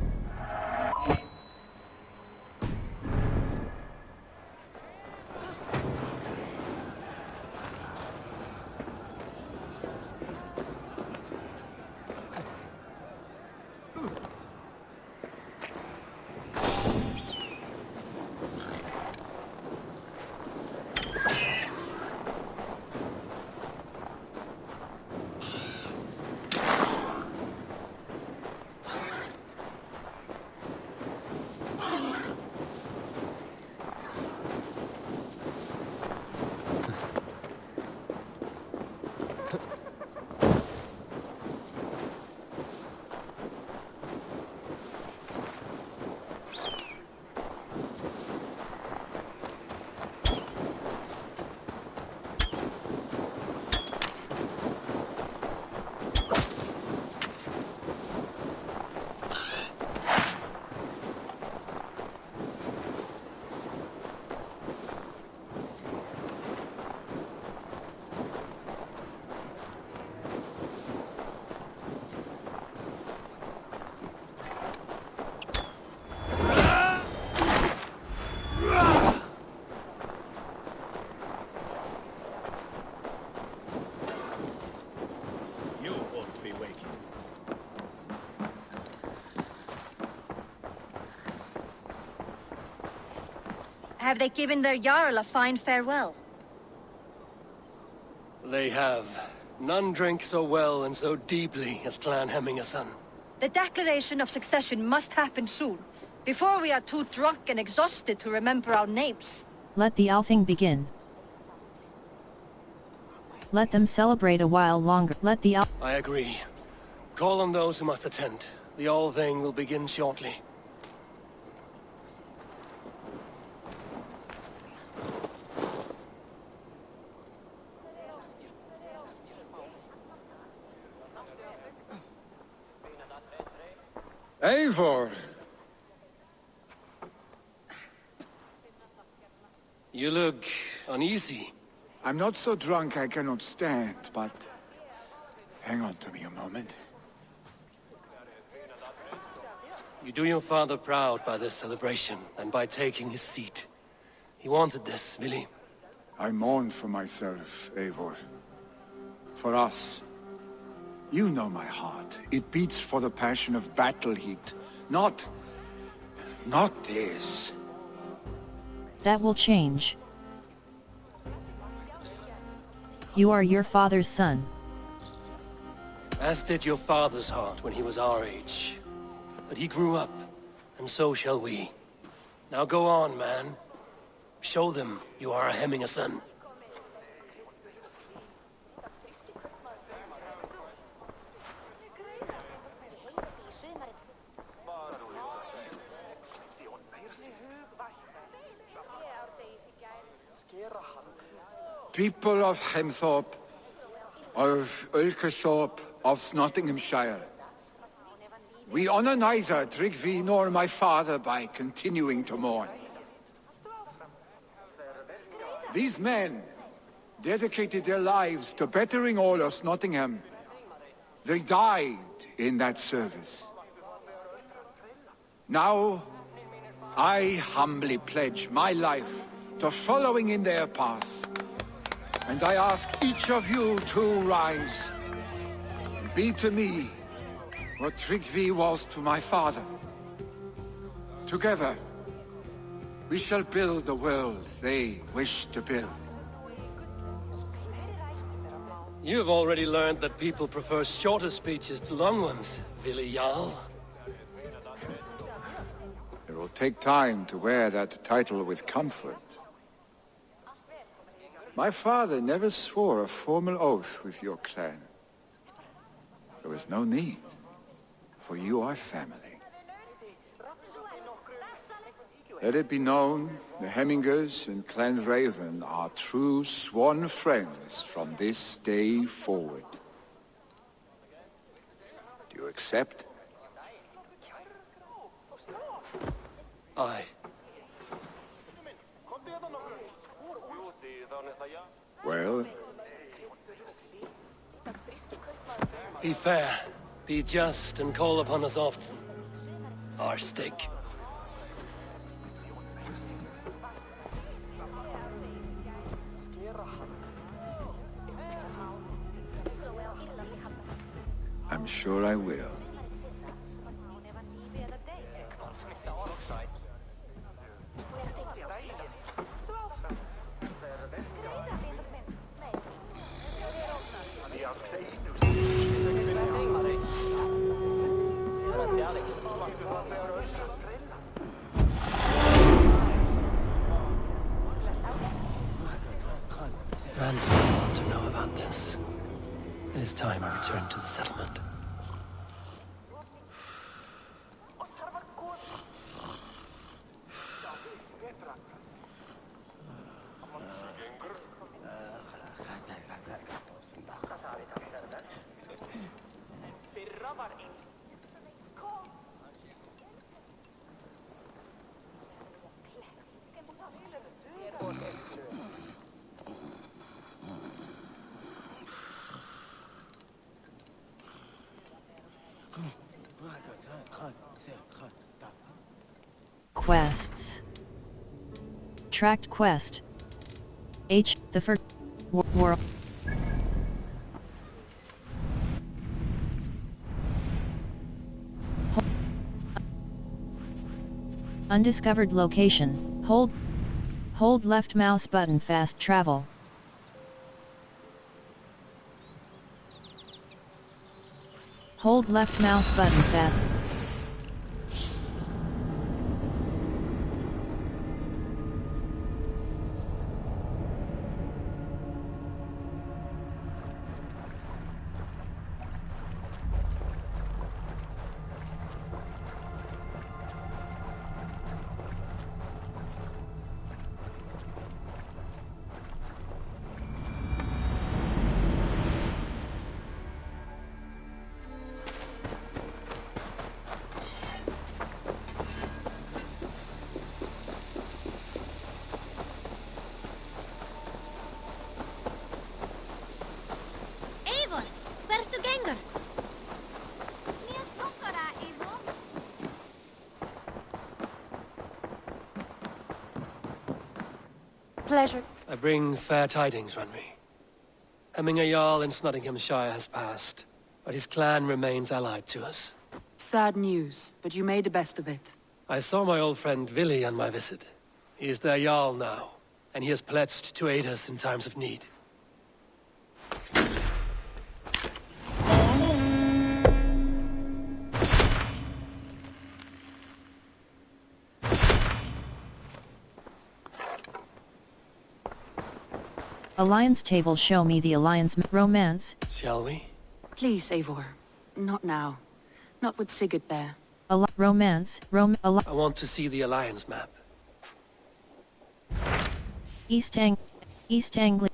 Have they given their Jarl a fine farewell? They have. None drank so well and so deeply as Clan Hemmingason. The declaration of succession must happen soon, before we are too drunk and exhausted to remember our names. Let the Althing begin. Let them celebrate a while longer. Let the I agree. Call on those who must attend. The Althing will begin shortly. Eivor! You look uneasy. I'm not so drunk I cannot stand, but... hang on to me a moment. You do your father proud by this celebration, and by taking his seat. He wanted this, Willi. I mourn for myself, Eivor. For us. You know my heart. It beats for the passion of battle heat. Not this. That will change. You are your father's son. As did your father's heart when he was our age. But he grew up, and so shall we. Now go on, man. Show them you are a Hemmingason. People of Hemthorpe, of Ulkerthorpe, of Nottinghamshire. We honor neither Tryggvi nor my father by continuing to mourn. These men dedicated their lives to bettering all of Nottingham. They died in that service. Now, I humbly pledge my life to following in their path. And I ask each of you to rise. Be to me what Tryggvi was to my father. Together, we shall build the world they wish to build. You have already learned that people prefer shorter speeches to long ones, Willi Jarl. It will take time to wear that title with comfort. My father never swore a formal oath with your clan. There was no need, for you are family. Let it be known, the Hemmingers and Clan Raven are true sworn friends from this day forward. Do you accept? Aye. Well? Be fair, be just, and call upon us often. Our stick. I'm sure I will. Randall will want to know about this. It is time I return to the settlement. Quests. Tracked quest. H. The first war. Undiscovered location. Hold left mouse button. Fast travel. Hold left mouse button. Fast. Eivor, hversu gengur? Mér stoppar það, Eivor. Pleasure. I bring fair tidings, Runry. Hemming Jarl in Nottinghamshire has passed, but his clan remains allied to us. Sad news, but you made the best of it. I saw my old friend Vili on my visit. He is their Jarl now, and he has pledged to aid us in times of need. Alliance table. Show me the alliance romance. Shall we? Please, Eivor. Not now. Not with Sigurd there. Romance. I want to see the alliance map. East Anglia.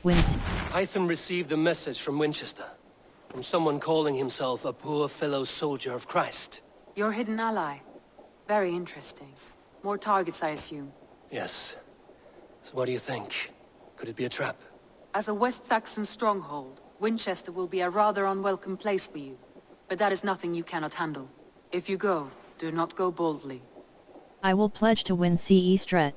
Wins. Hytham received a message from Winchester, from someone calling himself a poor fellow soldier of Christ. Your hidden ally. Very interesting. More targets, I assume. Yes. So what do you think? Could it be a trap? As a West Saxon stronghold, Winchester will be a rather unwelcome place for you. But that is nothing you cannot handle. If you go, do not go boldly. I will pledge to win CE Stret.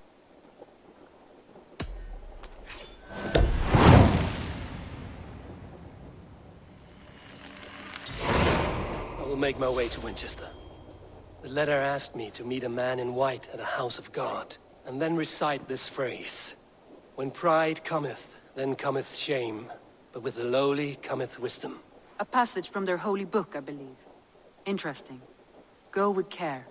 I will make my way to Winchester. The letter asked me to meet a man in white at a house of God, and then recite this phrase. When pride cometh, then cometh shame, but with the lowly cometh wisdom. A passage from their holy book, I believe. Interesting. Go with care.